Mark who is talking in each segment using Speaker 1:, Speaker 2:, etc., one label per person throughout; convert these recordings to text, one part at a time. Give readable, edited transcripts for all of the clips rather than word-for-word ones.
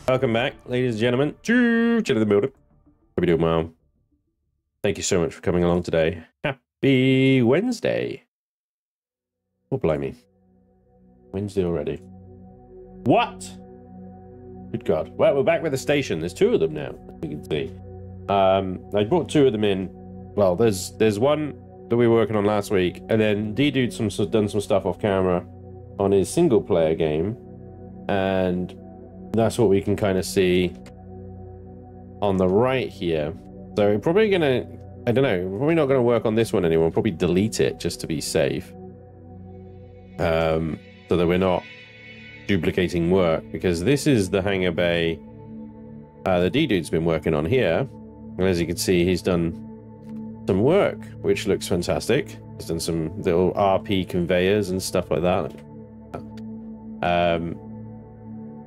Speaker 1: Welcome back, ladies and gentlemen, to Chillin the Buildin. Hope you're doing well. Thank you so much for coming along today. Happy Wednesday. Oh, blimey. Wednesday already. What? Good God. Well, we're back with the station. There's two of them now, you can see. I brought two of them in. Well, there's one that we were working on last week, and then D-Dude's done some stuff off camera on his single-player game, and that's what we can kind of see on the right here. So we're probably gonna, I don't know, we're probably not gonna work on this one anymore. We'll probably delete it just to be safe. So that we're not duplicating work, because this is the hangar bay the D-Dude's been working on here. And as you can see, he's done some work, which looks fantastic. He's done some little RP conveyors and stuff like that.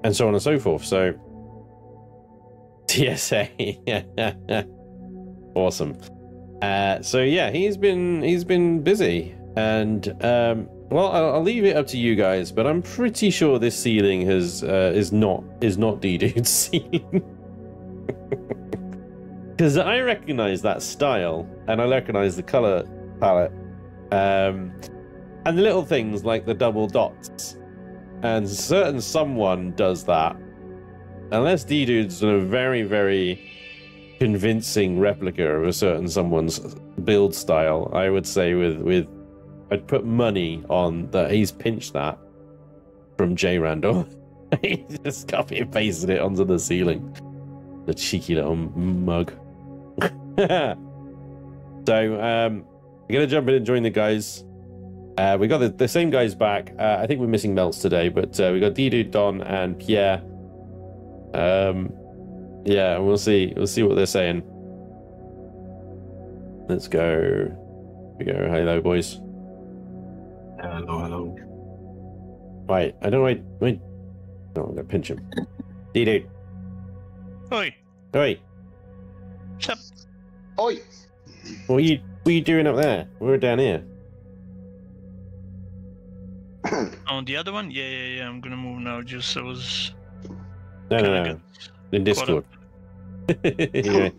Speaker 1: And so on and so forth. So TSA. Awesome. So yeah, he's been busy, and well, I'll leave it up to you guys, but I'm pretty sure this ceiling is not D-Dude's ceiling. Because I recognize that style, and I recognize the color palette, and the little things like the double dots. And someone does that. Unless D-Dude's done a very, very convincing replica of a certain someone's build style, I would say I'd put money on that he's pinched that from J. Randall. He just copy and pasted it onto the ceiling. The cheeky little mug. So, I'm gonna jump in and join the guys. We got the same guys back. I think we're missing Melts today, but we got D-Dude, Don, and Pierre. Yeah, we'll see what they're saying. Let's go. Here we go. Hello, boys.
Speaker 2: Hello.
Speaker 1: Right, I don't wait. No, I'm gonna pinch him. D-Dude.
Speaker 3: Oi.
Speaker 1: Oi.
Speaker 3: What's up?
Speaker 2: Oi.
Speaker 1: What are you doing up there? We're down here.
Speaker 3: On the other one? Yeah. I'm gonna move now. Just I was.
Speaker 1: No. In Discord. Yeah.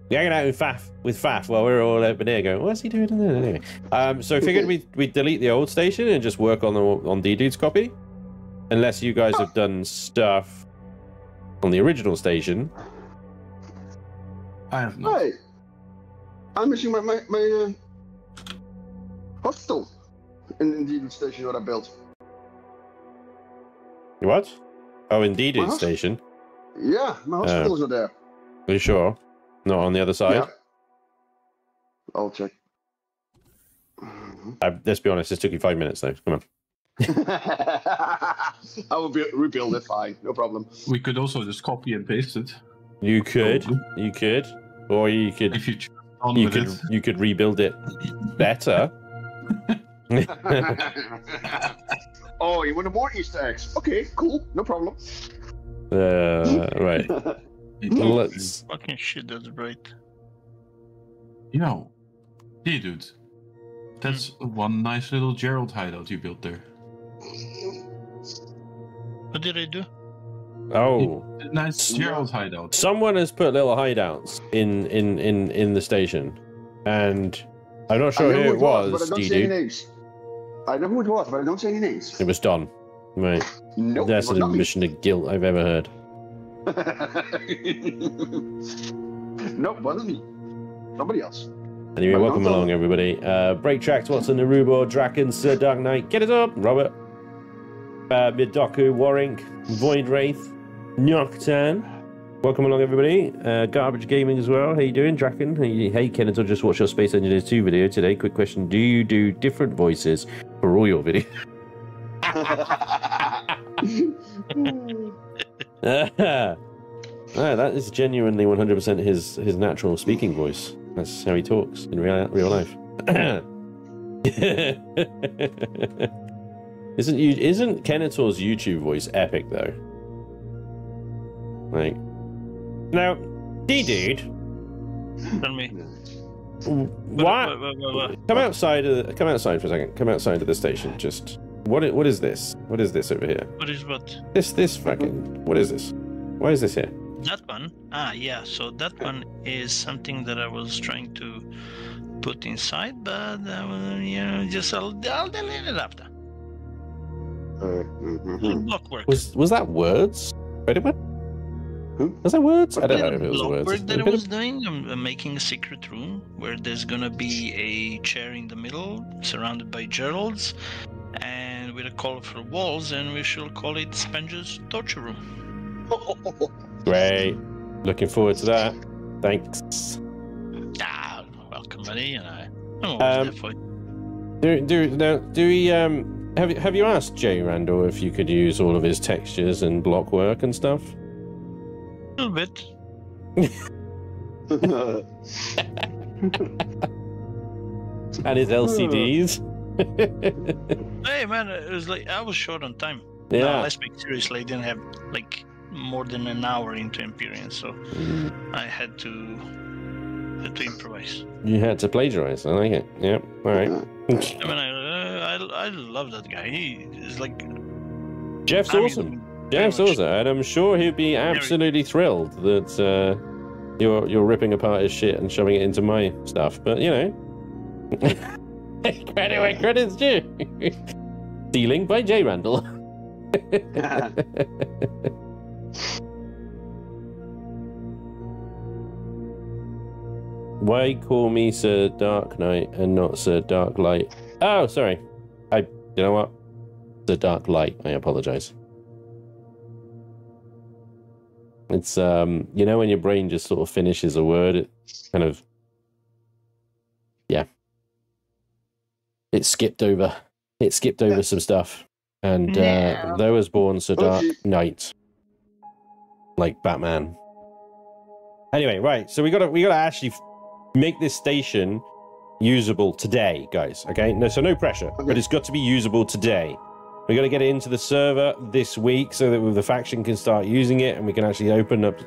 Speaker 1: You're hanging out with Faf while we're all over here going, what's he doing in there? Anyway, so I figured we'd delete the old station and just work on D-Dude's copy. Unless you guys have done stuff on the original station.
Speaker 2: I have not.
Speaker 4: Hey, I'm missing my hostel in the station that I built.
Speaker 1: What? Oh, in D-Dude's station?
Speaker 4: Yeah, my hostel is not there.
Speaker 1: Are you sure? Not on the other side?
Speaker 4: Yeah. I'll check.
Speaker 1: Let's be honest, this took you 5 minutes though. Come on.
Speaker 4: I will rebuild it, fine, no problem.
Speaker 2: We could also just copy and paste it.
Speaker 1: You could, or you could,
Speaker 2: if
Speaker 1: you could rebuild it better.
Speaker 4: Oh, you want more Easter eggs? Okay, cool, no problem.
Speaker 1: Right. Let's.
Speaker 3: Fucking shit, that's right.
Speaker 2: You know, D-Dude, that's one nice little Gerald hideout you built there.
Speaker 3: What did I do?
Speaker 1: Oh,
Speaker 2: nice Gerald hideout.
Speaker 1: Someone has put little hideouts in the station, and I'm not sure who it was.
Speaker 4: But I don't say any names. I know who it was, but I don't say any names.
Speaker 1: It was Don. Right.
Speaker 4: Nope,
Speaker 1: that's an admission to guilt I've ever heard.
Speaker 4: Nope, wasn't me. Somebody else.
Speaker 1: Anyway, welcome along, everybody. Break Tracks, Watson, Narubo, Draken, Sir Dark Knight, get it up, Robert. Midoku, Warink, Void Wraith, Nocturne. Welcome along, everybody. Garbage Gaming as well. How you doing, Draken? Hey, Kenneth, I just watched your Space Engineers 2 video today. Quick question: do you do different voices for all your videos? That is genuinely 100% his natural speaking voice. That's how he talks in real life. Isn't Kenetor's YouTube voice epic though? Like, now, D-Dude.
Speaker 3: Tell me.
Speaker 1: What? Come outside for a second. Come outside of the station. Just what is this? What is this over here?
Speaker 3: What is what?
Speaker 1: This fucking. What is this? Why is this here?
Speaker 3: That one? Ah, yeah. So that one is something that I was trying to put inside, but you know, just I'll delete it after. Block work.
Speaker 1: Was that words? Wait a minute.
Speaker 4: Who?
Speaker 1: Was that words? I don't know if it was
Speaker 3: Block
Speaker 1: words.
Speaker 3: work that I was doing. I'm making a secret room where there's gonna be a chair in the middle, surrounded by Geralds, and with a colorful walls, and we shall call it Spanj's torture room.
Speaker 1: Great. Looking forward to that. Thanks.
Speaker 3: Ah, welcome, buddy. You know, I'm always there for you.
Speaker 1: Do we have you asked Jay Randall if you could use all of his textures and block work and stuff?
Speaker 3: A little bit.
Speaker 1: And his LCDs?
Speaker 3: Hey man, it was like I was short on time.
Speaker 1: Yeah.
Speaker 3: No, let's be seriously. I didn't have like more than an hour into Empyrion, so I had to improvise.
Speaker 1: You had to plagiarize. I like it. Yep. All right.
Speaker 3: I mean, I love that guy. He is like
Speaker 1: Jeff's awesome. Jeff's awesome, and I'm sure he'd be absolutely thrilled that you're ripping apart his shit and shoving it into my stuff. But you know, credit where credit's due. Stealing by Jay Randall. Why call me Sir Dark Knight and not Sir Dark Light? Oh, sorry. You know what? Sir Dark Light. I apologize. It's you know when your brain just sort of finishes a word, it kind of, yeah, it skipped over some stuff, and there was born Sir Dark Knight, like Batman. Anyway, right, so we gotta actually make this station usable today, guys. Okay, so no pressure, but it's got to be usable today. We got to get it into the server this week so that the faction can start using it and we can actually open up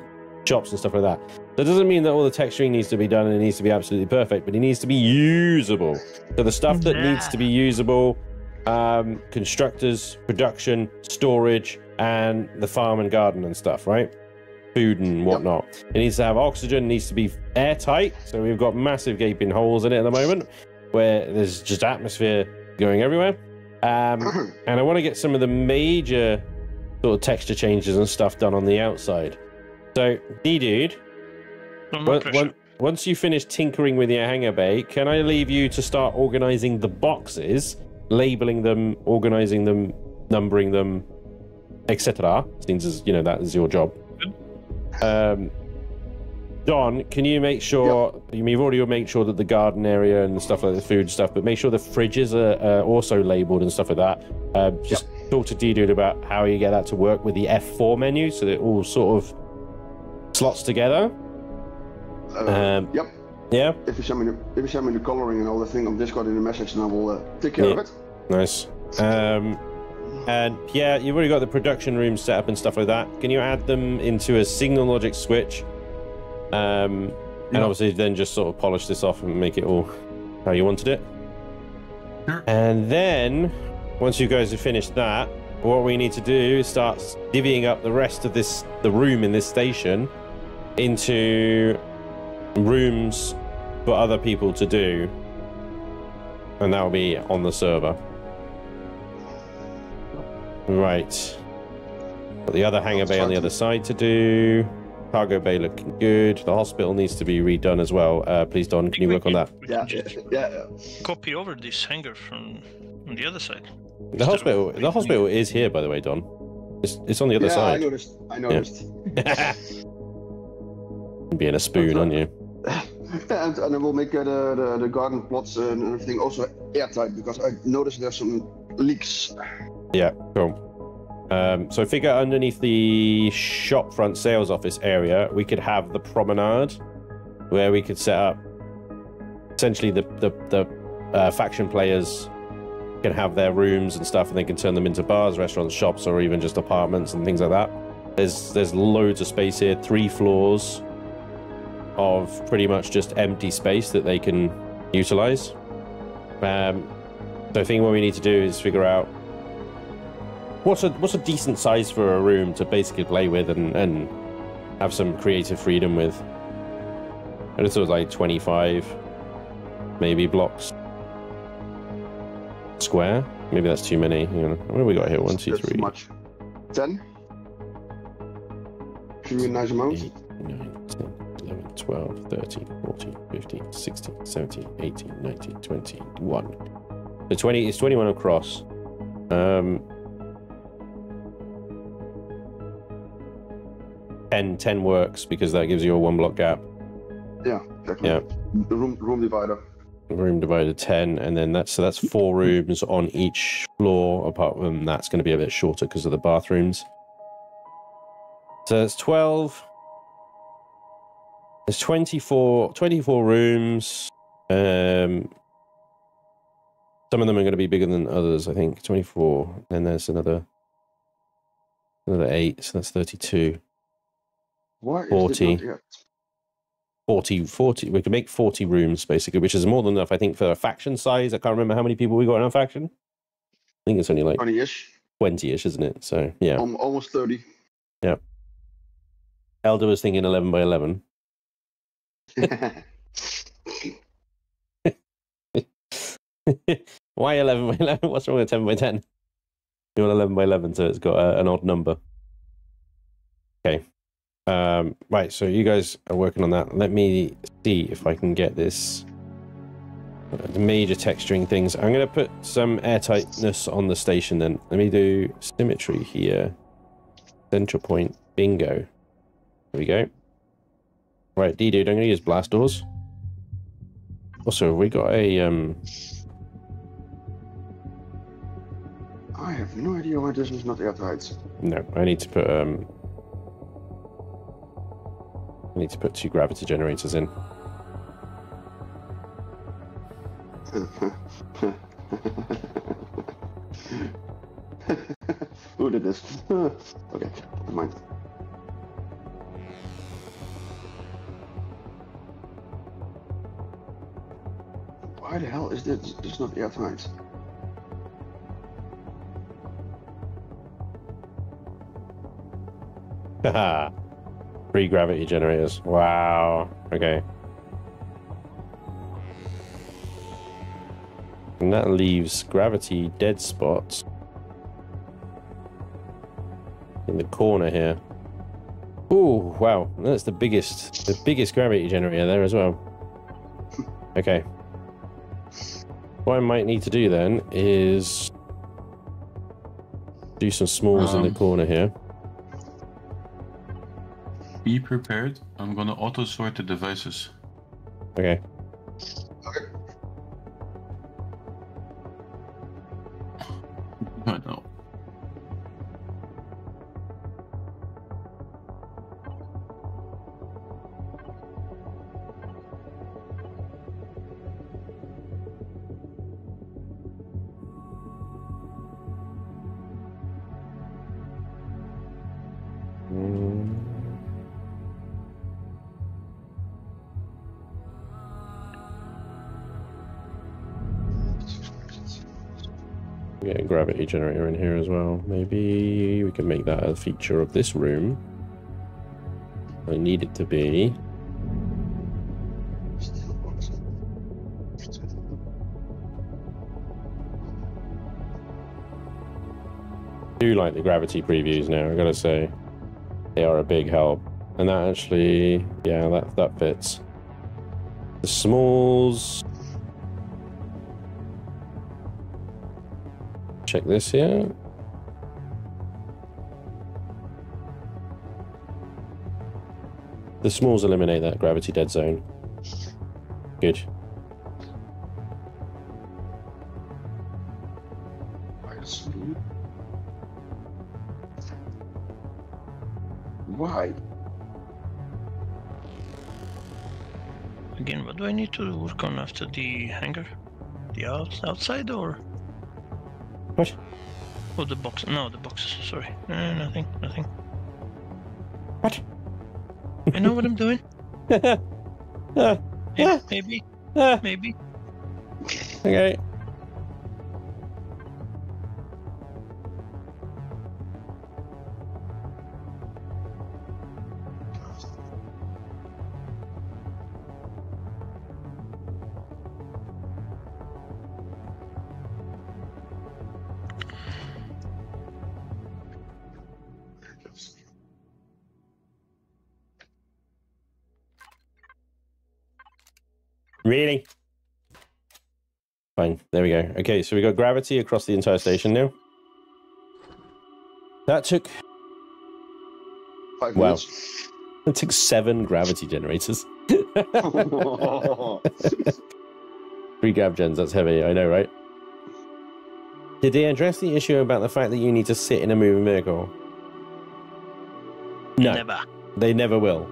Speaker 1: shops and stuff like that. That doesn't mean that all the texturing needs to be done and it needs to be absolutely perfect, but it needs to be usable. So the stuff that needs to be usable, constructors, production, storage, and the farm and garden and stuff, right? Food and whatnot. It needs to have oxygen, needs to be airtight. So we've got massive gaping holes in it at the moment where there's just atmosphere going everywhere. And I want to get some of the major sort of texture changes and stuff done on the outside. So, D-Dude, once you finish tinkering with your hangar bay, can I leave you to start organizing the boxes, labeling them, organizing them, numbering them, etc. Since, as you know, that is your job. Don, can you make sure, you've already made sure that the garden area and stuff like the food stuff, but make sure the fridges are also labeled and stuff like that. Just talk to D-Dude about how you get that to work with the F4 menu so that it all sort of slots together.
Speaker 4: Yep.
Speaker 3: Yeah.
Speaker 4: If you send me the coloring and all the thing on Discord in the message, then I will take care of it.
Speaker 1: Nice. And yeah, you've already got the production room set up and stuff like that. Can you add them into a signal logic switch? And obviously then just sort of polish this off and make it all how you wanted it.
Speaker 2: Sure.
Speaker 1: And then once you guys have finished that, what we need to do is start divvying up the rest of the room in this station into rooms for other people to do, and that will be on the server. Right. Got the other hangar bay on the other side to do. Cargo bay looking good. The hospital needs to be redone as well. Please, Don, can you work on that?
Speaker 4: Yeah.
Speaker 3: Copy over this hangar from the other side.
Speaker 1: The hospital is here, by the way, Don. It's on the other side.
Speaker 4: I noticed.
Speaker 1: Yeah. Being a spoon, aren't you?
Speaker 4: and I will make the garden plots and everything also airtight, because I noticed there's some leaks.
Speaker 1: Yeah, cool. So figure underneath the shop front sales office area, we could have the promenade where we could set up essentially the faction players can have their rooms and stuff, and they can turn them into bars, restaurants, shops, or even just apartments and things like that. There's loads of space here, 3 floors of pretty much just empty space that they can utilize. So I think what we need to do is figure out What's a decent size for a room to basically play with and have some creative freedom with? I just thought it was like 25, maybe blocks. Square? Maybe that's too many. You know, what have we got here? 1, 2, 3.
Speaker 4: Much. 10. Should be a nice amount.
Speaker 1: 8, 9, 10, 11, 12, 13, 14, 15, 16, 17, 18, 19, 21. The 20 is 21 across. 10 works because that gives you a 1 block gap.
Speaker 4: Yeah, exactly.
Speaker 1: Yeah.
Speaker 4: The room divider.
Speaker 1: Room divided 10, and then that's 4 rooms on each floor. Apart from that's going to be a bit shorter because of the bathrooms. So it's 12. There's 24 rooms. Some of them are going to be bigger than others, I think. 24. And there's another 8, so that's 32.
Speaker 4: Why is
Speaker 1: 40.
Speaker 4: it not yet?
Speaker 1: 40. We can make 40 rooms, basically, which is more than enough, I think, for a faction size. I can't remember how many people we got in our faction. I think it's only like
Speaker 4: 20-ish.
Speaker 1: 20-ish, isn't it? So, yeah.
Speaker 4: Almost 30.
Speaker 1: Yeah. Elder was thinking 11 by 11. Why 11 by 11? What's wrong with 10 by 10? You want 11 by 11, so it's got an odd number. Okay. Right, so you guys are working on that. Let me see if I can get this. The major texturing things. I'm going to put some airtightness on the station then. Let me do symmetry here. Central point. Bingo. There we go. Right, D-Dude, I'm going to use blast doors. Also, have we got a...
Speaker 4: I have no idea why this is not airtight.
Speaker 1: No, I need to put... I need to put 2 gravity generators in.
Speaker 4: Who did this? Okay, never mind. Why the hell is this not airtight?
Speaker 1: Haha. 3 gravity generators. Wow. Okay. And that leaves gravity dead spots in the corner here. Ooh, wow. That's the biggest gravity generator there as well. Okay. What I might need to do then is do some smalls in the corner here.
Speaker 2: Be prepared. I'm gonna auto sort the devices.
Speaker 1: Okay.
Speaker 4: Okay.
Speaker 2: I know.
Speaker 1: Get a gravity generator in here as well. Maybe we can make that a feature of this room. I need it to be. I do like the gravity previews now, I gotta say. They are a big help. And that actually, yeah, that fits. The smalls. Check this here. The smalls eliminate that gravity dead zone. Good.
Speaker 4: Why?
Speaker 3: Again, what do I need to work on after the hangar? The outside or?
Speaker 1: What?
Speaker 3: Oh, the box. No, the boxes. Sorry. Nothing.
Speaker 1: What?
Speaker 3: I know what I'm doing. Yeah, maybe. Maybe.
Speaker 1: Okay. Really? Fine. There we go. Okay, so we got gravity across the entire station now. That took...
Speaker 4: 5
Speaker 1: Wow.
Speaker 4: minutes.
Speaker 1: It took 7 gravity generators. 3 grav gens, that's heavy, I know, right? Did they address the issue about the fact that you need to sit in a moving vehicle? No.
Speaker 3: Never.
Speaker 1: They never will.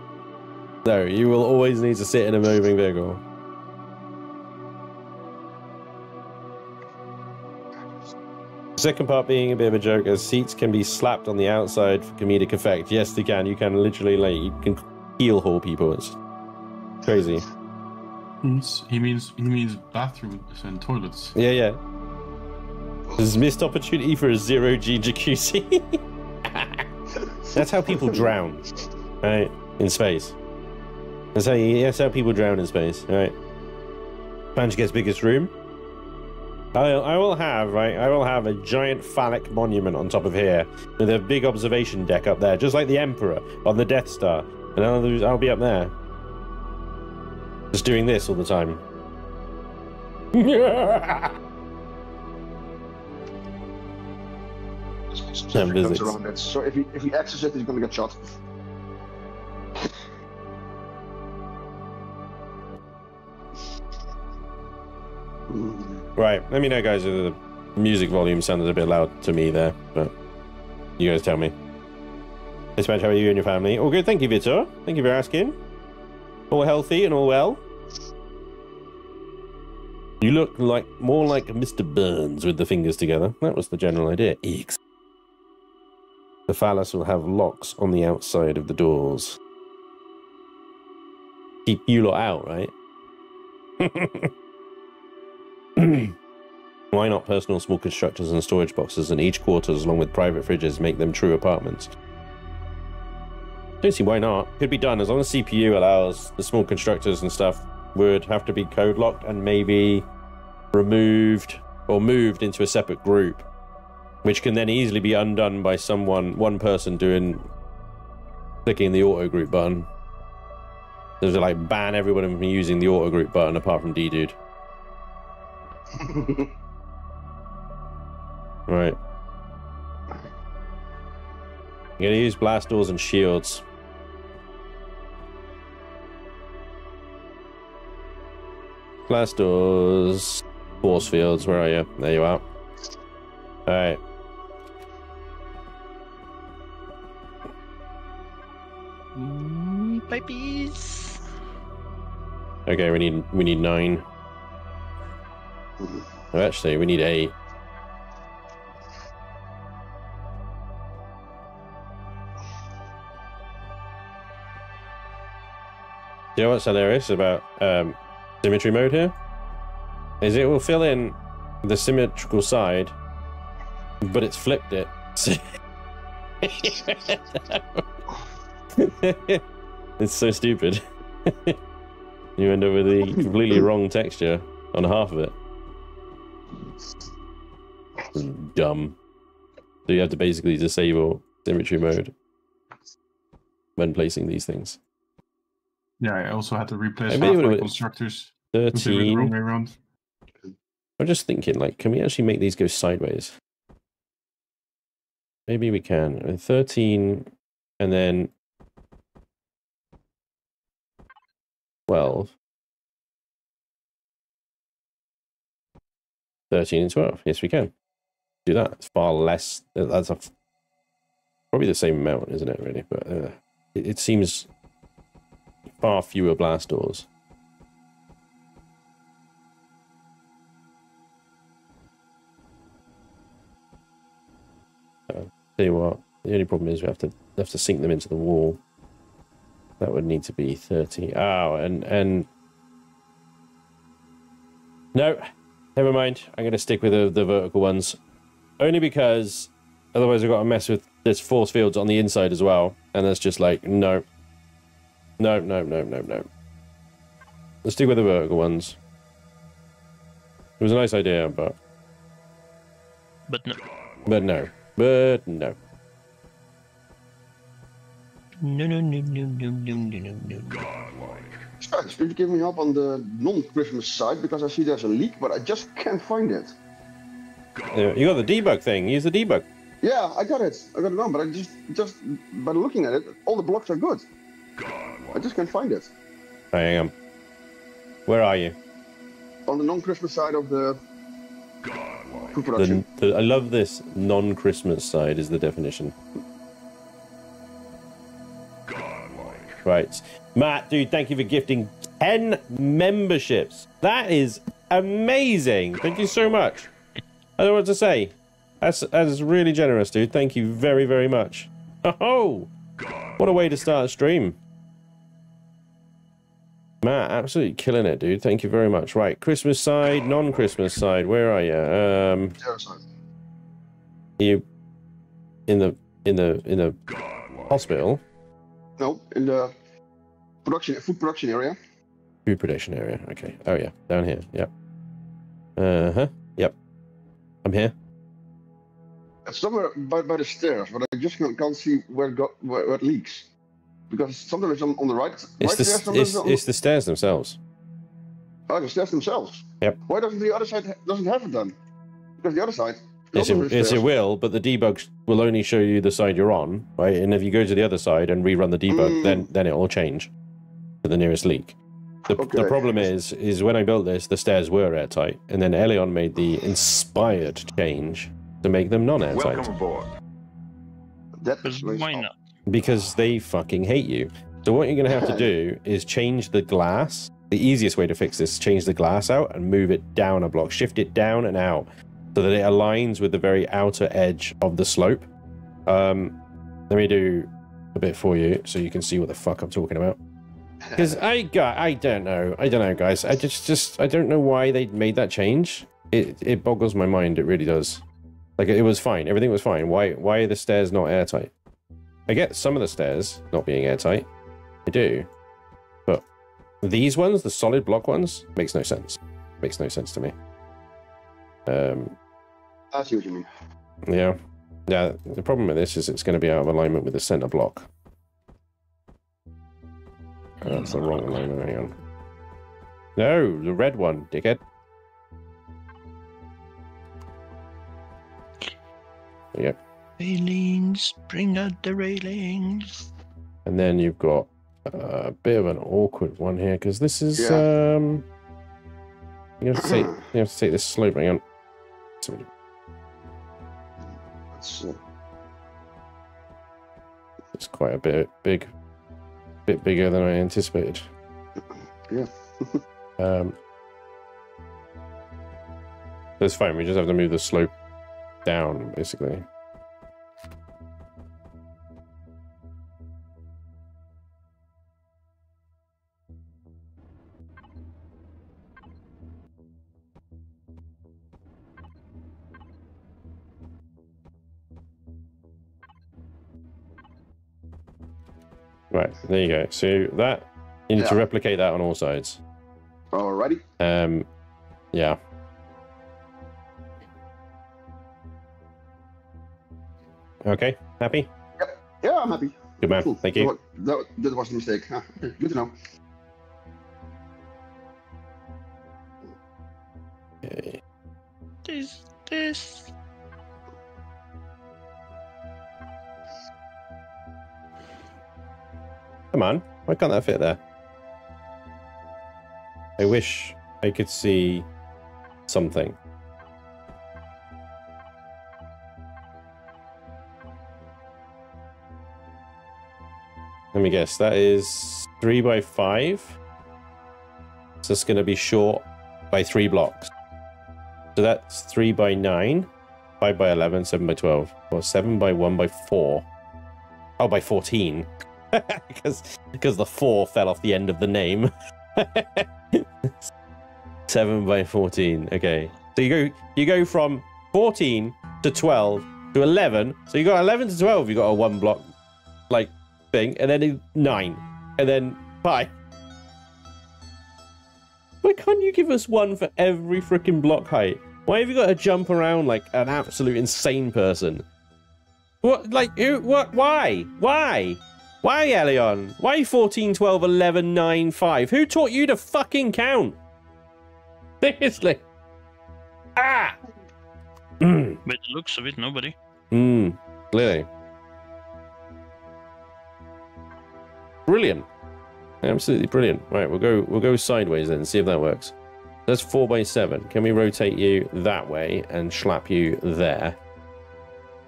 Speaker 1: No, you will always need to sit in a moving vehicle. The second part being a bit of a joke, as seats can be slapped on the outside for comedic effect. Yes, they can. You can literally, like, you can heel haul people. It's crazy.
Speaker 2: He means bathrooms and toilets.
Speaker 1: Yeah, yeah. There's a missed opportunity for a 0G jacuzzi. That's how people drown, right? In space. That's how people drown in space, right? Spanj gets biggest room. I will have a giant phallic monument on top of here with a big observation deck up there, just like the Emperor on the Death Star. And I'll be up there. Just doing this all the time.
Speaker 4: Comes around it. So if he accesses it, he's gonna get shot.
Speaker 1: Right, let me know, guys, if the music volume sounded a bit loud to me there, but you guys tell me. Hey, Spanj, how are you and your family? All good, thank you, Vitor. Thank you for asking. All healthy and all well. You look more like Mr. Burns with the fingers together. That was the general idea. Eeks. The phallus will have locks on the outside of the doors. Keep you lot out, right? Why not personal small constructors and storage boxes in each quarters along with private fridges make them true apartments? Don't see why not. Could be done as long as CPU allows. The small constructors and stuff would have to be code locked and maybe removed or moved into a separate group, which can then easily be undone by one person clicking the auto group button. There's like ban everyone from using the auto group button apart from D-Dude. Right. I'm gonna use blast doors and shields. Blast doors, force fields. Where are you? There you are. All right.
Speaker 3: Pippies.
Speaker 1: Okay, we need 9. Oh, actually, we need 8. You know what's hilarious about symmetry mode here? Is it will fill in the symmetrical side, but it's flipped it. It's so stupid. You end up with the completely wrong texture on half of it. It's dumb. So you have to basically disable symmetry mode when placing these things.
Speaker 2: Yeah, I also had to replace
Speaker 1: Maybe
Speaker 2: half my constructors.
Speaker 1: 13.
Speaker 2: The wrong way around.
Speaker 1: I'm just thinking, like, can we actually make these go sideways? Maybe we can. 13, and then 12. 13 and 12. Yes, we can. Do that. It's far less. That's probably the same amount, isn't it, really? But it seems far fewer blast doors. Tell you what, the only problem is we have to sink them into the wall. That would need to be 30. Oh, and no, never mind. I'm going to stick with the vertical ones, only because otherwise I've got to mess with this force fields on the inside as well, and that's just like no. Let's stick with the vertical ones. It was a nice idea, but
Speaker 3: no.
Speaker 1: But no.
Speaker 3: No.
Speaker 4: Spanj, could you give me up on the non-Christmas side, because I see there's a leak, but I just can't find it.
Speaker 1: You got the debug thing. Use the debug.
Speaker 4: Yeah, I got it. I got it on, but I just by looking at it, all the blocks are good. I just can't find it.
Speaker 1: Oh, hang on. Where are you?
Speaker 4: On the non-Christmas side of the food production.
Speaker 1: I love this non-Christmas side is the definition. Right. Matt, dude, thank you for gifting 10 memberships. That is amazing. Thank you so much. I don't know what to say. That's really generous, dude. Thank you very, very much. Oh, what a way to start a stream. Matt, absolutely killing it, dude. Thank you very much. Right, Christmas side, non-Christmas side. Where are you? You in the hospital?
Speaker 4: No, in the food production area.
Speaker 1: Food production area. Okay. Oh yeah, down here. Yep. Yep. I'm here.
Speaker 4: It's somewhere by the stairs, but I just can't see where it leaks. Because sometimes it's on the right stairs.
Speaker 1: It's the stairs themselves.
Speaker 4: Oh, the stairs themselves.
Speaker 1: Yep.
Speaker 4: Why doesn't the other side doesn't have it then? Because the other side.
Speaker 1: Yes, it will, but the debug will only show you the side you're on, right? And if you go to the other side and rerun the debug, then it will change to the nearest leak. The problem is when I built this, the stairs were airtight, and then Elion made the inspired change to make them non-airtight.
Speaker 5: Welcome aboard.
Speaker 3: Why not?
Speaker 1: Because they fucking hate you. So what you're going to have to do is change the glass. The easiest way to fix this is change the glass out and move it down a block. Shift it down and out so that it aligns with the very outer edge of the slope. Let me do a bit for you so you can see what the fuck I'm talking about. Because I don't know, guys. I don't know why they made that change. It boggles my mind. It really does. Like, it was fine. Everything was fine. Why are the stairs not airtight? I get some of the stairs not being airtight. I do. But these ones, the solid block ones, makes no sense. Makes no sense to me.
Speaker 4: I see what you mean.
Speaker 1: Yeah. Yeah, the problem with this is it's going to be out of alignment with the center block. Oh, that's the wrong alignment. Hang on. No, the red one, dickhead. There you go.
Speaker 3: Railings, bring out the railings.
Speaker 1: And then you've got a bit of an awkward one here because this is you have to take this slope. Hang on. It's quite a bit bigger than I anticipated.
Speaker 4: Yeah.
Speaker 1: That's fine. We just have to move the slope down, basically. Right, there you go. So that you need to replicate that on all sides.
Speaker 4: Alrighty.
Speaker 1: Yeah. Okay, happy?
Speaker 4: Yep. Yeah, I'm happy.
Speaker 1: Good man.
Speaker 4: Cool.
Speaker 1: Thank you.
Speaker 4: That was a mistake. Huh. Good to know.
Speaker 1: Okay.
Speaker 3: This.
Speaker 1: Come on, why can't that fit there? I wish I could see something. Let me guess, that is 3 by 5. So it's going to be short by 3 blocks. So that's 3 by 9, 5 by 11, 7 by 12, or 7 by 1 by 4. Oh, by 14. because the 4 fell off the end of the name. 7 by 14. Okay, so you go from 14 to 12 to 11. So you got 11 to 12. You got a 1 block like thing, and then 9, and then 5. Why can't you give us one for every freaking block height? Why have you got to jump around like an absolute insane person? What? Like who? What? Why? Why? Why, Elion? Why 14, 12, 11, 9, 5? Who taught you to fucking count? Seriously. Ah!
Speaker 3: By the looks of it, nobody.
Speaker 1: Clearly. Brilliant. Absolutely brilliant. Right, we'll go sideways then, see if that works. That's 4x7. Can we rotate you that way and slap you there?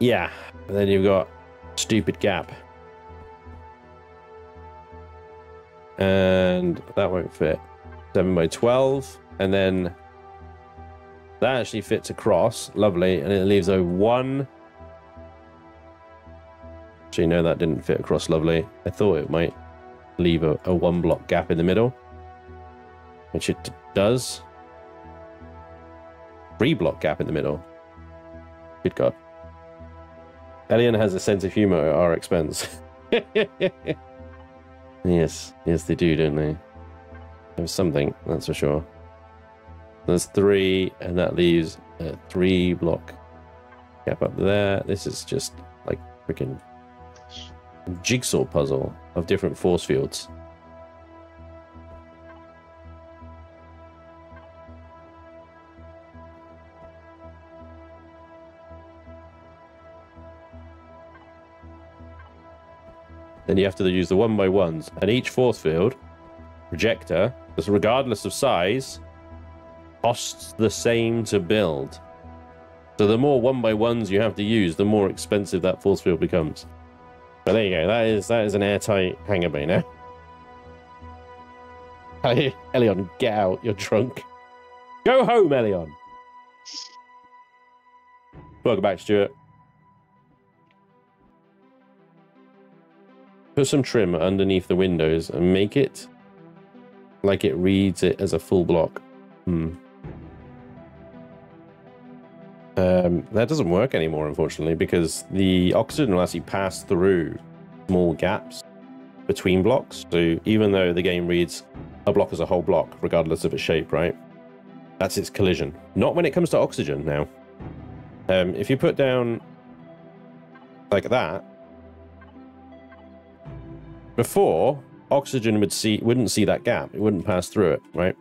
Speaker 1: Yeah. And then you've got stupid gap. And that won't fit. 7x12. And then that actually fits across. Lovely. And it leaves a 1. Actually, no, that didn't fit across lovely. I thought it might leave a 1 block gap in the middle, which it does. 3 block gap in the middle. Good God. Elion has a sense of humor at our expense. Yes, they do, don't they? There's something, that's for sure. There's 3, and that leaves a 3 block gap up there. This is just like freaking jigsaw puzzle of different force fields. Then you have to use the 1x1s, and each force field projector, regardless of size, costs the same to build. So the more 1x1s you have to use, the more expensive that force field becomes. But there you go. That is an airtight hangar bay now. Elion, get out. You're drunk. Go home, Elion. Welcome back, Stuart. Put some trim underneath the windows and make it like it reads it as a full block. That doesn't work anymore, unfortunately, because the oxygen will actually pass through small gaps between blocks. So even though the game reads a block as a whole block, regardless of its shape, right? That's its collision. Not when it comes to oxygen now. If you put down like that, before, oxygen wouldn't see that gap. It wouldn't pass through it, right?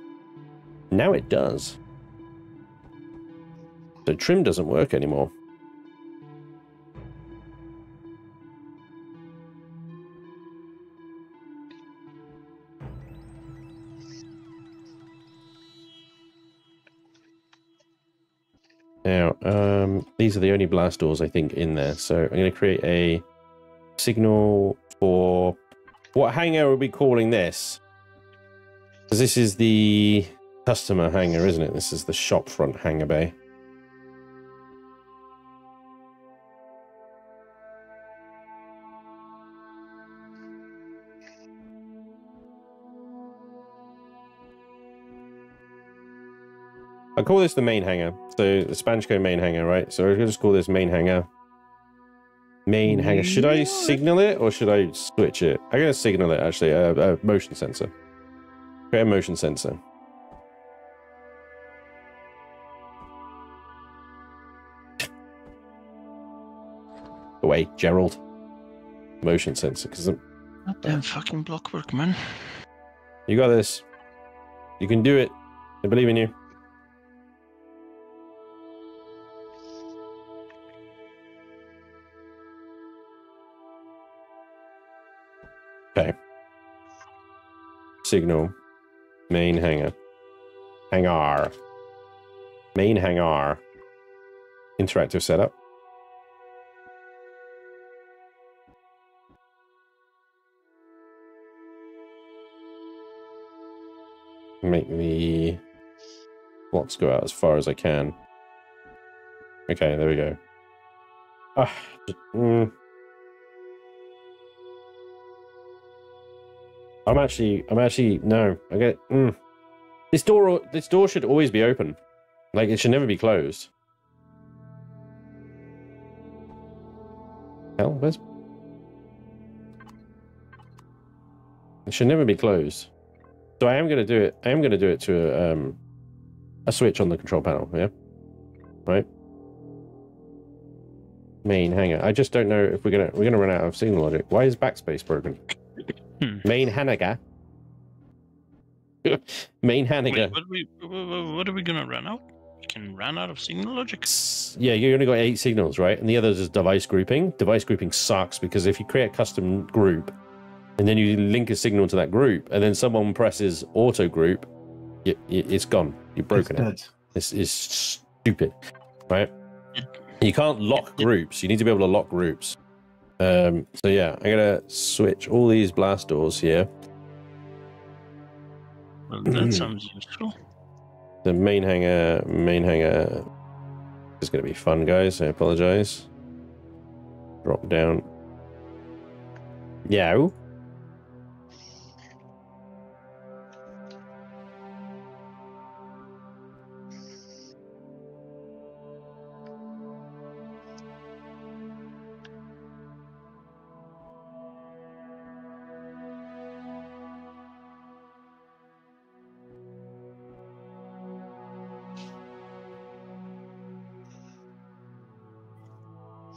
Speaker 1: Now it does. So trim doesn't work anymore. Now, these are the only blast doors I think in there. So I'm going to create a signal for... What hangar are we calling this? Because this is the customer hangar, isn't it? This is the shop front hangar bay. I'll call this the main hangar. So the SpanjCO main hangar, right? So we're going to just call this main hangar. Main hangar. Should I signal it or should I switch it? I'm going to signal it, actually. A motion sensor. Create a motion sensor. Away, Gerald. Motion sensor. Because
Speaker 3: Damn fucking block work, man.
Speaker 1: You got this. You can do it. I believe in you. Okay. Signal. Main hangar. Hangar. Main hangar. Interactive setup. Make the blocks go out as far as I can. Okay, there we go. I'm actually no. I get This door should always be open. Like, it should never be closed. Hell, where's... It should never be closed. So I am going to do it. I am going to do it to a switch on the control panel. Yeah, right. Main hangar. I just don't know if we're gonna run out of signal logic. Why is backspace broken? Main hangar. Main hangar.
Speaker 3: Wait, what are we gonna run out? We can run out of signal logic.
Speaker 1: Yeah, you only got 8 signals, right? And the others is device grouping. Device grouping sucks because if you create a custom group and then you link a signal to that group and then someone presses auto group, it's gone. You've broken it. This is stupid, right? You can't lock groups. You need to be able to lock groups. So yeah, I'm gonna switch all these blast doors here.
Speaker 3: Well, that sounds useful.
Speaker 1: The main hangar is gonna be fun, guys. I apologize. Drop down. Yow.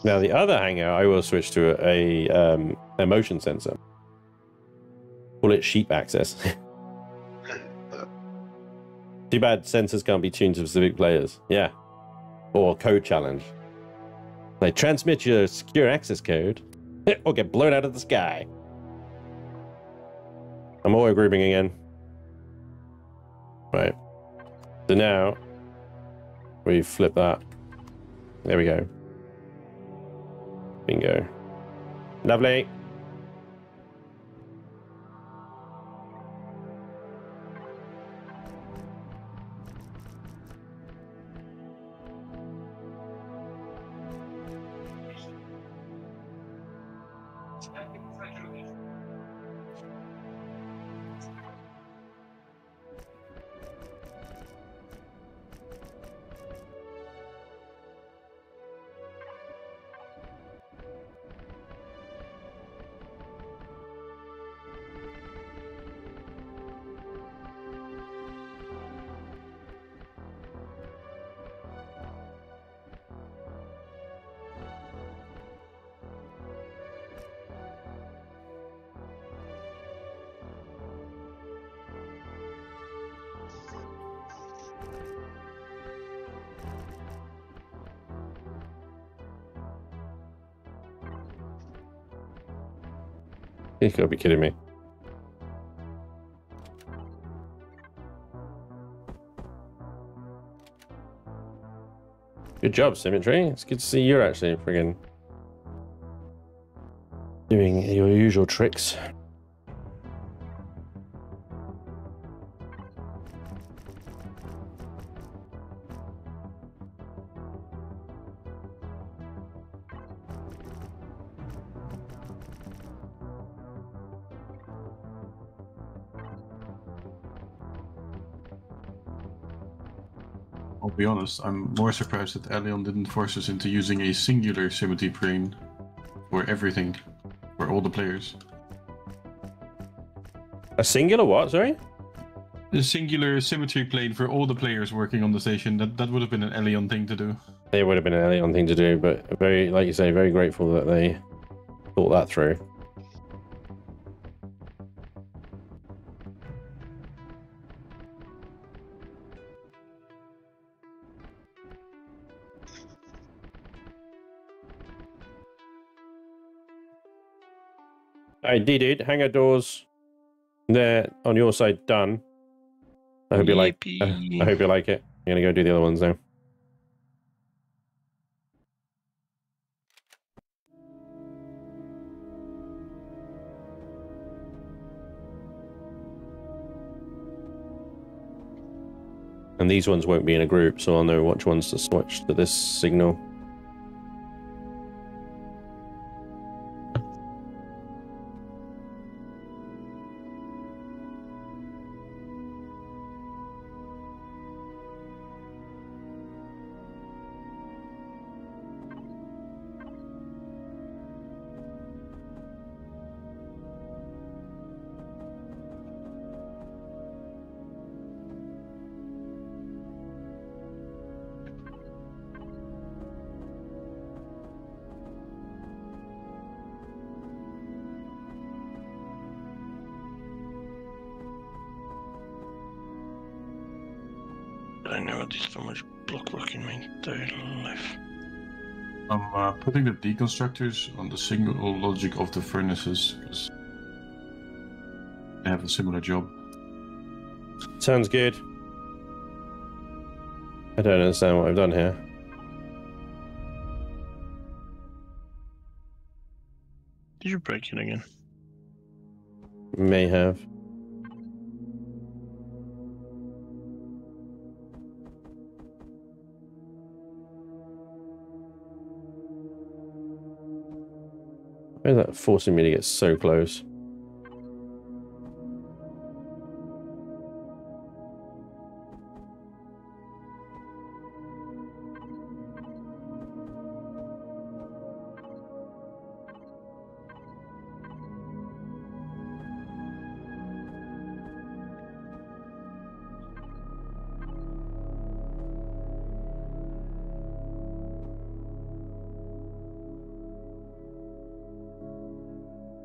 Speaker 1: Now the other hangar, I will switch to a motion sensor. Call it sheep access. Too bad sensors can't be tuned to specific players. Yeah. Or code challenge. Like transmit your secure access code or get blown out of the sky. I'm auto grouping again. Right. So now we flip that. There we go. Bingo. Lovely. You gotta be kidding me. Good job, Symmetry. It's good to see you're actually friggin' doing your usual tricks.
Speaker 2: I'll be honest, I'm more surprised that Allion didn't force us into using a singular symmetry plane for everything, for all the players.
Speaker 1: A singular what, sorry?
Speaker 2: A singular symmetry plane for all the players working on the station. That would have been an Allion thing to do.
Speaker 1: It would have been an Alien thing to do, but very, like you say, very grateful that they thought that through. Hey, D-Dude, hangar doors there on your side done. I hope you like. I hope you like it. I'm gonna go do the other ones now. And these ones won't be in a group, so I'll know which ones to switch to this signal.
Speaker 3: I never did so much block work in my entire life.
Speaker 2: I'm putting the deconstructors on the single logic of the furnaces because they have a similar job.
Speaker 1: Sounds good. I don't understand what I've done here.
Speaker 3: Did you break it again?
Speaker 1: May have. Why is that forcing me to get so close?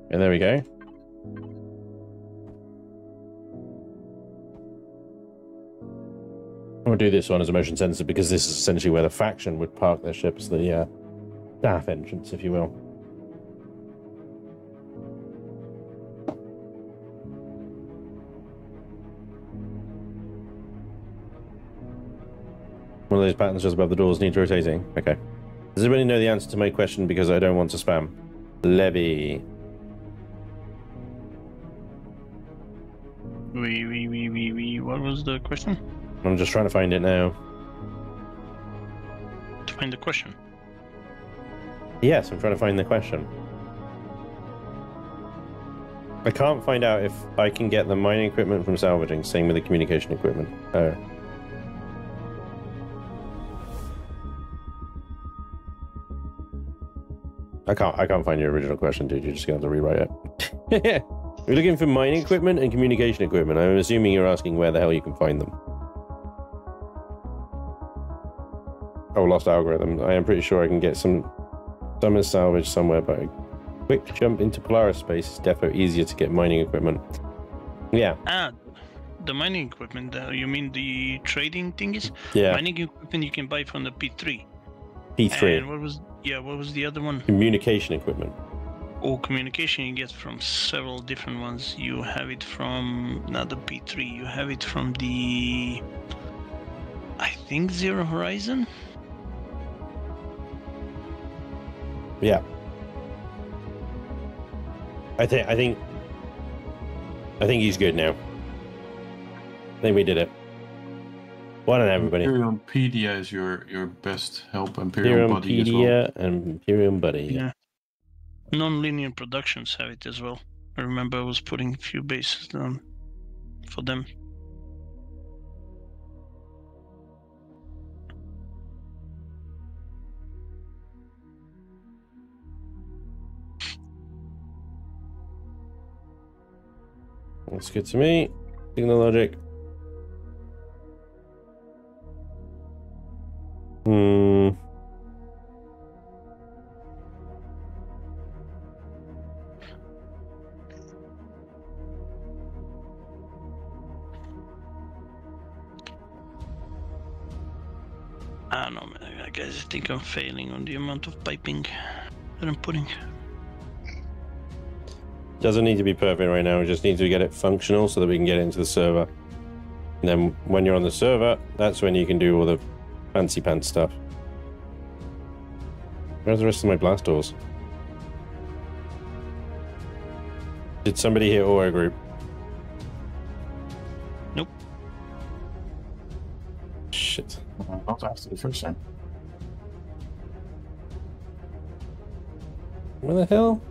Speaker 1: And there we go. I'm going to do this one as a motion sensor because this is essentially where the faction would park their ships, the staff entrance, if you will. One of those patterns just above the doors needs rotating. Okay. Does anybody know the answer to my question because I don't want to spam? Levy.
Speaker 3: What was the question?
Speaker 1: I'm just trying to find it now.
Speaker 3: To find the question?
Speaker 1: Yes, I'm trying to find the question. I can't find out if I can get the mining equipment from salvaging. Same with the communication equipment. Oh. I can't find your original question, dude. You're just going to have to rewrite it. We're looking for mining equipment and communication equipment. I'm assuming you're asking where the hell you can find them. Oh, lost algorithm. I am pretty sure I can get some is salvaged somewhere, but a quick jump into Polaris space is definitely easier to get mining equipment. Yeah.
Speaker 3: Ah, the mining equipment. You mean the trading thingies?
Speaker 1: Yeah.
Speaker 3: Mining equipment you can buy from the P3.
Speaker 1: P3.
Speaker 3: And what was the other one?
Speaker 1: Communication equipment.
Speaker 3: Or communication you get from several different ones. You have it from not the P3. You have it from the, I think, Zero Horizon.
Speaker 1: Yeah. I think he's good now. I think we did it. Well done, everybody.
Speaker 2: Empyrion is your best help. Empyrion Buddy as well.
Speaker 1: And Empyrion Buddy.
Speaker 3: Yeah. Non-linear productions have it as well. I remember I was putting a few bases down for them.
Speaker 1: That's good to me. Signal logic.
Speaker 3: I don't know, man. I guess I think I'm failing on the amount of piping that I'm putting.
Speaker 1: Doesn't need to be perfect right now. We just need to get it functional so that we can get it into the server. And then when you're on the server, that's when you can do all the fancy pants stuff. Where's the rest of my blast doors? Did somebody hit Aura Group?
Speaker 3: Nope.
Speaker 1: Shit.
Speaker 2: Not after the first time.
Speaker 1: Where the hell?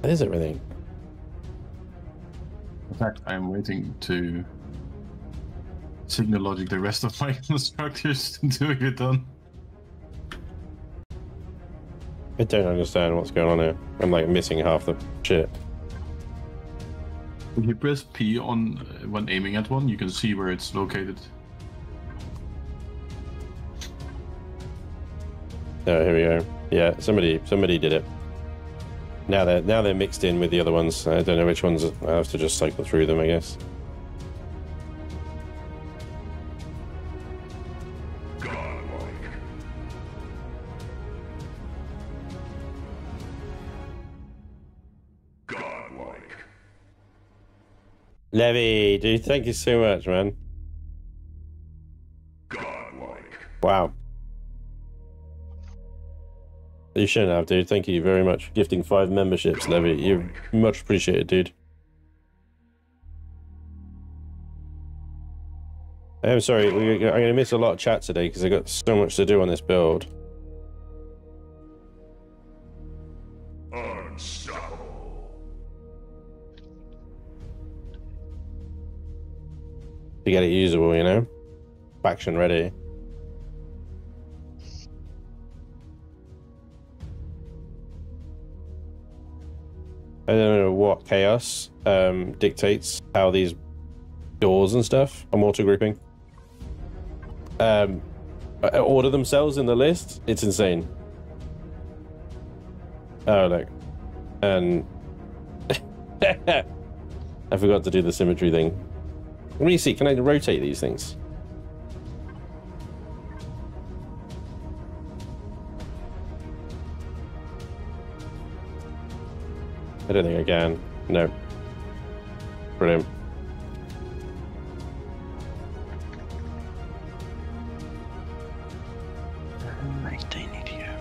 Speaker 1: That is everything.
Speaker 2: In fact, I'm waiting to signal logic the rest of my constructors until you're done.
Speaker 1: I don't understand what's going on here. I'm like missing half the shit.
Speaker 2: If you press P on when aiming at one, you can see where it's located.
Speaker 1: Oh, here we go. Yeah, somebody did it. Now they're mixed in with the other ones. I don't know which ones. I have to just cycle through them, I guess. Levy, dude, thank you so much, man. Godlike. Wow. You shouldn't have, dude. Thank you very much for gifting 5 memberships, Levy. You're much appreciated, dude. I'm sorry, I'm going to miss a lot of chat today because I got so much to do on this build. To get it usable, you know? Faction ready. I don't know what chaos dictates how these doors and stuff are auto grouping. Order themselves in the list. It's insane. Oh look, and I forgot to do the symmetry thing. What do you see? Can I rotate these things? I don't think I can. No. Brilliant.
Speaker 3: Maintain it here.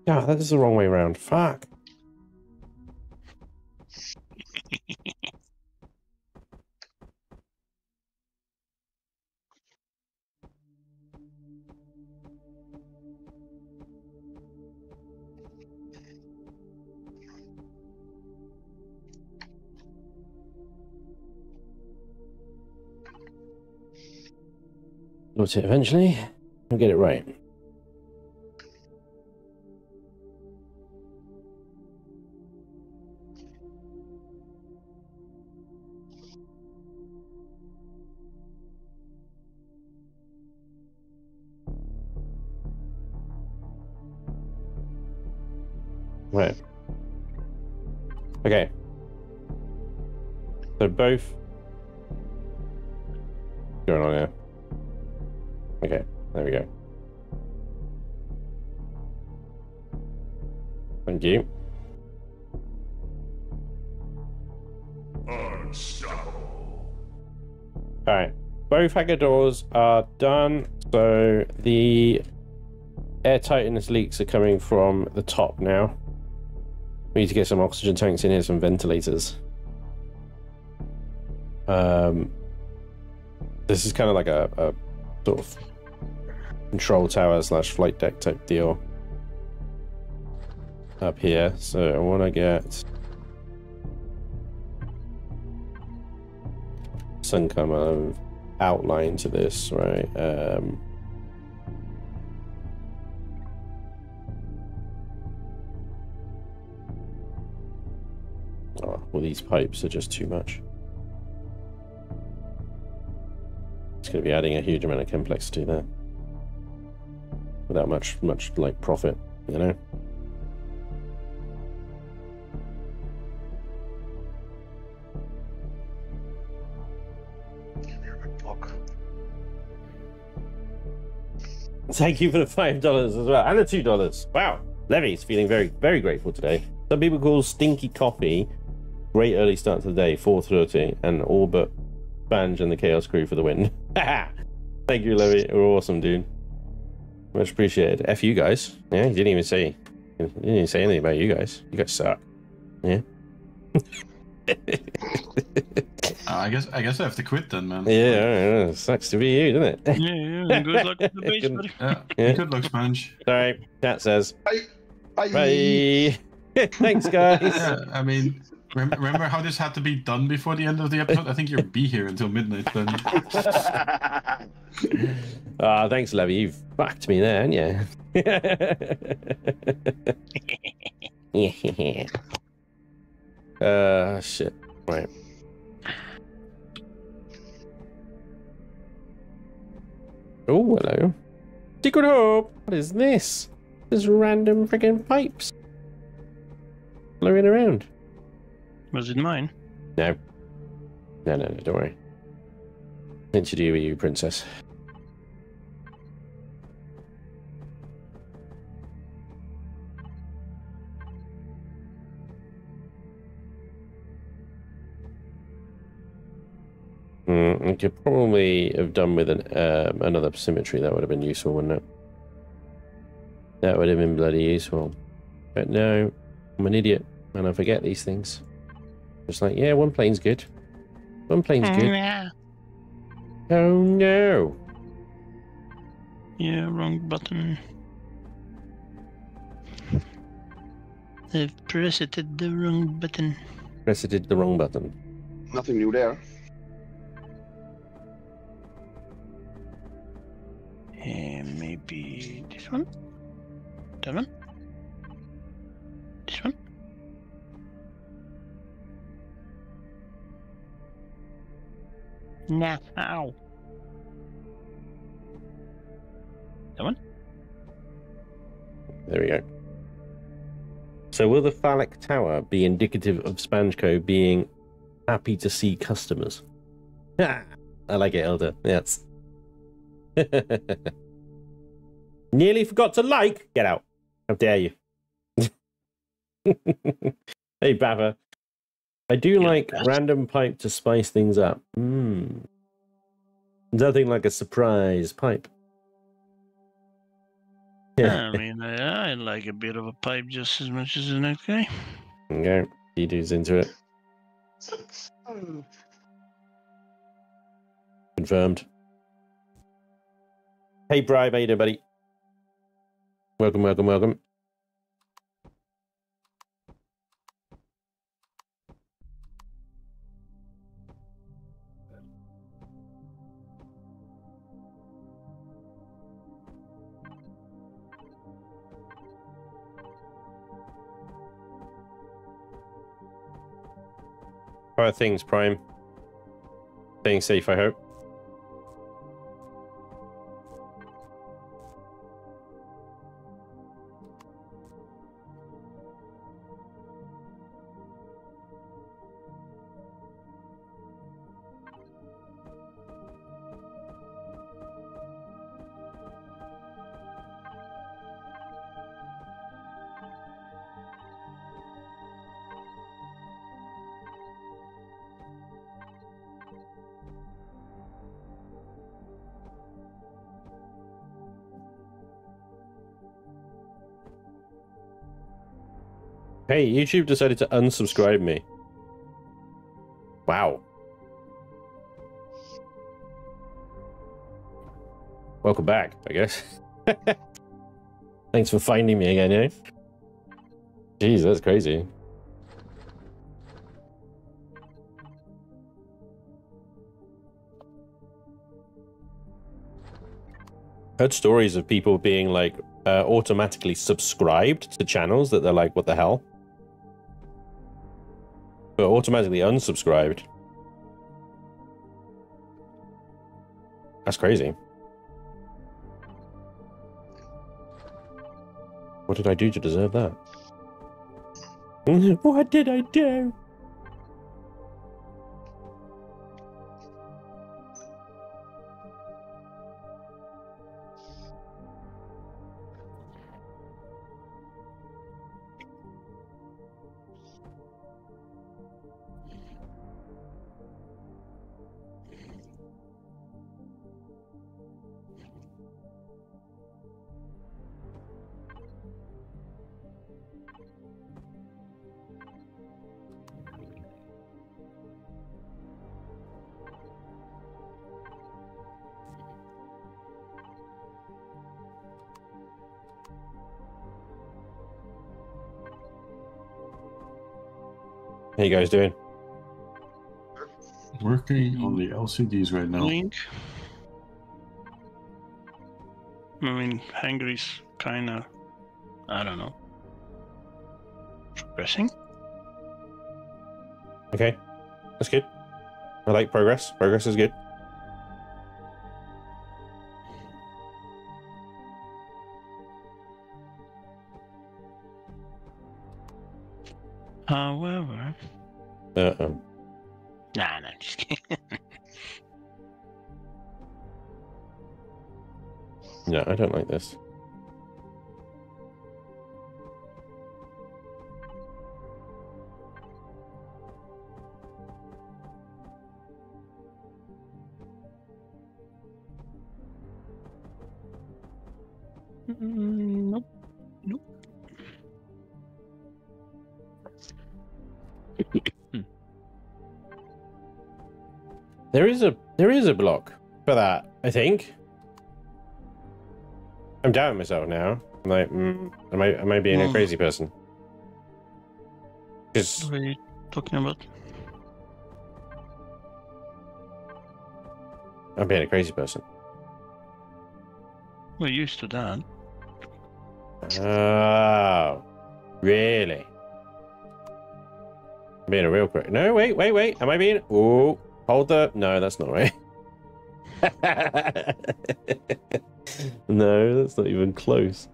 Speaker 1: Yeah, that is the wrong way around. Fuck. What's it eventually? I'll get it right. Right. Okay. So both going on here. Okay, there we go. Thank you. Unstoppable. Alright. Both hacker doors are done. So the air tightness leaks are coming from the top now. We need to get some oxygen tanks in here, some ventilators. This is kind of like a sort of control tower / flight deck type deal up here. So I want to get some kind of outline to this, right? Oh, well, these pipes are just too much. It's going to be adding a huge amount of complexity there, without much like profit, you know. Thank you for the $5 as well, and the $2. Wow, Levy's feeling very, very grateful today. Some people call stinky coffee. Great early start to the day, 4:30, and all but Spanj and the Chaos crew for the win. Thank you, Levy. You're awesome, dude. Much appreciated. F you guys. Yeah, you didn't even say anything about you guys. You guys suck. Yeah.
Speaker 2: I guess I have to quit then, man.
Speaker 1: Yeah, sucks to be you, doesn't it?
Speaker 3: Yeah. Good luck with the base, buddy.
Speaker 2: Yeah. Good luck, Spanj.
Speaker 1: Sorry, chat says.
Speaker 4: Bye.
Speaker 1: Bye. Thanks, guys.
Speaker 2: I mean, remember how this had to be done before the end of the episode? I think you'll be here until midnight then.
Speaker 1: Thanks, Levy. You've fucked me there, haven't you? Shit. Right. Oh, hello. Secret Hope. What is this? There's random friggin' pipes flowing around.
Speaker 3: Was it mine?
Speaker 1: No. No, don't worry. Nothing to do with you, princess. I could probably have done with another symmetry. That would have been useful, wouldn't it? That would have been bloody useful. But no, I'm an idiot and I forget these things. It's like, yeah, one plane's good. One plane's good.
Speaker 3: Yeah.
Speaker 1: Oh no.
Speaker 3: Yeah, wrong button. I've pressed the wrong button.
Speaker 1: Pressed the wrong button.
Speaker 4: Nothing new there.
Speaker 3: Maybe this one? That one? This one? Nah, ow. That one?
Speaker 1: There we go. So will the phallic tower be indicative of SpanjCO being happy to see customers? I like it, Elder. Yes. Nearly forgot to like. Get out. How dare you. Hey, Bava. I do like random pipe to spice things up. Nothing like a surprise pipe.
Speaker 3: I mean, I like a bit of a pipe just as much as the next guy.
Speaker 1: Okay, he dude's into it. Confirmed. Hey, Bribe, how you doing, buddy? Welcome, welcome, welcome. How are things, Prime? Staying safe, I hope. Hey, YouTube decided to unsubscribe me. Wow. Welcome back, I guess. Thanks for finding me again, eh? Jeez, that's crazy. Heard stories of people being like automatically subscribed to channels that they're like, what the hell? But automatically unsubscribed. That's crazy. What did I do to deserve that? What did I do? How you guys doing?
Speaker 2: Working on the LCDs right now.
Speaker 3: I mean, Hungary's kind of, I don't know, progressing.
Speaker 1: Okay, that's good. I like progress. Progress is good.
Speaker 3: However...
Speaker 1: Uh-oh.
Speaker 3: Nah, just kidding.
Speaker 1: No, I don't like this.
Speaker 3: Nope. Nope.
Speaker 1: There is a block for that, I think. I'm doubting myself now. I'm like, am I being a crazy person? Because
Speaker 3: What are you talking about?
Speaker 1: I'm being a crazy person.
Speaker 3: We're used to that.
Speaker 1: Oh, really? I'm being a real crazy. No, wait. Am I being? Oh, hold the. No, that's not right. No, that's not even close.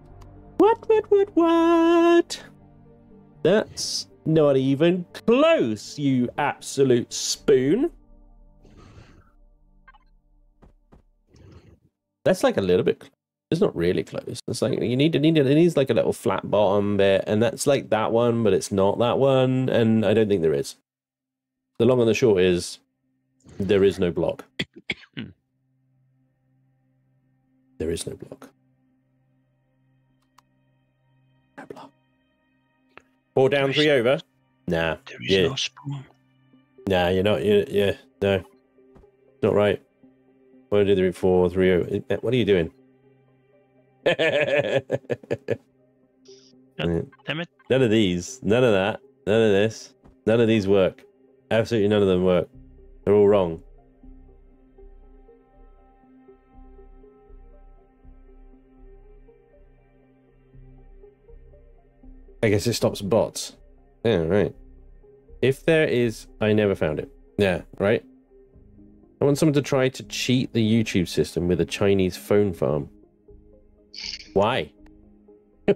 Speaker 1: What? That's not even close, you absolute spoon. That's like a little bit close. It's not really close. It's like it needs like a little flat bottom bit, and that's like that one, but it's not that one, and I don't think there is. The long and the short is there is no block. There is no block. No block. 4 down, 3 over. Nah.
Speaker 3: There is no spoon.
Speaker 1: Nah, you're not. Yeah, no. Not right. 1, 2, 3, 4, 3 over. What are you doing?
Speaker 3: God damn it.
Speaker 1: None of these. None of that. None of this. None of these work. Absolutely none of them work. They're all wrong. I guess it stops bots. Yeah, right. If there is... I never found it. Yeah, right? I want someone to try to cheat the YouTube system with a Chinese phone farm. Why?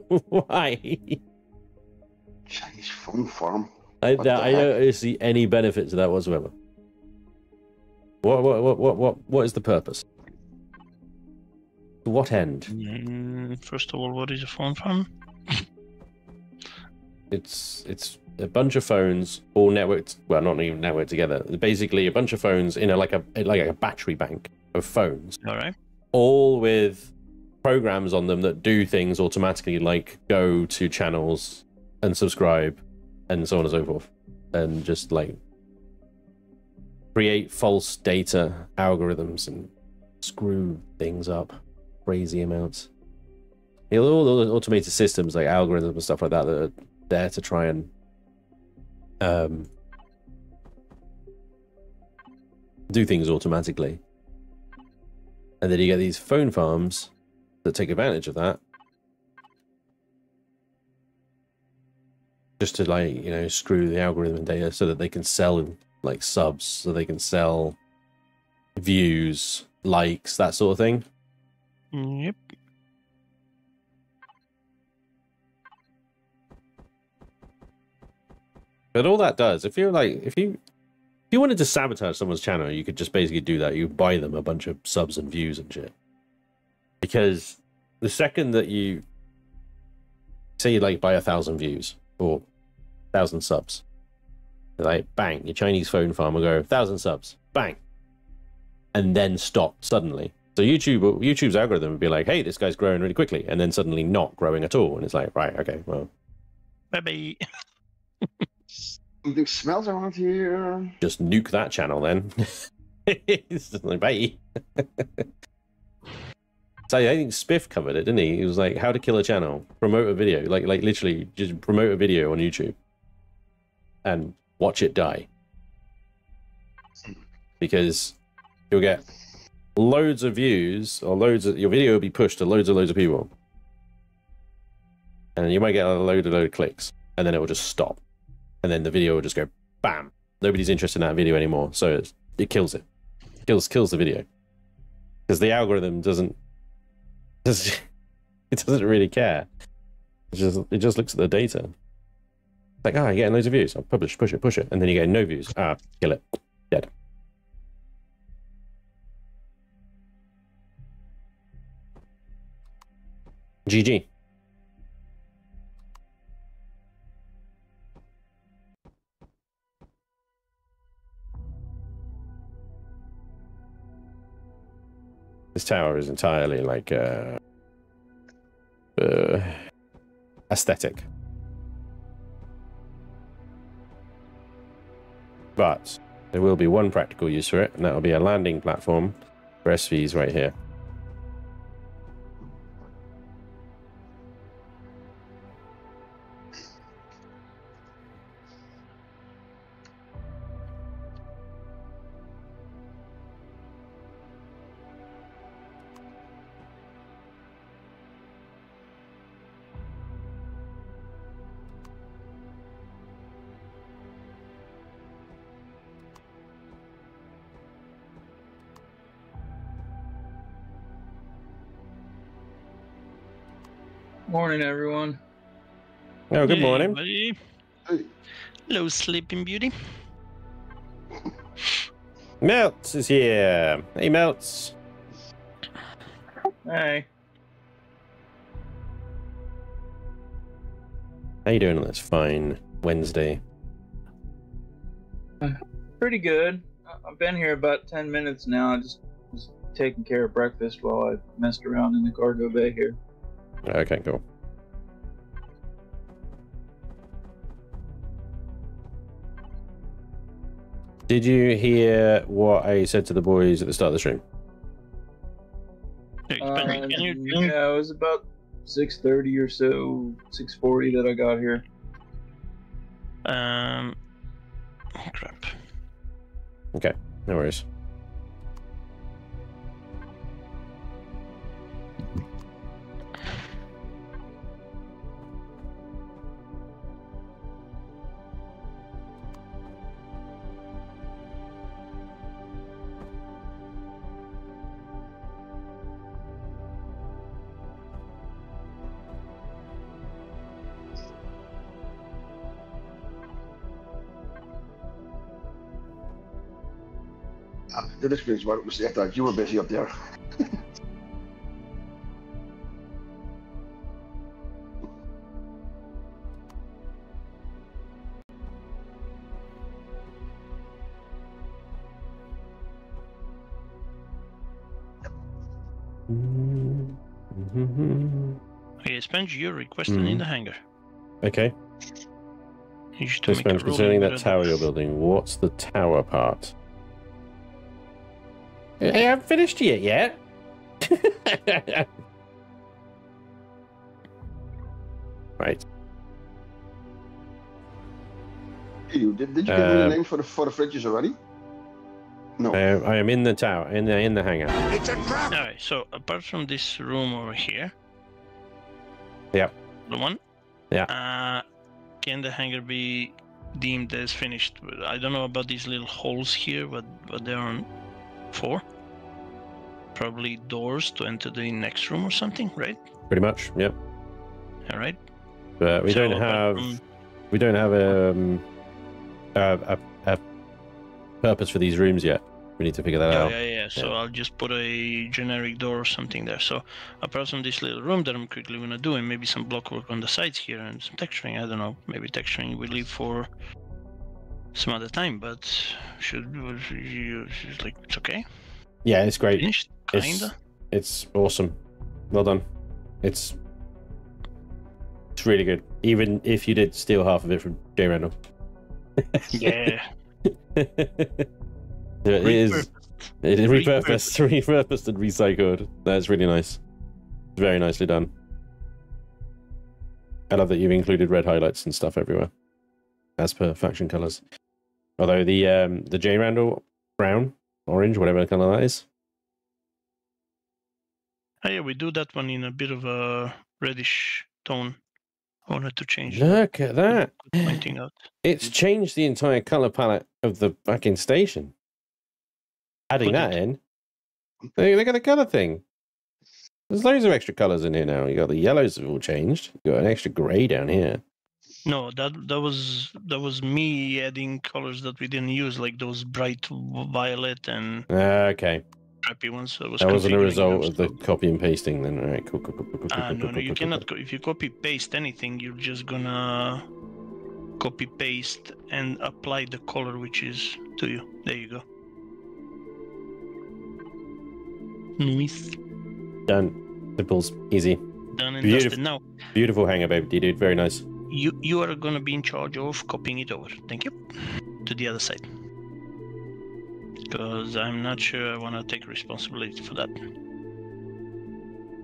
Speaker 1: Why?
Speaker 4: Chinese phone farm?
Speaker 1: I don't see any benefit to that whatsoever. What is the purpose? To what end?
Speaker 3: First of all, what is a phone farm?
Speaker 1: It's a bunch of phones all networked, well, not even networked together. Basically, a bunch of phones in like a battery bank of phones.
Speaker 3: All right.
Speaker 1: All with programs on them that do things automatically, like go to channels and subscribe and so on and so forth, and just like create false data algorithms and screw things up crazy amounts. You know, all the automated systems like algorithms and stuff like that that are there to try and do things automatically, and then you get these phone farms that take advantage of that, just to, like, you know, screw the algorithm and data so that they can sell like subs, so they can sell views, likes, that sort of thing.
Speaker 3: Yep.
Speaker 1: But all that does, if you wanted to sabotage someone's channel, you could just basically do that. You buy them a bunch of subs and views and shit. Because the second that you say you like buy 1,000 views or 1,000 subs, like bang, your Chinese phone farm will go 1,000 subs, bang, and then stop suddenly. So YouTube's algorithm would be like, hey, this guy's growing really quickly, and then suddenly not growing at all, and it's like, right, okay, well,
Speaker 3: Bye-bye.
Speaker 4: Something smells around here.
Speaker 1: just nuke that channel then. It's just like, bye. So I think Spiff covered it, didn't he? He was like, how to kill a channel, promote a video, like literally just promote a video on YouTube. And watch it die. Because you'll get loads of views, or your video will be pushed to loads of people. And you might get a load of clicks, and then it will just stop. And then the video will just go bam. Nobody's interested in that video anymore, so it kills it. Kills the video. Because the algorithm doesn't really care. It just looks at the data. It's like, you're getting loads of views. I'll push it, and then you get no views. Kill it. Dead. GG. This tower is entirely like aesthetic. But there will be one practical use for it, and that will be a landing platform for SVs right here.
Speaker 5: Morning, everyone.
Speaker 1: Oh, good morning.
Speaker 3: Buddy.
Speaker 4: Hey.
Speaker 3: Hello, Sleeping Beauty.
Speaker 1: Melts is here. Hey, Melts.
Speaker 5: Hey.
Speaker 1: How you doing on this fine Wednesday?
Speaker 5: Pretty good. I've been here about 10 minutes now. I just was taking care of breakfast while I messed around in the cargo bay here.
Speaker 1: Okay, cool. Did you hear what I said to the boys at the start of the stream?
Speaker 5: Yeah, it was about 6:30 or so, 6:40 that I got here.
Speaker 3: Crap.
Speaker 1: Okay, no worries.
Speaker 4: Dit explains waarom is echt uit. You were busy up there.
Speaker 3: Okay, Spanj, you're requesting in the hangar.
Speaker 1: Okay.
Speaker 3: You should
Speaker 1: So,
Speaker 3: make a
Speaker 1: Spanj, concerning
Speaker 3: rolling
Speaker 1: that tower you're building, what's the tower part? I haven't finished it yet. Right.
Speaker 4: Did you give me the name for the fridges already? No.
Speaker 1: I am in the tower, in the hangar.
Speaker 4: It's a trap.
Speaker 3: Alright, so apart from this room over here.
Speaker 1: Yep.
Speaker 3: The one?
Speaker 1: Yeah.
Speaker 3: Can the hangar be deemed as finished? I don't know about these little holes here, what they're on for. Probably doors to enter the next room or something, right?
Speaker 1: Pretty much, yep.
Speaker 3: Alright.
Speaker 1: But we
Speaker 3: So
Speaker 1: don't
Speaker 3: apart
Speaker 1: have a purpose for these rooms yet. We need to figure that out.
Speaker 3: Yeah. So I'll just put a generic door or something there. So apart from this little room that I'm quickly gonna do, and maybe some block work on the sides here and some texturing. I don't know. Maybe texturing we leave for some other time. But like it's okay.
Speaker 1: Yeah, it's great.
Speaker 3: Finished, kinda.
Speaker 1: It's awesome. Well done. It's really good. Even if you did steal half of it from J Randall.
Speaker 3: Yeah.
Speaker 1: It is repurposed and recycled. That's really nice. Very nicely done. I love that you've included red highlights and stuff everywhere, as per faction colors. Although the J Randall brown, orange, whatever color that is.
Speaker 3: Oh, yeah, we do that one in a bit of a reddish tone. I wanted to change that.
Speaker 1: Look at that.
Speaker 3: Good pointing out.
Speaker 1: It's changed the entire color palette of the fucking station. Adding
Speaker 3: Put
Speaker 1: that
Speaker 3: it.
Speaker 1: in. Look at the color thing. There's loads of extra colors in here now. You got the yellows have all changed. You got an extra gray down here.
Speaker 3: No, that was me adding colors that we didn't use, like those bright violet and
Speaker 1: Okay.
Speaker 3: crappy ones. So
Speaker 1: That wasn't a result
Speaker 3: them,
Speaker 1: of the copy and pasting then. All right, cool.
Speaker 3: No, you cannot. If you copy paste anything, you're just gonna copy paste and apply the color which is to you. There you go. Nice.
Speaker 1: Done. Simples. Easy.
Speaker 3: Done and
Speaker 1: Beautiful.
Speaker 3: dusted. Now,
Speaker 1: Beautiful hanger, baby, dude. Very nice.
Speaker 3: you are gonna be in charge of copying it over. Thank you. To the other side. Because I'm not sure I want to take responsibility for that.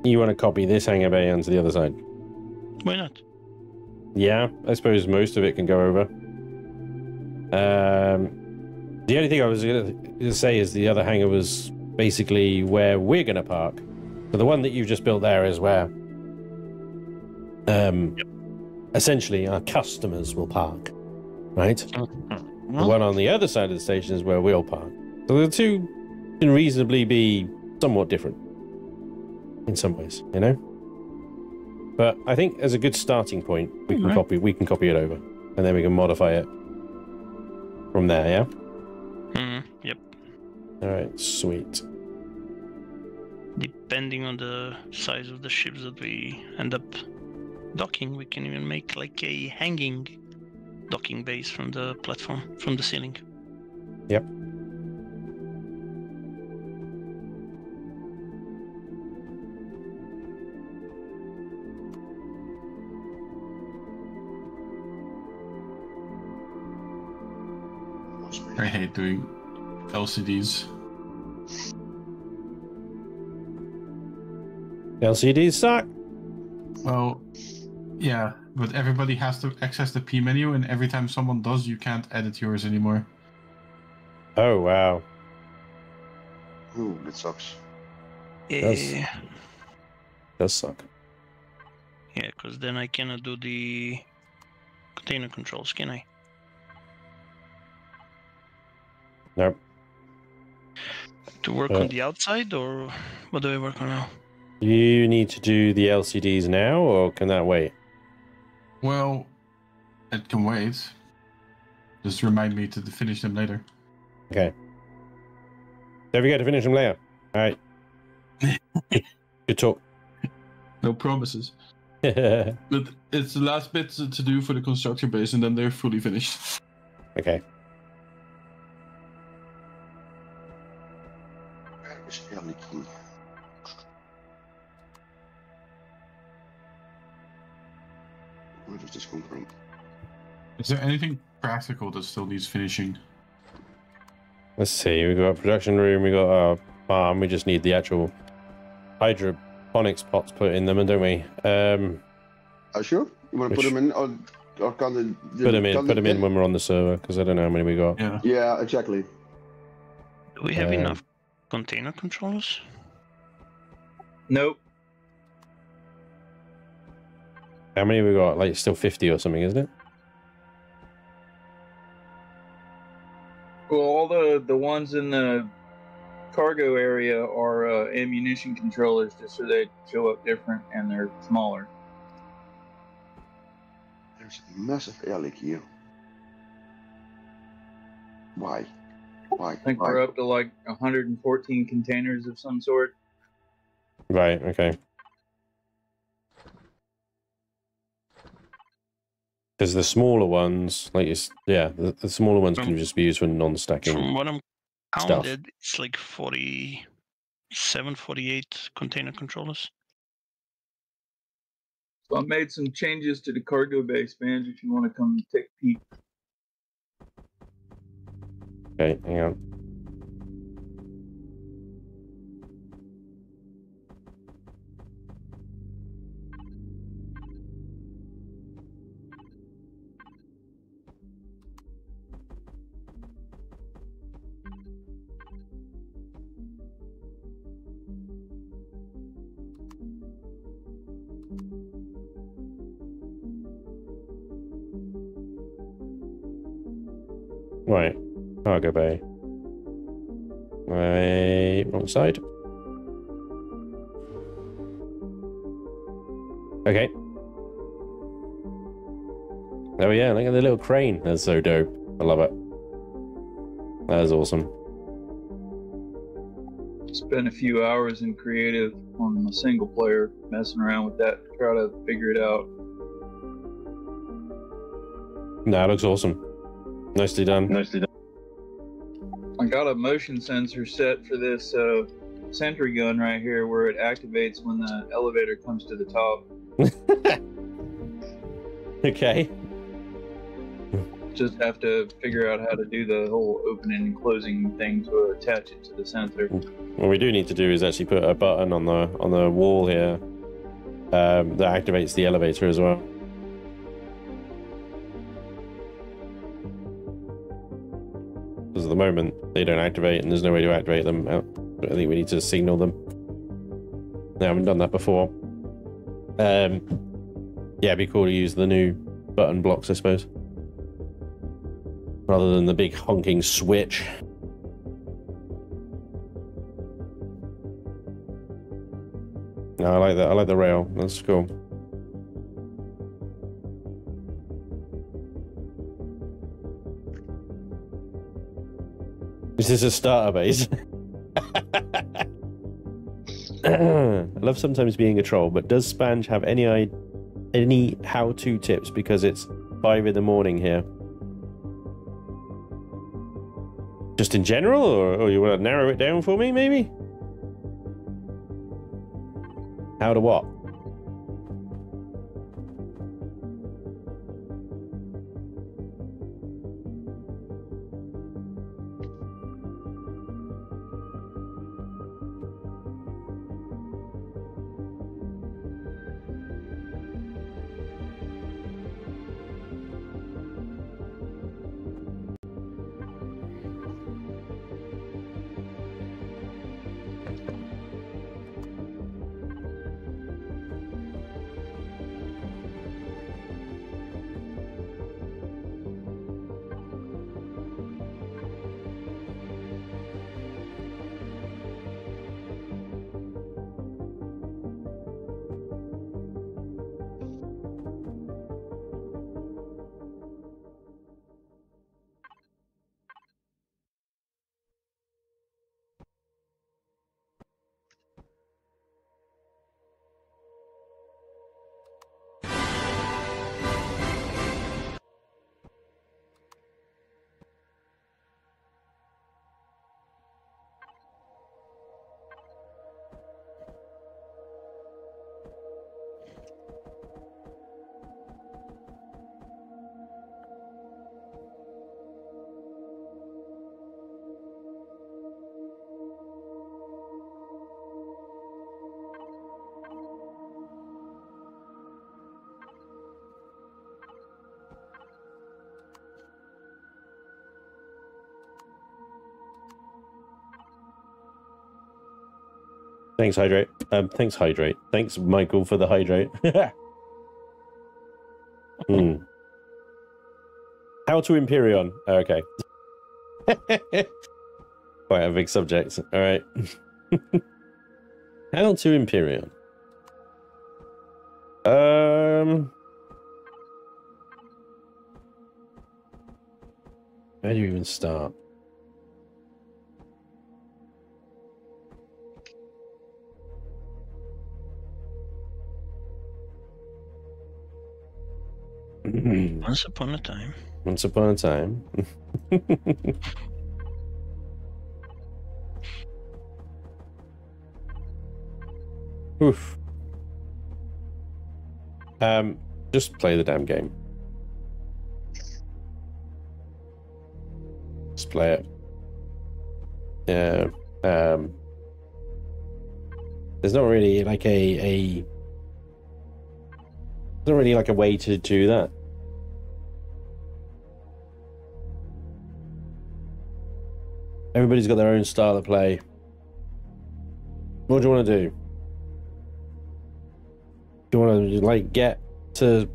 Speaker 1: You want to copy this hanger bay onto the other side?
Speaker 3: Why not?
Speaker 1: Yeah, I suppose most of it can go over. The only thing I was going to say is the other hangar was basically where we're going to park. So the one that you just built there is where essentially our customers will park, right? The one on the other side of the station is where we'll park. So the two can reasonably be somewhat different in some ways, you know? But I think as a good starting point, we can copy it over, and then we can modify it from there, yeah?
Speaker 3: Yep.
Speaker 1: All right, sweet.
Speaker 3: Depending on the size of the ships that we end up docking, we can even make like a hanging docking base from the platform, from the ceiling.
Speaker 1: Yep.
Speaker 2: I hate doing LCDs.
Speaker 1: LCDs suck.
Speaker 2: Well, yeah, but everybody has to access the P menu, and every time someone does, you can't edit yours anymore.
Speaker 1: Oh, wow.
Speaker 4: Ooh, that sucks.
Speaker 3: Yeah,
Speaker 1: Does suck.
Speaker 3: yeah, because then I cannot do the container controls, can I?
Speaker 1: Nope.
Speaker 3: To work on the outside, or what do I work on now?
Speaker 1: You need to do the LCDs now, or can that wait?
Speaker 2: Well, it can wait. Just remind me to finish them later.
Speaker 1: Okay. Don't forget to finish them later. All right. Good talk.
Speaker 2: No promises.
Speaker 1: Okay.
Speaker 2: But it's the last bit to do for the constructor base, and then they're fully finished.
Speaker 4: Where is Galactic? Where does this come from?
Speaker 2: Is there anything practical that still needs finishing?
Speaker 1: Let's see. We got a production room. We got a farm. We just need the actual hydroponics pots put in them, don't we?
Speaker 4: Sure. You want to put them in, or can they?
Speaker 1: Put them in when we're on the server, because I don't know how many we got.
Speaker 2: Yeah.
Speaker 4: Yeah, exactly.
Speaker 3: Do we have enough container controllers?
Speaker 5: Nope.
Speaker 1: How many we got? Like still 50 or something, isn't it?
Speaker 5: Well, all the ones in the cargo area are ammunition controllers, just so they show up different and they're smaller.
Speaker 4: There's a massive air leak here. Why?
Speaker 5: I think we're up to like 114 containers of some sort.
Speaker 1: Right, okay. Because the smaller ones, like the smaller ones can just be used for non-stacking.
Speaker 3: From what I'm
Speaker 1: stuff.
Speaker 3: counted, it's like 47, 48 container controllers.
Speaker 5: So I made some changes to the cargo bay, Spanj, if you want to come take a peek.
Speaker 1: Okay, hang on. Right. Cargo bay. Right. Wrong side. Okay. Oh yeah, look at the little crane. That's so dope. I love it. That is awesome.
Speaker 5: Spent a few hours in creative on a single player, messing around with that to try to figure it out.
Speaker 1: Nah, it looks awesome. Nicely done.
Speaker 4: Nicely done.
Speaker 5: I got a motion sensor set for this sentry gun right here where it activates when the elevator comes to the top.
Speaker 1: Okay.
Speaker 5: Just have to figure out how to do the whole opening and closing thing to attach it to the sensor.
Speaker 1: What we do need to do is actually put a button on the wall here that activates the elevator as well. Because at the moment they don't activate and there's no way to activate them. I think we need to signal them. I haven't done that before. Yeah, it'd be cool to use the new button blocks, I suppose, rather than the big honking switch. No, I like that. I like the rail. That's cool. Is this a starter base? I love sometimes being a troll, but does Spanj have any how-to tips because it's 5 in the morning here? Just in general, or you want to narrow it down for me, maybe? How to what? Thanks, Hydrate. Thanks, Hydrate. Thanks, Michael, for the Hydrate. How to Empyrion. Oh, okay. Quite a big subject. All right. How to Empyrion. Where do you even start?
Speaker 3: Once upon a time.
Speaker 1: Once upon a time. Oof. Just play the damn game. Just play it. Yeah. There's not really like there's not really like a way to do that. Everybody's got their own style of play. What do you want to do? Do you want to like get to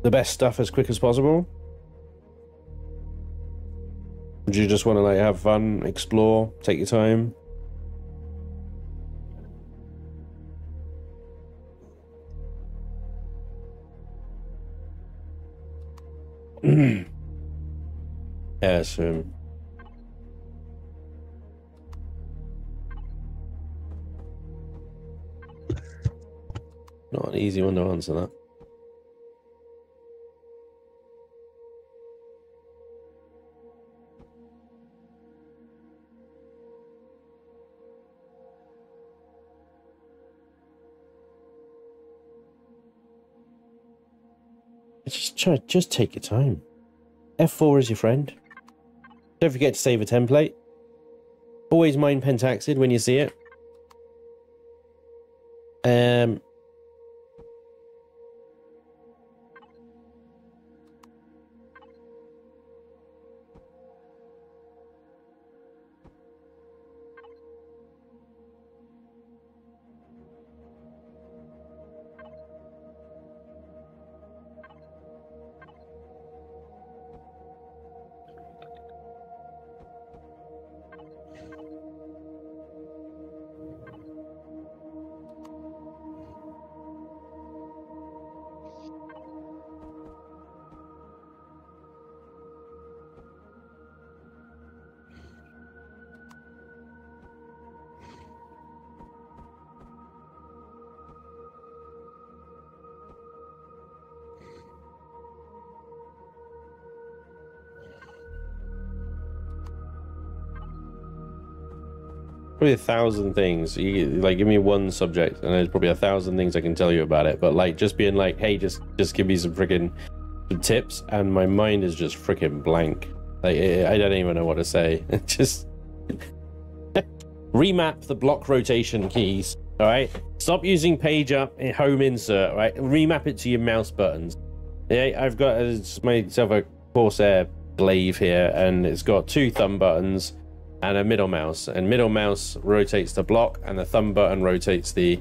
Speaker 1: the best stuff as quick as possible? Would you just want to like have fun, explore, take your time? Yes. Not an easy one to answer that. Just take your time. F4 is your friend. Don't forget to save a template. Always mind pentaxid when you see it. Probably 1,000 things. You like give me one subject, and there's probably 1,000 things I can tell you about it. But like just being like, hey, just give me some freaking tips, and my mind is just freaking blank. Like I don't even know what to say. Just remap the block rotation keys. All right. Stop using page up and home insert. All right. Remap it to your mouse buttons. Yeah, I've got myself a Corsair glaive here, and it's got 2 thumb buttons and a middle mouse, and middle mouse rotates the block and the thumb button rotates the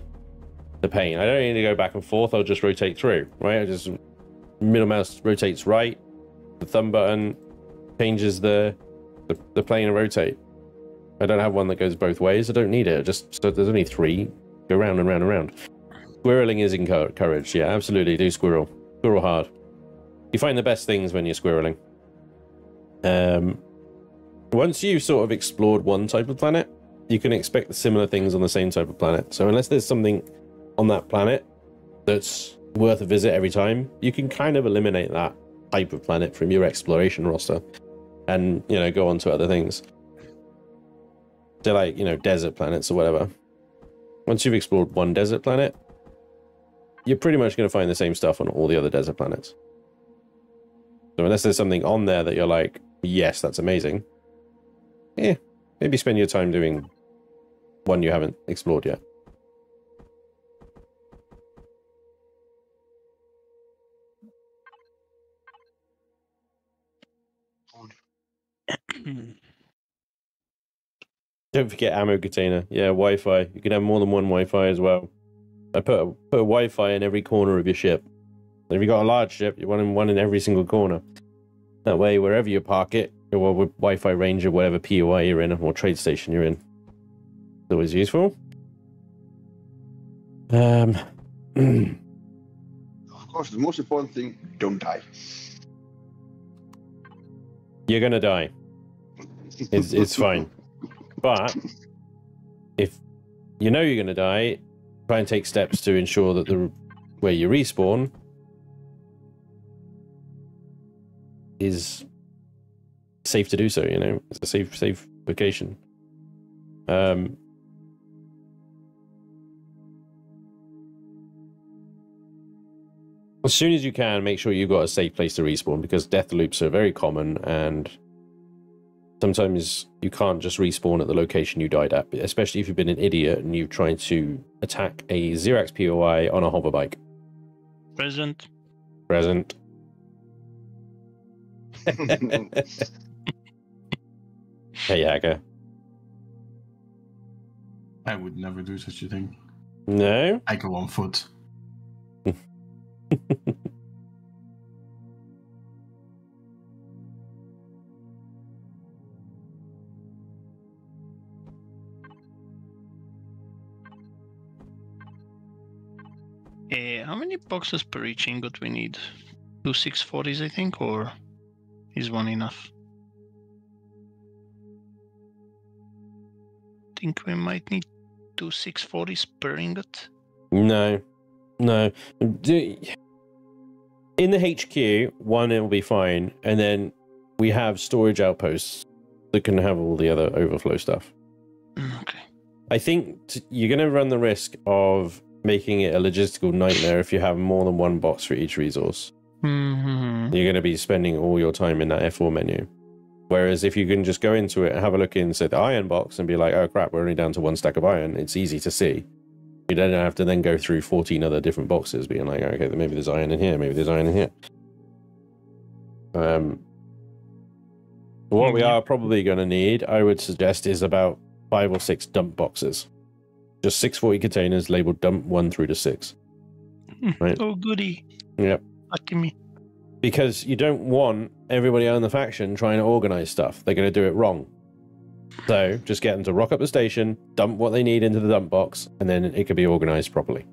Speaker 1: pane. I don't need to go back and forth. I'll just rotate through, right? I just middle mouse rotates right, the thumb button changes the plane and rotate. I don't have one that goes both ways. I don't need it. So there's only 3. Go round and round and round. Squirreling is encouraged. Yeah, absolutely. Do squirrel hard. You find the best things when you're squirreling. Once you've sort of explored one type of planet, you can expect similar things on the same type of planet. So unless there's something on that planet that's worth a visit every time, you can kind of eliminate that type of planet from your exploration roster and, you know, go on to other things. So like, you know, desert planets or whatever. Once you've explored one desert planet, you're pretty much going to find the same stuff on all the other desert planets. So unless there's something on there that you're like, yes, that's amazing. Yeah, maybe spend your time doing one you haven't explored yet. Don't forget ammo container. Yeah, Wi-Fi. You can have more than one Wi-Fi as well. I put a Wi-Fi in every corner of your ship. If you've got a large ship, you want one in every single corner. That way, wherever you park it, or with Wi-Fi range or whatever POI you're in, or trade station you're in, it's always useful.
Speaker 4: Of course, the most important thing: don't die.
Speaker 1: You're gonna die. It's fine. But if you know you're gonna die, try and take steps to ensure that where you respawn is safe to do so. You know, it's a safe location. As soon as you can, make sure you've got a safe place to respawn, because death loops are very common, and sometimes you can't just respawn at the location you died at, especially if you've been an idiot and you've tried to attack a Xerax POI on a hover bike.
Speaker 3: Present.
Speaker 1: Hey, hacker.
Speaker 2: I would never do such a thing.
Speaker 1: No?
Speaker 2: I go on foot.
Speaker 3: How many boxes per each ingot we need? 2 640s, I think, or is one enough? Think we might need 2 640s per ingot.
Speaker 1: No. In the HQ, one it'll be fine, and then we have storage outposts that can have all the other overflow stuff.
Speaker 3: Okay.
Speaker 1: I think you're going to run the risk of making it a logistical nightmare if you have more than one box for each resource.
Speaker 3: Mm-hmm.
Speaker 1: You're going to be spending all your time in that F4 menu. Whereas if you can just go into it, have a look in, say, the iron box and be like, oh crap, we're only down to 1 stack of iron, it's easy to see. You don't have to then go through 14 other different boxes being like, okay, maybe there's iron in here, maybe there's iron in here. What we are probably going to need, I would suggest, is about 5 or 6 dump boxes. Just 640 containers labeled dump 1 through to 6. Right?
Speaker 3: Oh, goody.
Speaker 1: Yep.
Speaker 3: Lucky me.
Speaker 1: Because you don't want everybody on the faction trying to organize stuff. They're going to do it wrong. So just get them to rock up the station, dump what they need into the dump box, and then it could be organized properly.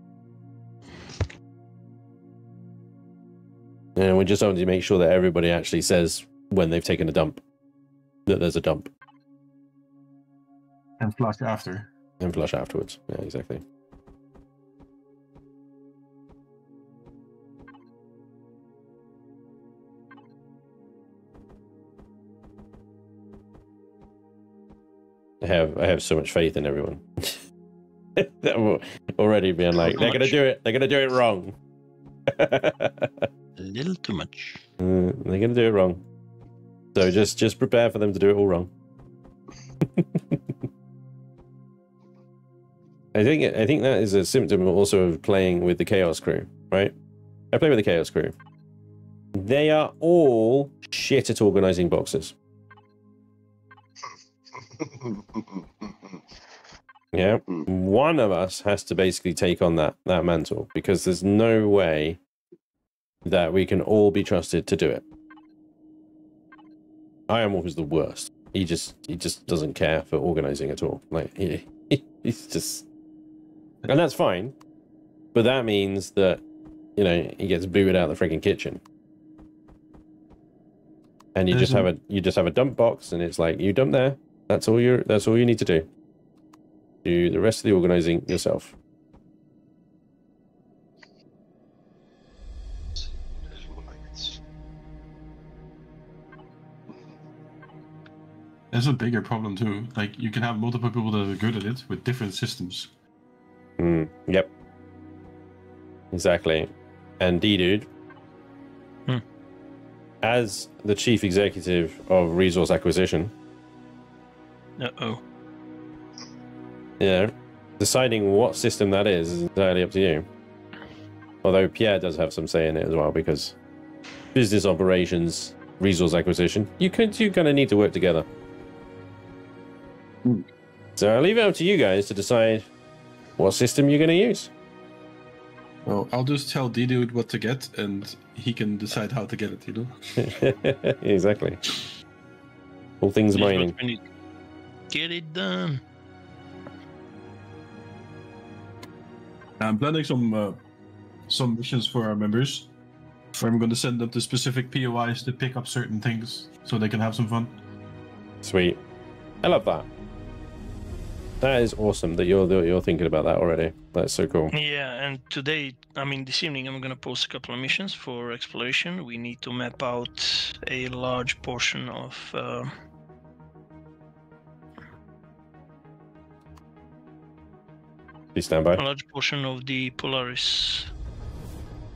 Speaker 1: And we just want to make sure that everybody actually says when they've taken a dump that there's a dump.
Speaker 2: And flush after.
Speaker 1: And flush afterwards. Yeah, exactly. I have so much faith in everyone. That already being like, they're gonna do it. They're gonna do it wrong.
Speaker 3: A little too much.
Speaker 1: They're gonna do it wrong. So just prepare for them to do it all wrong. I think that is a symptom also of playing with the Chaos crew, right? I play with the Chaos crew. They are all shit at organizing boxes. Yeah, one of us has to basically take on that mantle, because there's no way that we can all be trusted to do it. Iron Wolf is the worst. He just doesn't care for organizing at all. Like he's just, and that's fine, but that means that, you know, he gets booted out of the freaking kitchen. And you just have a dump box, and it's like, you dump there. That's all you need to do. Do the rest of the organizing yourself.
Speaker 2: There's a bigger problem too. Like, you can have multiple people that are good at it with different systems.
Speaker 1: Yep. Exactly. And D-Dude, as the chief executive of resource acquisition, yeah, deciding what system that is entirely up to you. Although Pierre does have some say in it as well, because business operations, resource acquisition, you kind of need to work together. So I'll leave it up to you guys to decide what system you're going to use.
Speaker 2: Well, I'll just tell D-Dude what to get, and he can decide how to get it, you know?
Speaker 1: Exactly. All things mining.
Speaker 3: Get it done.
Speaker 2: I'm planning some missions for our members, where I'm going to send them to specific POIs to pick up certain things, so they can have some fun.
Speaker 1: Sweet. I love that. That is awesome that you're thinking about that already. That's so cool.
Speaker 3: Yeah, and today, I mean, this evening, I'm going to post a couple of missions for exploration. We need to map out a large portion of...
Speaker 1: Please stand by.
Speaker 3: A large portion of the Polaris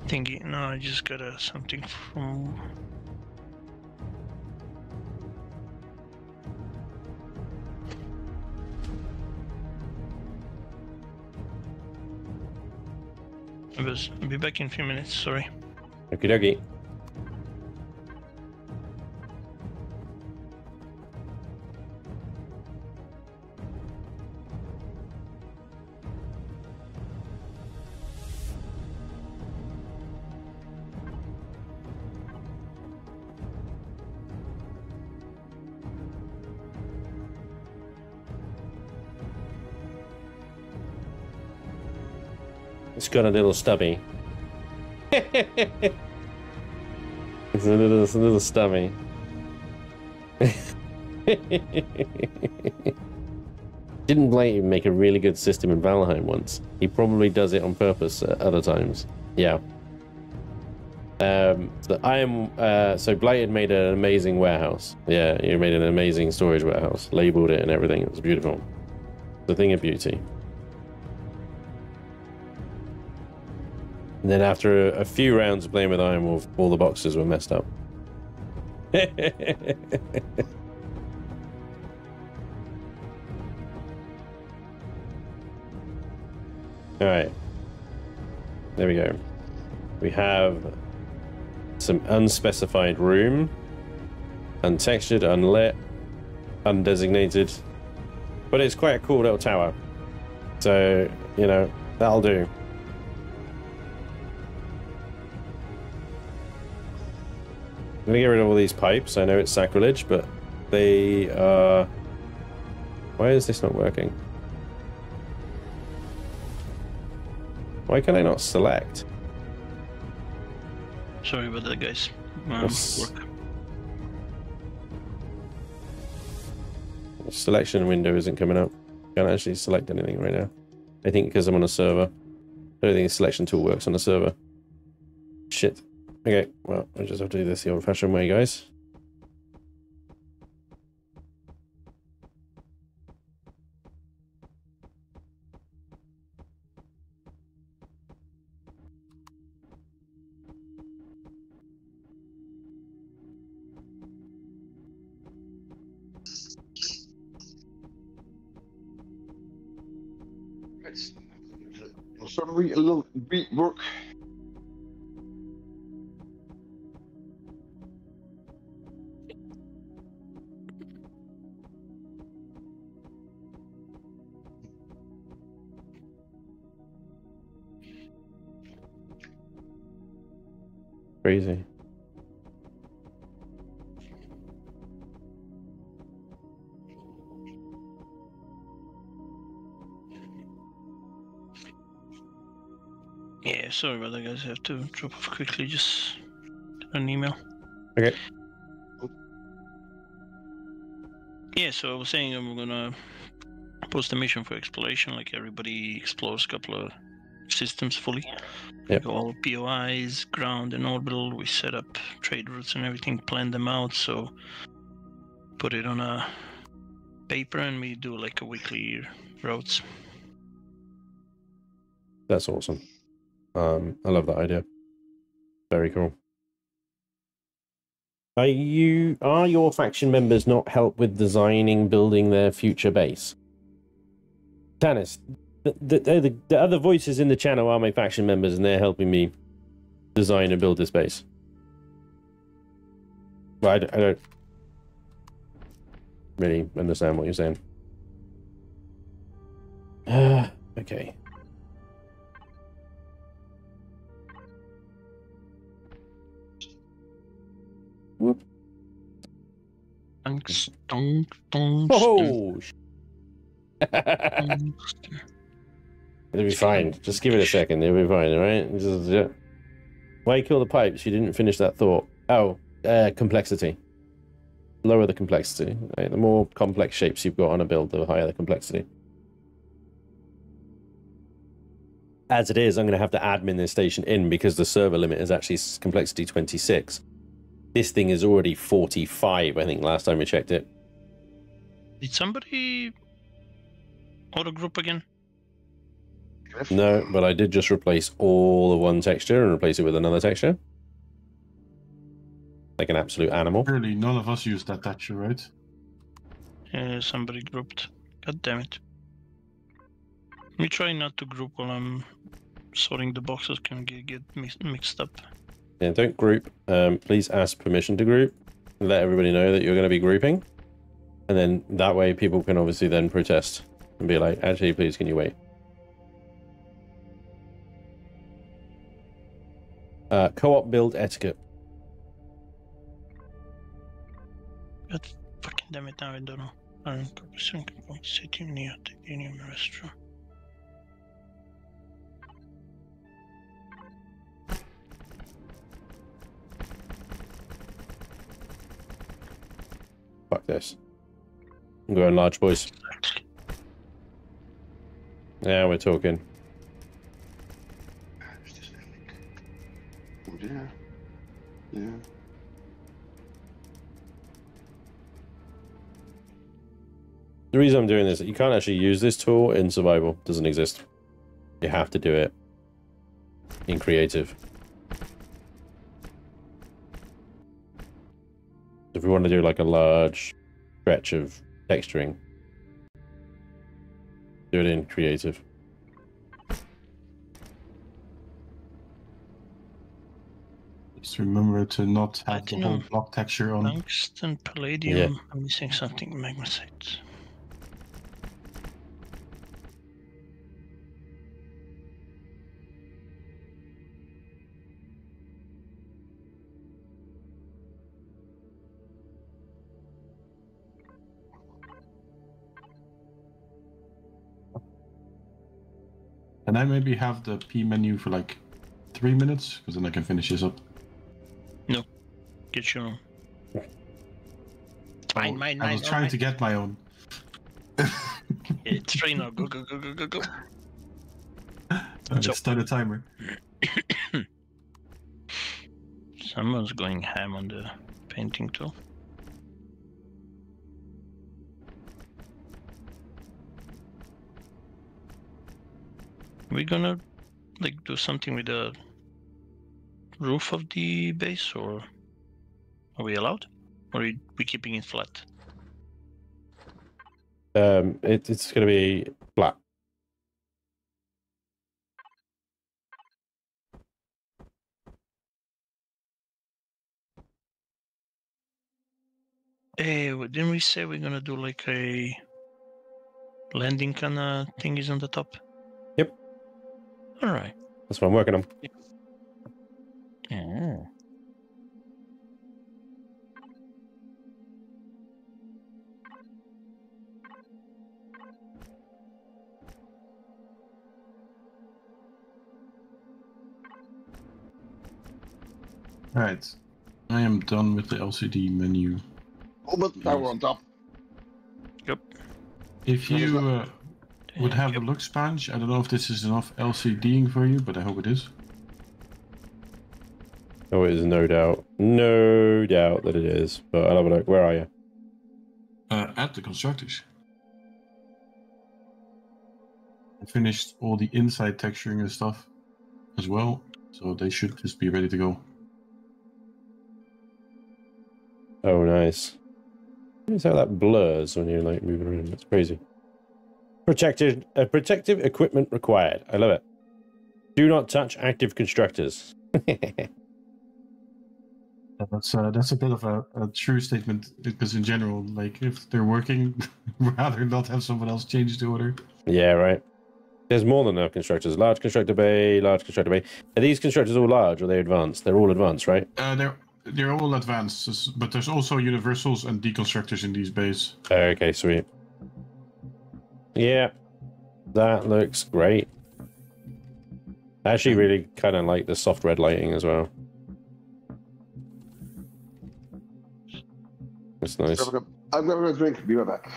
Speaker 3: thingy. No, I just got something from... I'll be back in a few minutes, sorry.
Speaker 1: Okie dokie. It's got a little stubby. It's a little stubby. Didn't Blade make a really good system in Valheim once? He probably does it on purpose at other times. Yeah. So Blade made an amazing warehouse. Yeah, he made an amazing storage warehouse. Labeled it and everything. It was beautiful. The thing of beauty. And then after a few rounds of playing with Iron Wolf, all the boxes were messed up. Alright. There we go. We have some unspecified room. Untextured, unlit, undesignated. But it's quite a cool little tower. So, you know, that'll do. I'm gonna get rid of all these pipes. I know it's sacrilege, but they are... Why is this not working? Why can I not select?
Speaker 3: Sorry about that, guys. Work.
Speaker 1: The selection window isn't coming up. Can't actually select anything right now. I think because I'm on a server. I don't think the selection tool works on a server. Shit. Okay, well, I just have to do this the old-fashioned way, guys.
Speaker 4: So we a little work.
Speaker 1: Crazy.
Speaker 3: Yeah, sorry about that, guys. I have to drop off quickly. Just an email.
Speaker 1: Okay.
Speaker 3: Yeah, so I was saying I'm gonna post a mission for exploration. Like everybody explores a couple of systems fully.
Speaker 1: Yep.
Speaker 3: Like all POIs, ground and orbital. We set up trade routes and everything, plan them out. So put it on a paper and we do like a weekly routes.
Speaker 1: That's awesome. I love that idea. Very cool. Are your faction members not help with designing, building their future base? Tanis, the other voices in the channel are my faction members, and they're helping me design and build this base. Well, I don't really understand what you're saying. Okay. Whoop.
Speaker 3: Thanks.
Speaker 1: Oh! It'll be fine. Just give it a second. It'll be fine, alright? Yeah. Why kill the pipes? You didn't finish that thought. Oh, complexity. Lower the complexity. Right? The more complex shapes you've got on a build, the higher the complexity. As it is, I'm going to have to admin this station in because the server limit is actually complexity 26. This thing is already 45, I think, last time we checked it.
Speaker 3: Did somebody auto group again?
Speaker 1: No, but I did just replace all of one texture and replace it with another texture. Like an absolute animal.
Speaker 2: Surely none of us used that texture, right?
Speaker 3: Somebody grouped. God damn it. Let me try not to group while I'm sorting the boxes, can get mixed up.
Speaker 1: Yeah, don't group. Please ask permission to group. Let everybody know that you're going to be grouping. And then that way people can obviously then protest and be like, actually, please, can you wait? Co-op build etiquette.
Speaker 3: God fucking damn it, now I don't know. I don't know. Sitting near titanium restaurant.
Speaker 1: fuck this. I'm going large, boys. Yeah, we're talking.
Speaker 4: Yeah. Yeah.
Speaker 1: The reason I'm doing this, you can't actually use this tool in survival. It doesn't exist. You have to do it in creative. If we want to do like a large stretch of texturing, do it in creative.
Speaker 2: Just remember to not have the whole block texture on.
Speaker 3: Tungsten, palladium.
Speaker 1: Yeah.
Speaker 3: I'm missing something. Magnesite.
Speaker 2: Can I maybe have the P menu for like 3 minutes? Because then I can finish this up.
Speaker 3: No. Get your own. Mine.
Speaker 2: I was trying to get my own.
Speaker 3: It's free now. Go.
Speaker 2: Let's start a timer.
Speaker 3: Someone's going ham on the painting tool. We're gonna like do something with the roof of the base, or are we allowed? Or are we keeping it flat?
Speaker 1: It's gonna be flat.
Speaker 3: Hey, didn't we say we're gonna do like a landing kind of thingies on the top?
Speaker 1: Yep.
Speaker 3: All right.
Speaker 1: That's what I'm working on.
Speaker 3: Yeah.
Speaker 2: Alright. I am done with the LCD menu.
Speaker 4: Oh, but now we're on top.
Speaker 3: Yep.
Speaker 2: If you would have a look, Spanj, I don't know if this is enough LCDing for you, but I hope it is.
Speaker 1: Oh, it is no doubt. No doubt that it is. But I'll have a look. Where are you?
Speaker 2: At the constructors. I finished all the inside texturing and stuff as well, so they should just be ready to go.
Speaker 1: Oh, nice. Notice how that blurs when you're like moving around. That's crazy. Protective equipment required. I love it. Do not touch active constructors.
Speaker 2: That's a bit of a true statement, because in general, like if they're working, rather not have someone else change the order.
Speaker 1: Yeah, right. There's more than enough constructors. Large constructor bay, large constructor bay. Are these constructors all large or are they advanced? They're all advanced, right?
Speaker 2: They're all advanced, but there's also universals and deconstructors in these bays.
Speaker 1: Okay, sweet. Yeah, that looks great. I actually really kind of like the soft red lighting as well. That's nice.
Speaker 4: I'm gonna have a drink. Be right back.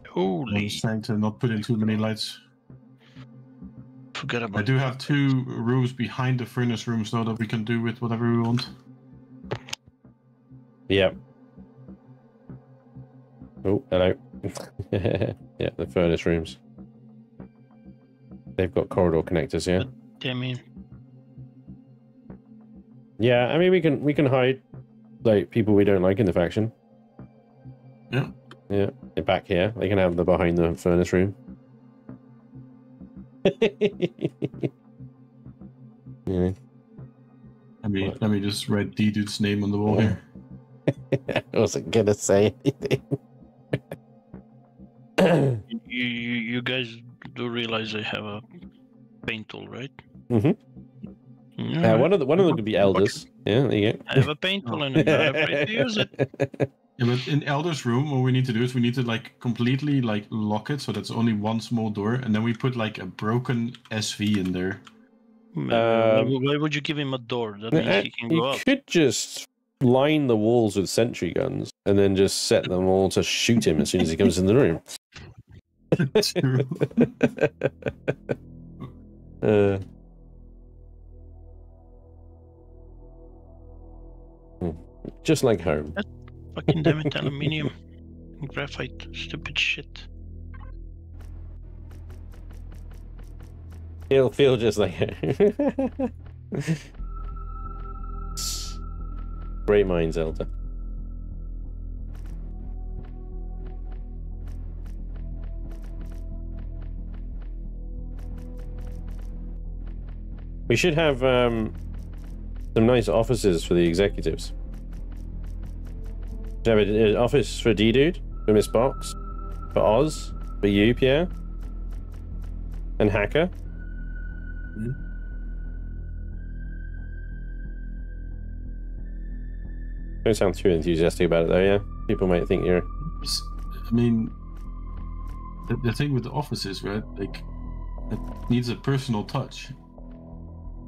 Speaker 3: Holy.
Speaker 2: I'm just trying to not put in too many lights.
Speaker 3: Forget about
Speaker 2: I do have 2 rooms behind the furnace rooms, though, that we can do with whatever we want.
Speaker 1: Yep. Oh, hello. Yeah, the furnace rooms. They've got corridor connectors, yeah.
Speaker 3: I mean,
Speaker 1: Yeah, I mean we can hide like people we don't like in the faction.
Speaker 2: Yeah.
Speaker 1: Yeah, they're back here. They can have the behind the furnace room. Yeah.
Speaker 2: Let me just write D-Dude's name on the wall here.
Speaker 1: I wasn't gonna say anything.
Speaker 3: you guys do realize I have a paint tool, right?
Speaker 1: Mm-hmm. One of them could be elders. Yeah, there you go.
Speaker 3: I have a paint tool and I'm not afraid to use it.
Speaker 2: Yeah, but in Elder's room, what we need to do is we need to like completely like lock it so that's only one small door, and then we put like a broken SV in there.
Speaker 3: Why would you give him a door? That means he can go
Speaker 1: You
Speaker 3: out.
Speaker 1: could just line the walls with sentry guns and then just set them all to shoot him as soon as he comes in the room.
Speaker 2: True.
Speaker 1: Just like home.
Speaker 3: Fucking damn it, aluminium. Graphite. Stupid shit.
Speaker 1: It'll feel just like Great minds, Elder. We should have some nice offices for the executives. Should have an office for D-Dude, for Miss Box, for Oz, for you, Pierre, and Hacker. Don't sound too enthusiastic about it though, yeah? People might think you're...
Speaker 2: I mean, the thing with the offices, right? Like, it needs a personal touch.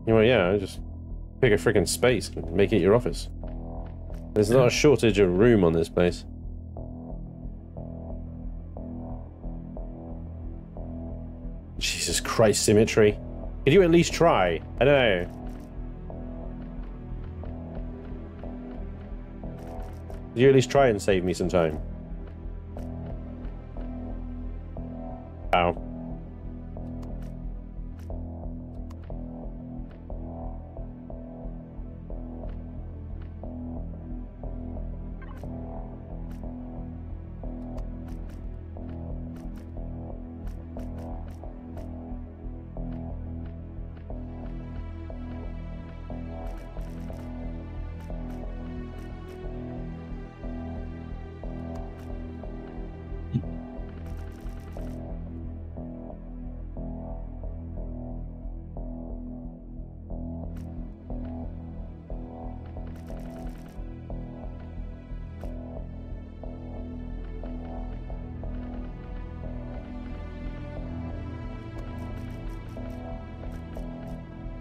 Speaker 1: Well, yeah, just pick a freaking space and make it your office. There's not a shortage of room on this place. Jesus Christ, symmetry. Could you at least try? I don't know. Could you at least try and save me some time? Ow.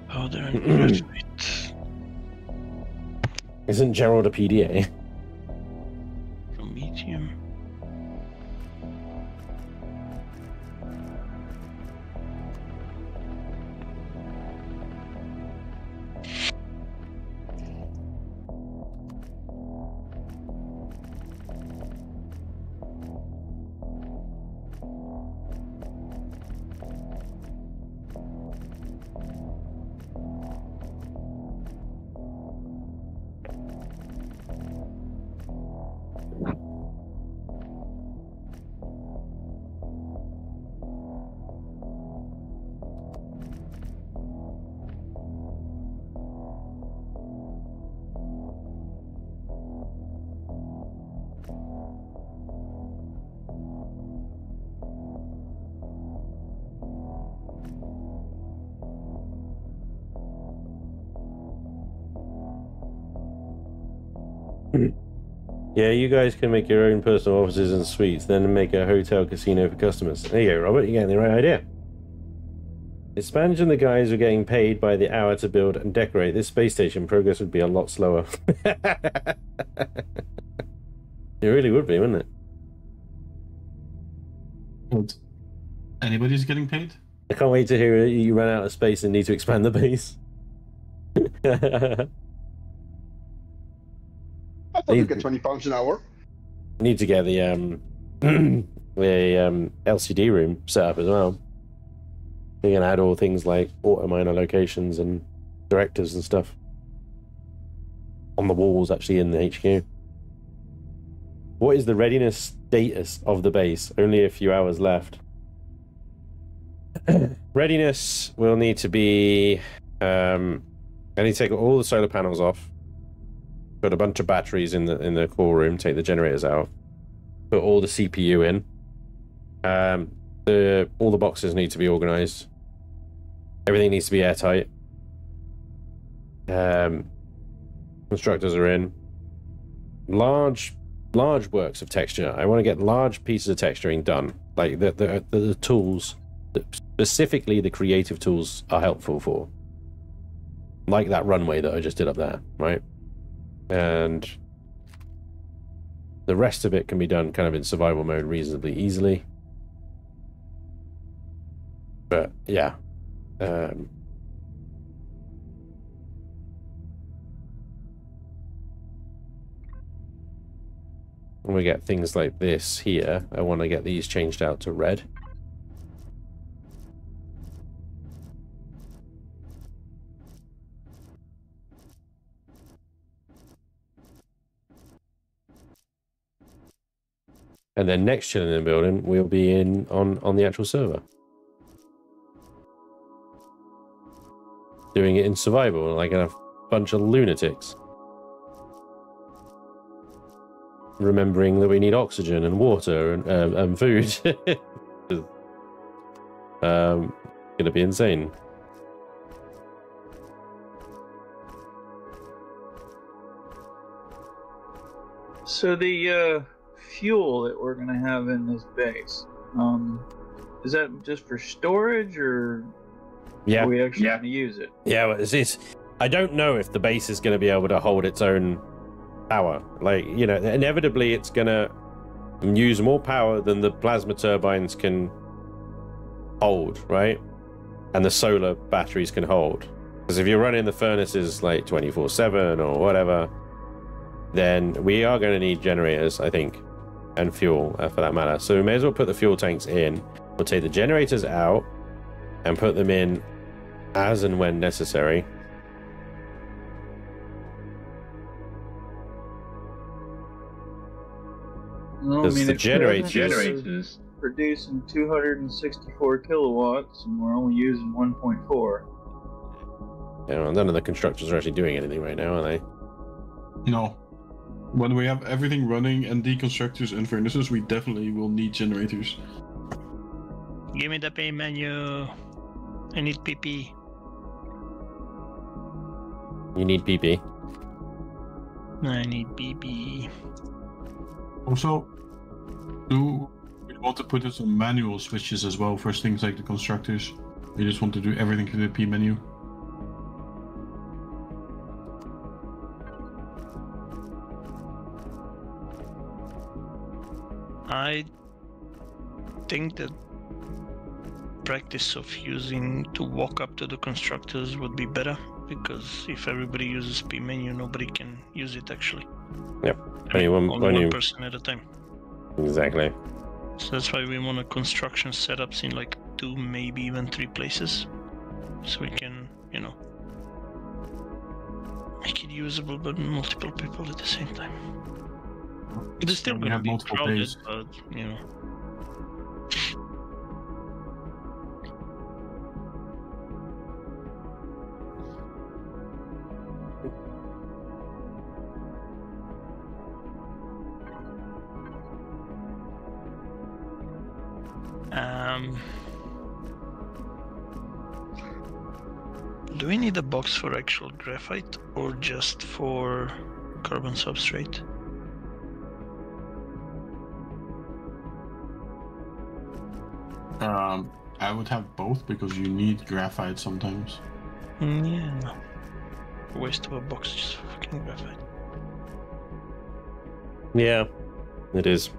Speaker 3: Powder and graphite.
Speaker 1: Isn't Gerald a PDA?
Speaker 3: From medium.
Speaker 1: Yeah, you guys can make your own personal offices and suites, then make a hotel casino for customers. There you go, Robert, you're getting the right idea. If Spanj and the guys were getting paid by the hour to build and decorate this space station, progress would be a lot slower. It really would be, wouldn't it?
Speaker 2: What? Anybody's getting paid?
Speaker 1: I can't wait to hear you run out of space and need to expand the base.
Speaker 4: I thought you get £20 an hour.
Speaker 1: Need to get the LCD room set up as well. You can add all things like auto miner locations and directors and stuff on the walls, actually, in the HQ. What is the readiness status of the base? Only a few hours left. Readiness will need to be... I need to take all the solar panels off. Put a bunch of batteries in the core room. Take the generators out. Put all the CPU in. All the boxes need to be organized. Everything needs to be airtight. Constructors are in. Large works of texture. I want to get large pieces of texturing done. Like the tools that specifically the creative tools are helpful for. Like that runway that I just did up there, right? And the rest of it can be done kind of in survival mode reasonably easily. But yeah. When we get things like this here, I want to get these changed out to red. And then next Chillin in the Buildin, we'll be in on the actual server. Doing it in survival, like a bunch of lunatics. Remembering that we need oxygen and water and food. Gonna be insane.
Speaker 5: So the fuel that we're going to have in this base, is that just for storage, or are we actually going to use it?
Speaker 1: Yeah, well, it's I don't know if the base is going to be able to hold its own power. Like, you know, inevitably it's going to use more power than the plasma turbines can hold, right? And the solar batteries can hold. Because if you're running the furnaces like 24/7 or whatever, then we are going to need generators, I think, and fuel for that matter. So we may as well put the fuel tanks in. We'll take the generators out and put them in as and when necessary.
Speaker 5: Well, I mean,
Speaker 1: the
Speaker 5: if
Speaker 1: generators
Speaker 5: producing 264 kilowatts, and we're only using 1.4.
Speaker 1: Yeah, well, none of the constructors are actually doing anything right now, are they?
Speaker 2: No. When we have everything running and deconstructors and furnaces, we definitely will need generators.
Speaker 3: Give me the pay menu. I need PP.
Speaker 1: You need PP.
Speaker 3: I need PP.
Speaker 2: Also, do we want to put in some manual switches as well for things like the constructors? We just want to do everything through the P menu.
Speaker 3: I think that practice of using to walk up to the constructors would be better, because if everybody uses P menu, nobody can use it actually.
Speaker 1: Yep.
Speaker 3: Only one person at a time.
Speaker 1: Exactly.
Speaker 3: So that's why we want a construction setups in like 2, maybe even 3 places, so we can, you know, make it usable but multiple people at the same time. It's still going to be crowded, days. But you know. Do we need a box for actual graphite or just for carbon substrate?
Speaker 2: I would have both, because you need graphite sometimes.
Speaker 3: Yeah, no. Waste of a box just for fucking graphite.
Speaker 1: Yeah, it is.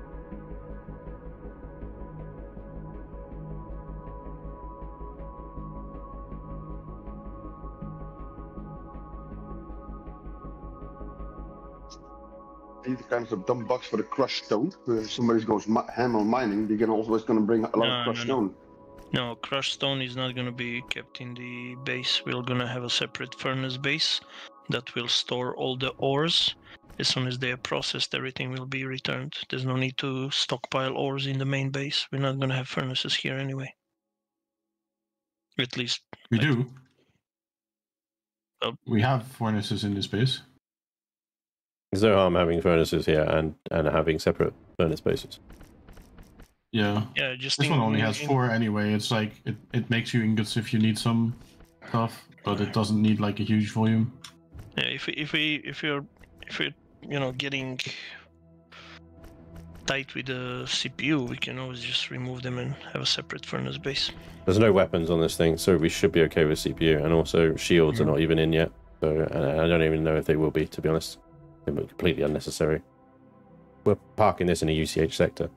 Speaker 4: Need kind of a dumb box for the crushed stone. If somebody goes ham on mining, they can always going to bring a lot of crushed stone.
Speaker 3: No, crushed stone is not going to be kept in the base. We're going to have a separate furnace base that will store all the ores. As soon as they are processed, everything will be returned. There's no need to stockpile ores in the main base. We're not going to have furnaces here anyway. At least
Speaker 2: we do. We have furnaces in this base.
Speaker 1: There's no harm having furnaces here and having separate furnace bases.
Speaker 2: Yeah.
Speaker 3: Yeah, just
Speaker 2: this one only has 4 anyway. It's like it makes you ingots if you need some stuff, but it doesn't need like a huge volume.
Speaker 3: Yeah, if you're you know, getting tight with the CPU, we can always just remove them and have a separate furnace base.
Speaker 1: There's no weapons on this thing, so we should be okay with CPU, and also shields are not even in yet, so I don't even know if they will be, to be honest. Completely unnecessary. We're parking this in a UCH sector,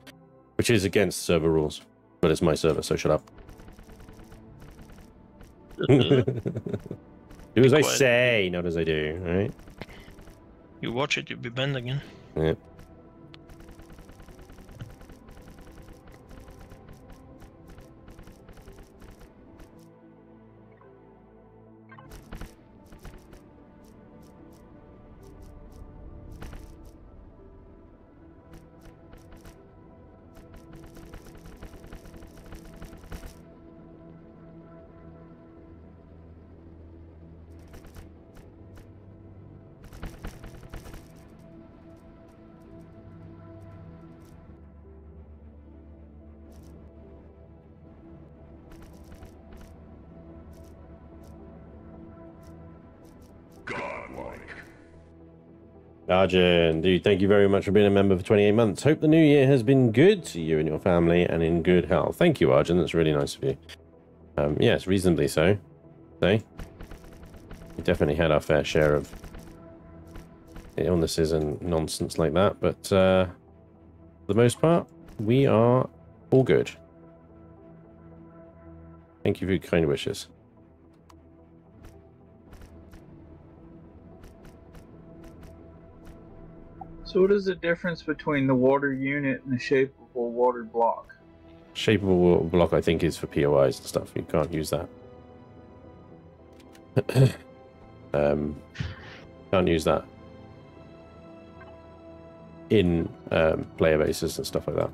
Speaker 1: which is against server rules, but it's my server, so shut up. Do as I say, not as I do, right?
Speaker 3: You watch it, you'll be banned again.
Speaker 1: Yeah. Arjun, dude, thank you very much for being a member for 28 months. Hope the new year has been good to you and your family and in good health. Thank you, Arjun. That's really nice of you. Yes, reasonably so. We definitely had our fair share of illnesses and nonsense like that, but for the most part, we are all good. Thank you for your kind wishes.
Speaker 5: So what is the difference between the water unit and the shapeable water block?
Speaker 1: Shapeable water block, I think, is for POIs and stuff. You can't use that. Can't use that in player bases and stuff like that.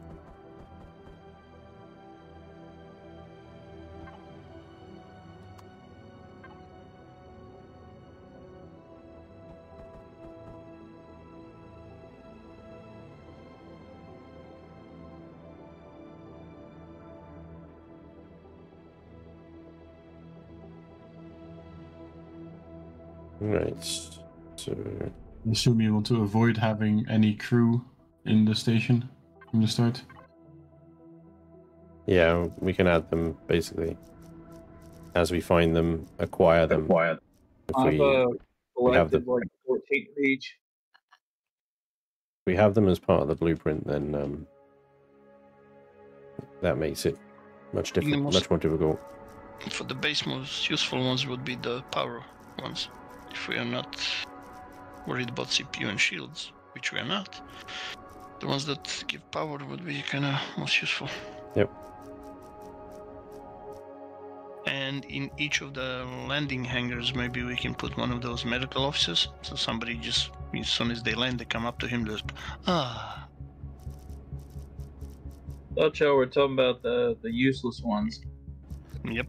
Speaker 1: Right, so
Speaker 2: I assume you want to avoid having any crew in the station from the start?
Speaker 1: Yeah, we can add them basically as we find them, acquire them. If
Speaker 5: I've
Speaker 1: we have them,
Speaker 5: like 14 of each.
Speaker 1: If we have them as part of the blueprint, then that makes it much different, much more difficult.
Speaker 3: For the base, most useful ones would be the power ones. If we are not worried about CPU and shields, which we are not, the ones that give power would be kind of most useful.
Speaker 1: Yep.
Speaker 3: And in each of the landing hangars, maybe we can put one of those medical officers, so somebody just, as soon as they land, they come up to him, just, ah.
Speaker 5: Thought y'all were talking about the useless ones.
Speaker 3: Yep.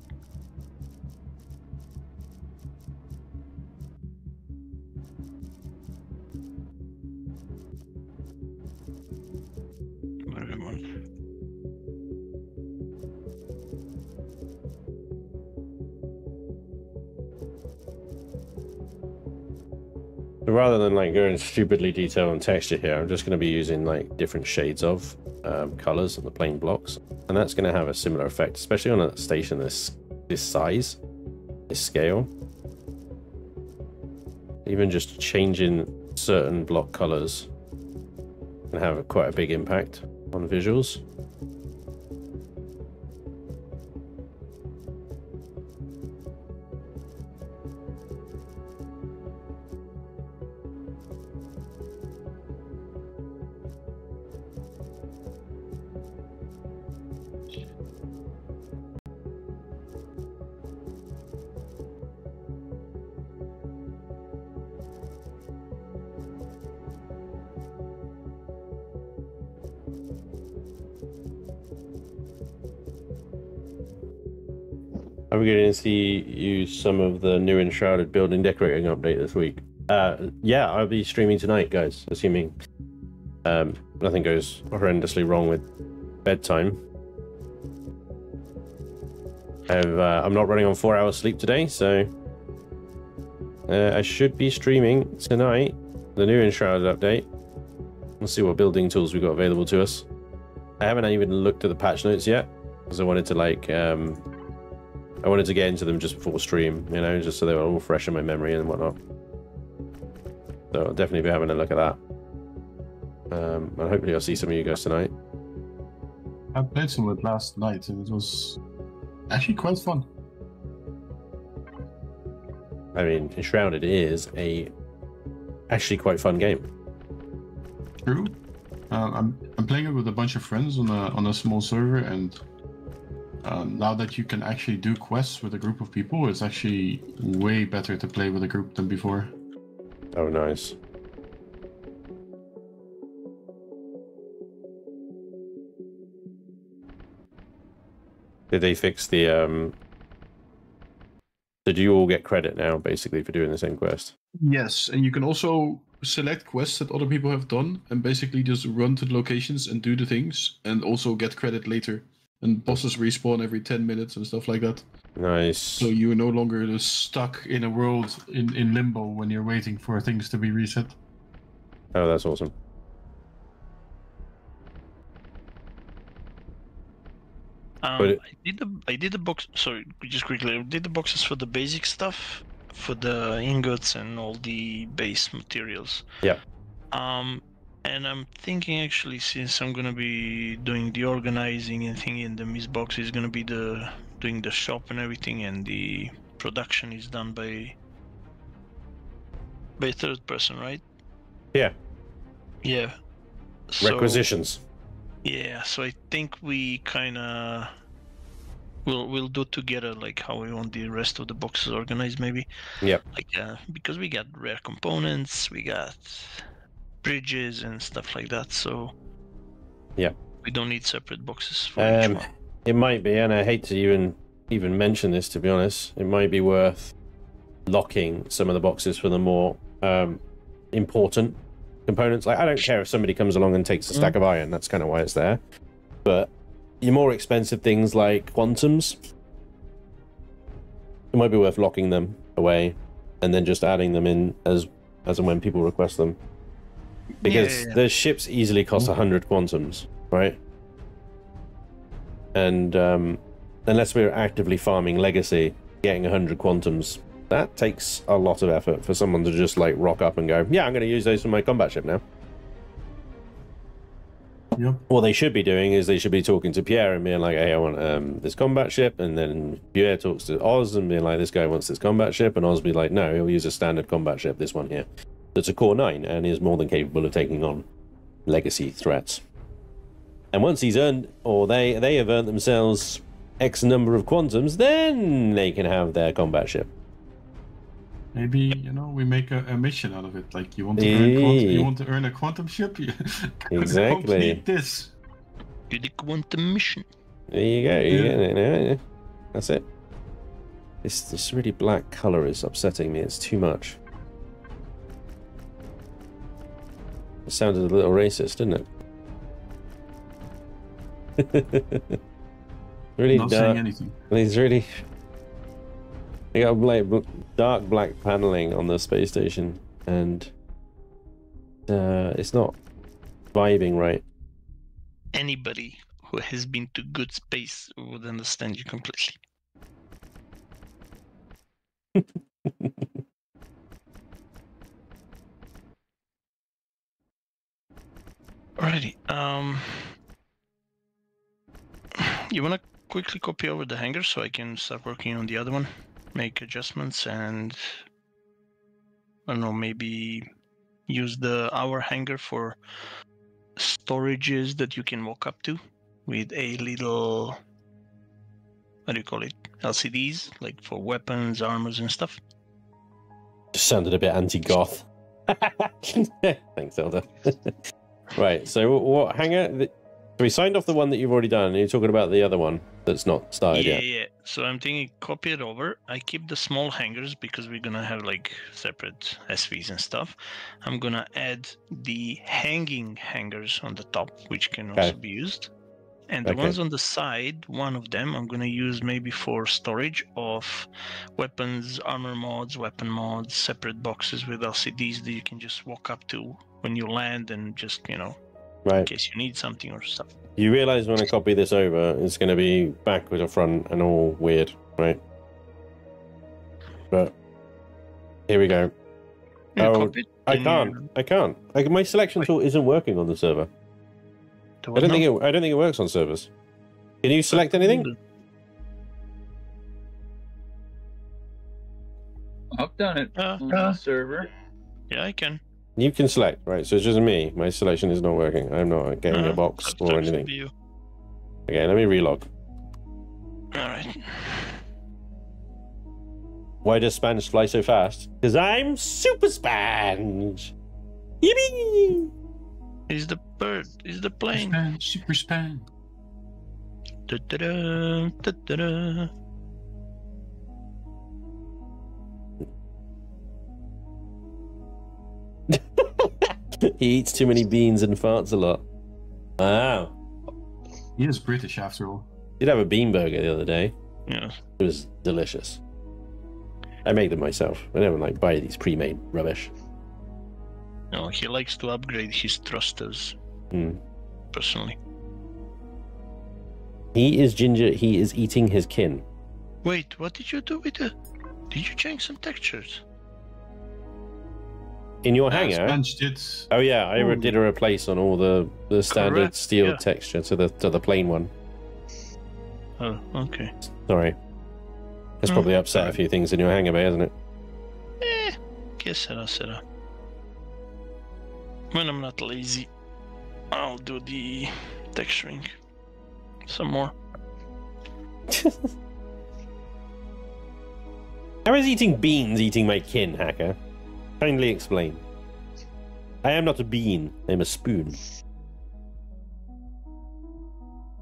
Speaker 1: So rather than like going stupidly detailed on texture here, I'm just going to be using like different shades of colors on the plain blocks, and that's going to have a similar effect, especially on a station this size, this scale. Even just changing certain block colors can have quite a big impact on visuals. Are we going to see use some of the new enshrouded building decorating update this week? Yeah, I'll be streaming tonight, guys, assuming nothing goes horrendously wrong with bedtime. I'm not running on 4 hours sleep today, so I should be streaming tonight the new enshrouded update. We'll see what building tools we've got available to us. I haven't even looked at the patch notes yet, because I wanted to like I wanted to get into them just before stream, you know, just so they were all fresh in my memory and whatnot. So I'll definitely be having a look at that. And hopefully I'll see some of you guys tonight.
Speaker 2: I played some of it last night, and it was actually quite fun.
Speaker 1: I mean, Enshrouded is actually quite fun game.
Speaker 2: True. I'm playing it with a bunch of friends on a small server, and now that you can actually do quests with a group of people, it's actually way better to play with a group than before.
Speaker 1: Oh, nice. Did they fix the Did you all get credit now, basically, for doing the same quest?
Speaker 2: Yes, and you can also select quests that other people have done, and basically just run to the locations and do the things, and also get credit later. And bosses respawn every 10 minutes and stuff like that.
Speaker 1: Nice.
Speaker 2: So you're no longer just stuck in a world in limbo when you're waiting for things to be reset.
Speaker 1: Oh, that's awesome.
Speaker 3: I did the box. Sorry, just quickly. I did the boxes for the basic stuff, for the ingots and all the base materials.
Speaker 1: Yeah.
Speaker 3: And I'm thinking actually, since I'm gonna be doing the organizing and thinking, and the Miss Box is gonna be doing the shop and everything, and the production is done by third person, right?
Speaker 1: Yeah.
Speaker 3: Yeah. So,
Speaker 1: Requisitions.
Speaker 3: yeah, so I think we kind of we'll do together like how we want the rest of the boxes organized, maybe.
Speaker 1: Yep.
Speaker 3: Like because we got rare components, we got bridges and stuff like that, so
Speaker 1: yeah,
Speaker 3: we don't need separate boxes for each one.
Speaker 1: It might be, and I hate to even mention this, to be honest. It might be worth locking some of the boxes for the more important components. Like, I don't care if somebody comes along and takes a stack of iron, that's kind of why it's there. But your more expensive things like quantums, it might be worth locking them away and then just adding them in as and when people request them. Because the ships easily cost 100 quantums, right? And unless we're actively farming legacy, getting 100 quantums, that takes a lot of effort for someone to just like rock up and go, yeah, I'm going to use those for my combat ship now.
Speaker 2: Yep.
Speaker 1: What they should be doing is they should be talking to Pierre and being like, hey, I want this combat ship. And then Pierre talks to Oz and being like, this guy wants this combat ship. And Oz be like, no, he'll use a standard combat ship, this one here. That's a core 9 and is more than capable of taking on legacy threats. And once he's earned, or they have earned themselves X number of quantums, then they can have their combat ship.
Speaker 2: Maybe, you know, we make a mission out of it. Like, you want to earn a quantum ship?
Speaker 1: Exactly.
Speaker 2: Need this.
Speaker 3: Do the quantum mission.
Speaker 1: There you go. Yeah. That's it. This really black color is upsetting me. It's too much. It sounded a little racist, didn't it? Really
Speaker 2: not
Speaker 1: dark.
Speaker 2: saying anything.
Speaker 1: It's really. They got like dark black paneling on the space station, and it's not vibing right.
Speaker 3: Anybody who has been to good space would understand you completely. Alrighty. You wanna quickly copy over the hanger so I can start working on the other one, make adjustments, and I don't know, maybe use our hanger for storages that you can walk up to with a little, what do you call it, LCDs, like for weapons, armors, and stuff.
Speaker 1: Just sounded a bit anti-goth. Thanks, Elder. Right, so what hanger? So we signed off the one that you've already done, and you're talking about the other one that's not started yet.
Speaker 3: Yeah. So I'm thinking copy it over. I keep the small hangers because we're gonna have like separate SVs and stuff. I'm gonna add the hanging hangers on the top, which can also be used. And the ones on the side, one of them I'm gonna use maybe for storage of weapons, armor mods, weapon mods, separate boxes with LCDs that you can just walk up to when you land and just, you know, in case you need something or stuff.
Speaker 1: You realize when I copy this over, it's going to be backwards or front and all weird, right? But here we go. Oh, I can't. I can't. Like, my selection tool isn't working on the server. I don't think it works on servers. Can you select anything?
Speaker 5: I've done it on the server.
Speaker 3: Yeah, I can.
Speaker 1: You can select, right? So it's just me. My selection is not working. I'm not getting a box or anything. Okay, let me relog.
Speaker 3: Alright.
Speaker 1: Why does Spanj fly so fast? Because I'm Super Spanj! Yippee!
Speaker 3: He's the bird. He's the plane.
Speaker 2: Spanj, Super Spanj.
Speaker 3: Da-da-da, da-da-da.
Speaker 1: He eats too many beans and farts a lot. Wow.
Speaker 2: He is British after all.
Speaker 1: Did have a bean burger the other day.
Speaker 3: Yeah.
Speaker 1: It was delicious. I make them myself. I never like buy these pre-made rubbish.
Speaker 3: No, he likes to upgrade his thrusters. Personally.
Speaker 1: He is ginger. He is eating his kin.
Speaker 3: Wait, what did you do with the... Did you change some textures?
Speaker 1: In your hangar?
Speaker 2: Spanj did.
Speaker 1: Oh yeah, I did a replace on all the standard steel texture to the plain one.
Speaker 3: Oh, okay.
Speaker 1: Sorry. That's probably upset a few things in your hangar bay, hasn't it?
Speaker 3: Guess será. When I'm not lazy, I'll do the texturing some more.
Speaker 1: How is eating beans eating my kin, hacker? Kindly explain. I am not a bean, I'm a spoon.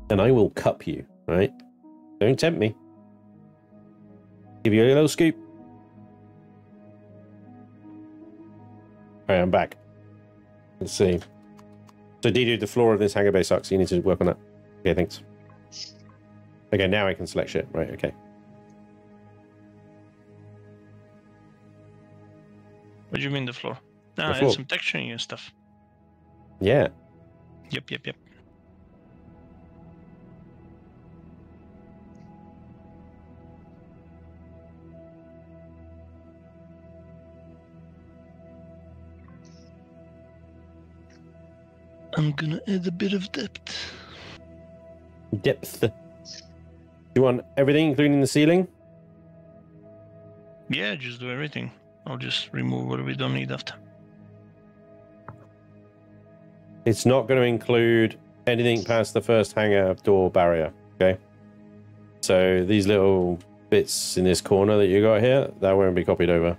Speaker 1: And I will cup you, right? Don't tempt me. Give you a little scoop. Alright, I'm back. Let's see. So Dido, the floor of this hangar bay sucks. You need to work on that. Okay, thanks. Okay, now I can select shit. Right, okay.
Speaker 3: What do you mean the floor? Ah,
Speaker 1: The floor.
Speaker 3: it's some texturing and stuff.
Speaker 1: Yeah.
Speaker 3: Yep. I'm gonna add a bit of depth.
Speaker 1: Depth. You want everything, including the ceiling?
Speaker 3: Yeah, just do everything. I'll just remove what we don't need after.
Speaker 1: It's not going to include anything past the first hangar door barrier, okay? So these little bits in this corner that you got here, that won't be copied over.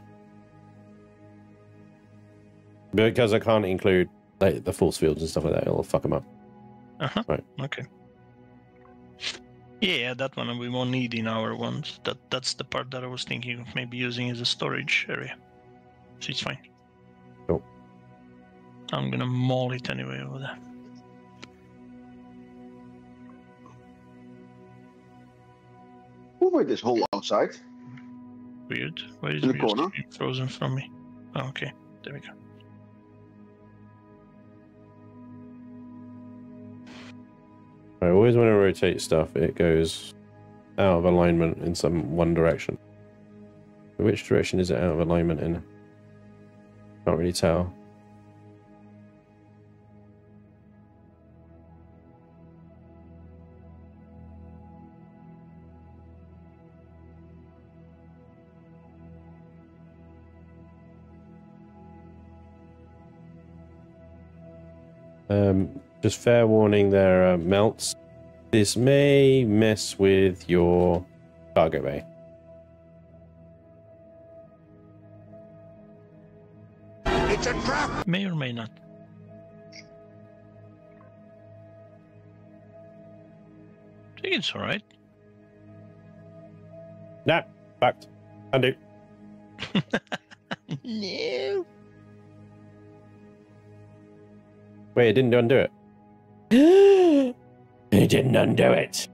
Speaker 1: Because I can't include like the force fields and stuff like that, it'll fuck them up. Right.
Speaker 3: Okay. Yeah, that one we won't need in our ones. That's the part that I was thinking of maybe using as a storage area. So it's fine.
Speaker 1: Cool.
Speaker 3: I'm gonna maul it anyway over there.
Speaker 4: Who made this hole outside?
Speaker 3: Weird. Why is
Speaker 4: In the
Speaker 3: it
Speaker 4: corner?
Speaker 3: frozen from me? Oh, okay. There we go.
Speaker 1: I always want to rotate stuff, it goes out of alignment in one direction. Which direction is it out of alignment in? Can't really tell. Just fair warning, there are melts. This may mess with your cargo bay.
Speaker 4: It's a trap!
Speaker 3: May or may not. I think it's alright.
Speaker 1: Nah, fucked. Undo.
Speaker 3: No.
Speaker 1: Wait, it didn't undo it. It didn't undo it.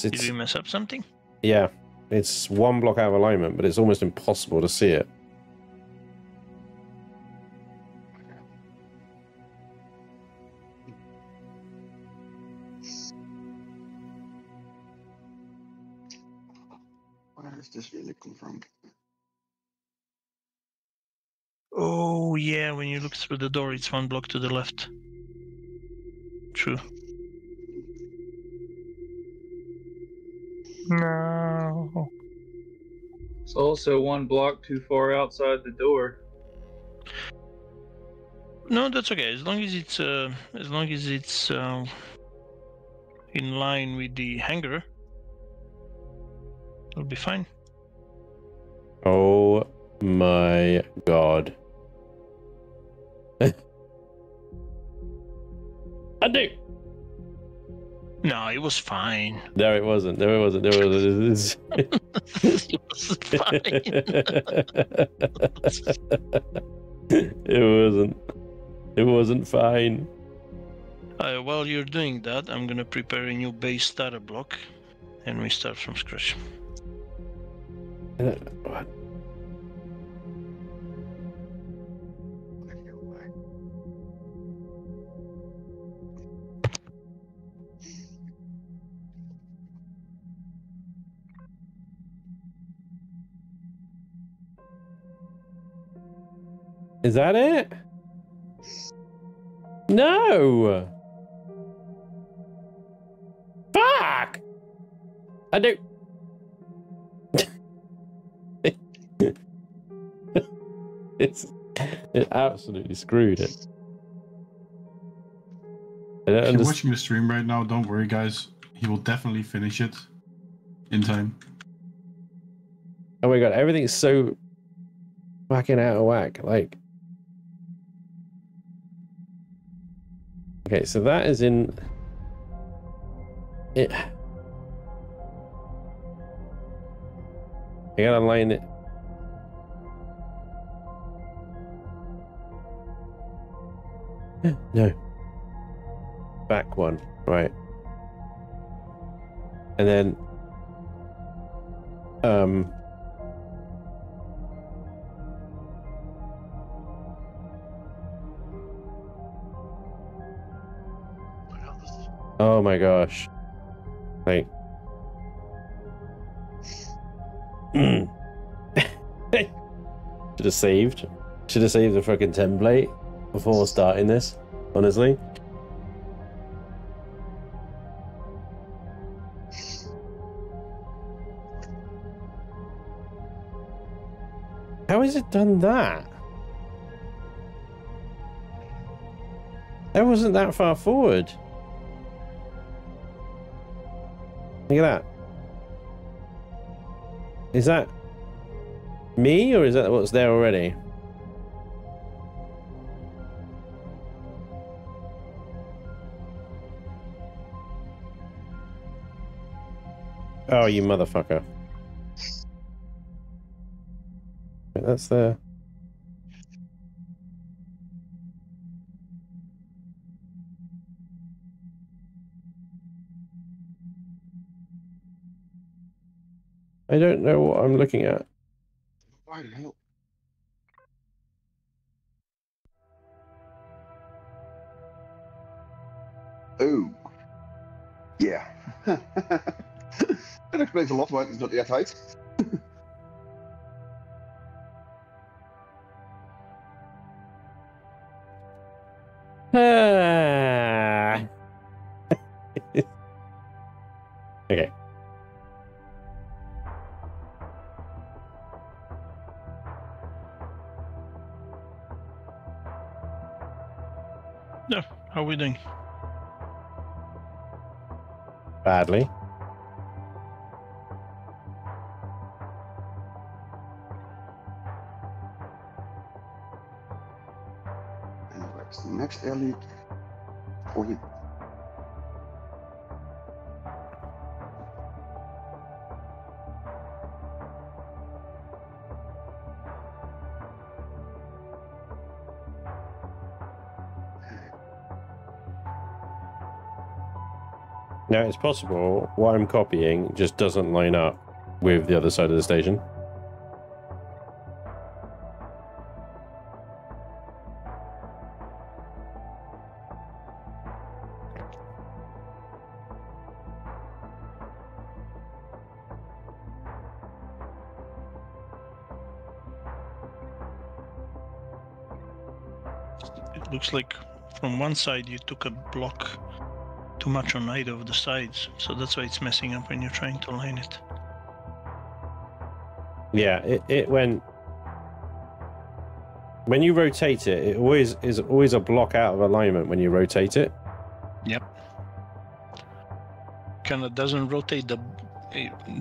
Speaker 3: Did we mess up something?
Speaker 1: Yeah, it's one block out of alignment, but it's almost impossible to see it.
Speaker 4: Where does this really come from?
Speaker 3: yeah, when you look through the door, it's 1 block to the left. True. No.
Speaker 5: It's also 1 block too far outside the door.
Speaker 3: No, that's okay. As long as it's in line with the hangar, it'll be fine.
Speaker 1: Oh my god. I do.
Speaker 3: No, it was fine.
Speaker 1: No, it wasn't. No, it wasn't. No, it wasn't.
Speaker 3: It was fine.
Speaker 1: It wasn't. It wasn't fine.
Speaker 3: While you're doing that, I'm gonna prepare a new base starter block, and we start from scratch.
Speaker 1: What? Is that it? No! Fuck! I do. It absolutely screwed it.
Speaker 2: If you're watching the stream right now, don't worry, guys. He will definitely finish it in time.
Speaker 1: Oh my god, everything's so fucking out of whack. Like, okay, so that is in it. I gotta line it. No. Back one, right. And then oh my gosh. Like should have saved the fucking template before starting this, honestly. How has it done that? That wasn't that far forward. Look at that. Is that me, or is that what's there already? Oh, you motherfucker. Wait, that's the... I don't know what I'm looking at.
Speaker 4: Why the hell? Oh. Yeah. That explains a lot why it's not airtight.
Speaker 1: Okay.
Speaker 3: No, how are we doing?
Speaker 1: Badly.
Speaker 4: And where's the next air leak? For you.
Speaker 1: Now, it's possible what I'm copying just doesn't line up with the other side of the station.
Speaker 3: Looks like from one side you took a block too much on either of the sides, so that's why it's messing up when you're trying to align it.
Speaker 1: Yeah, it went... When you rotate it, it always is always a block out of alignment when you rotate it.
Speaker 3: Yep. Kind of doesn't rotate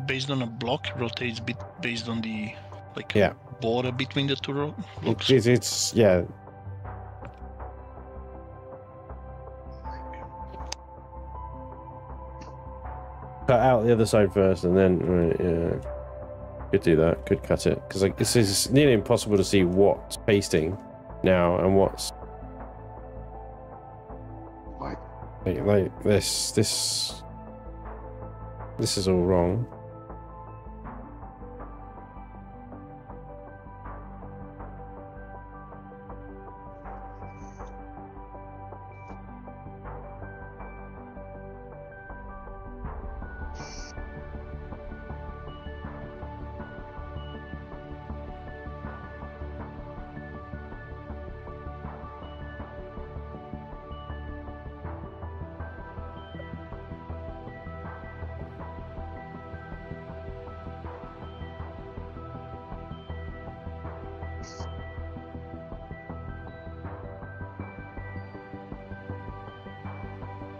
Speaker 3: based on a block, it rotates based on the border between the two blocks.
Speaker 1: It's yeah. Cut out the other side first, and then yeah, could do that. Could cut it because like this is nearly impossible to see what's pasting now and what's like this. This is all wrong.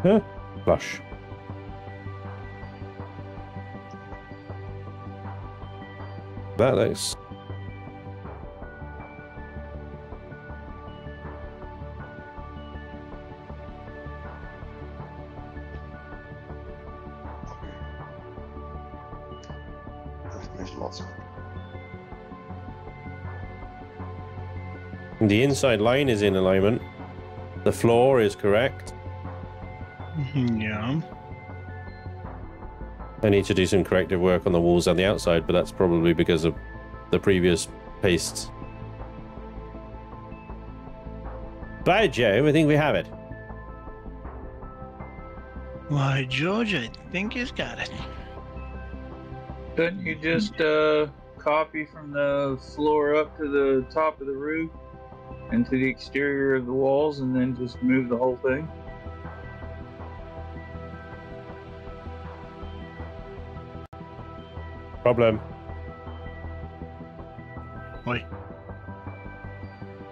Speaker 1: Huh? Flush. That looks... The inside line is in alignment. The floor is correct.
Speaker 3: Yeah.
Speaker 1: I need to do some corrective work on the walls on the outside, but that's probably because of the previous pastes. By Joe, I think we have it.
Speaker 3: Why, George, I think he's got it.
Speaker 5: Couldn't you just copy from the floor up to the top of the roof and to the exterior of the walls and then just move the whole thing?
Speaker 1: Problem.
Speaker 3: Why?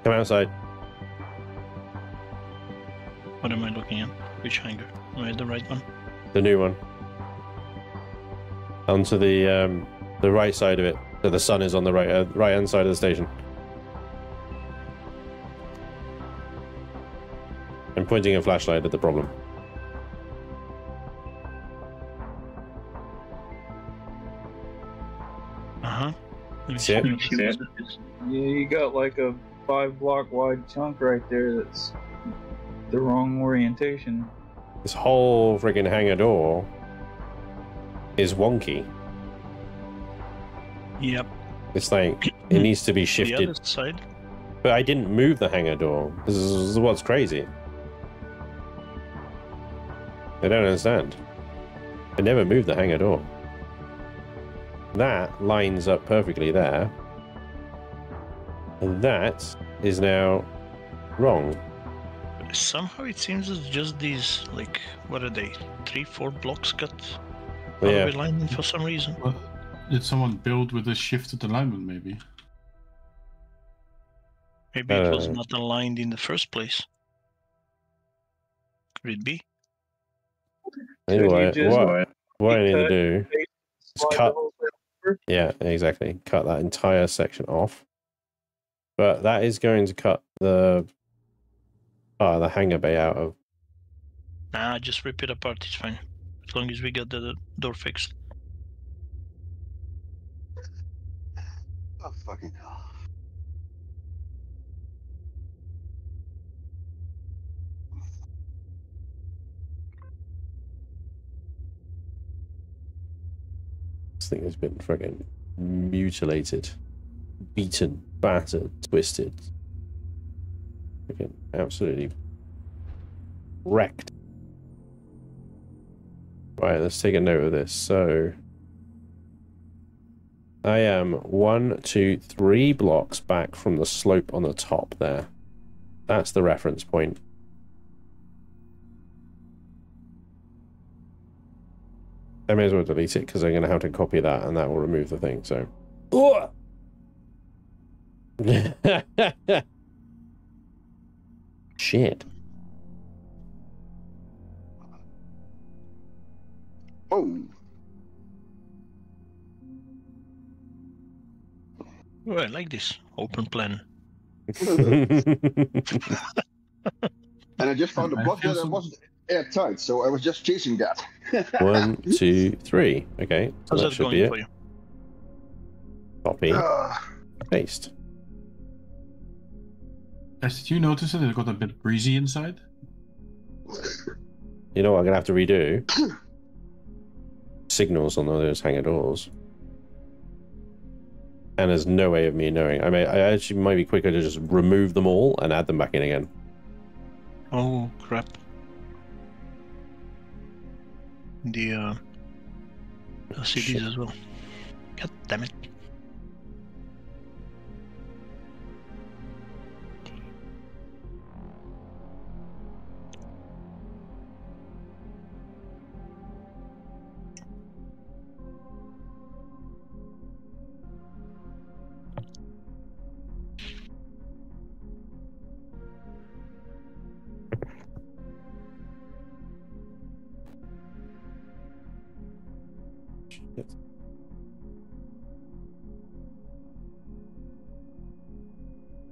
Speaker 1: Come outside.
Speaker 3: What am I looking at? Which hanger? Am I at the right one?
Speaker 1: The new one. Onto the right side of it. So the sun is on the right hand side of the station. I'm pointing a flashlight at the problem.
Speaker 3: Uh-huh.
Speaker 1: See it?
Speaker 5: Yeah, you got like a 5-block wide chunk right there that's the wrong orientation.
Speaker 1: This whole friggin' hangar door is wonky.
Speaker 3: Yep.
Speaker 1: It's like, it needs to be shifted.
Speaker 3: The other side?
Speaker 1: But I didn't move the hangar door. This is what's crazy. I don't understand. I never moved the hangar door. That lines up perfectly there. And that is now wrong.
Speaker 3: Somehow it seems it's just these, like, what are they? 3-4 blocks cut out
Speaker 1: Yeah.
Speaker 3: of alignment for some reason.
Speaker 2: Well, did someone build with a shifted alignment, maybe?
Speaker 3: Maybe it was not aligned in the first place. Could it be?
Speaker 1: Anyway, what I need to do is
Speaker 5: slide
Speaker 1: cut.
Speaker 5: the whole thing over.
Speaker 1: Yeah, exactly. Cut that entire section off. But that is going to cut the hangar bay out of.
Speaker 3: Nah, just rip it apart, it's fine. As long as we get the door fixed.
Speaker 4: Oh, fucking hell.
Speaker 1: This thing has been friggin' mutilated, beaten, battered, twisted. Friggin' absolutely wrecked. Right, let's take a note of this. So I am 1, 2, 3 blocks back from the slope on the top there. That's the reference point. I may as well delete it because I'm going to have to copy that and that will remove the thing, so. Oh! Shit.
Speaker 4: Oh.
Speaker 3: Oh, I like this open plan.
Speaker 4: And I just found a block that wasn't airtight, so I was just chasing that.
Speaker 1: 1, 2, 3. Okay, so
Speaker 3: How's
Speaker 1: that
Speaker 3: that
Speaker 1: should be
Speaker 3: going
Speaker 1: it.
Speaker 3: for you?
Speaker 1: Copy, paste.
Speaker 2: Guys, did you notice it? It got a bit breezy inside.
Speaker 1: You know what I'm going to have to redo? Signals on those hangar doors. And there's no way of me knowing. I actually might be quicker to just remove them all and add them back in again.
Speaker 3: Oh, crap. The LCDs as well. God damn it.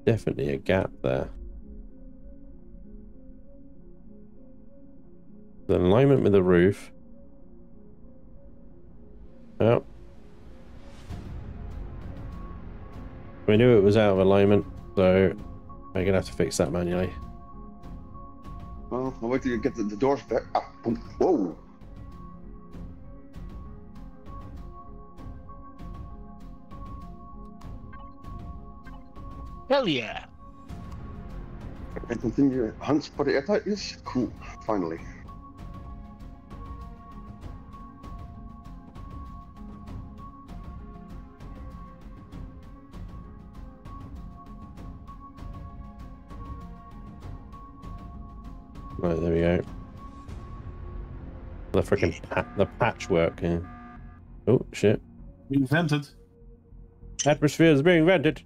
Speaker 1: Definitely a gap there. The alignment with the roof. Oh. We knew it was out of alignment, so I'm going to have to fix that manually.
Speaker 4: Well, I'll wait till you get the doors back. Ah, boom. Whoa.
Speaker 3: Hell yeah!
Speaker 4: And continue hunt for the airtightness. Cool. Finally.
Speaker 1: Right, there we go. The freaking the patchwork. Yeah. Oh shit!
Speaker 2: Being vented.
Speaker 1: Atmosphere is being vented.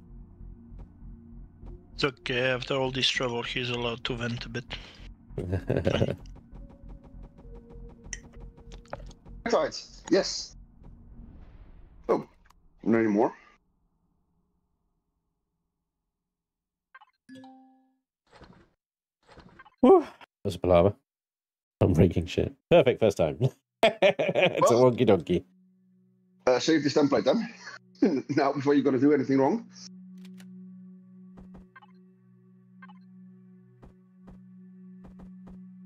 Speaker 3: It's okay, after all this trouble, he's allowed to vent a bit.
Speaker 4: Airtight. Yes. Oh, not anymore.
Speaker 1: Whew. That's a palaver. I'm breaking shit. Perfect first time. It's a wonky donkey.
Speaker 4: Save this template then. Now, before you're going to do anything wrong.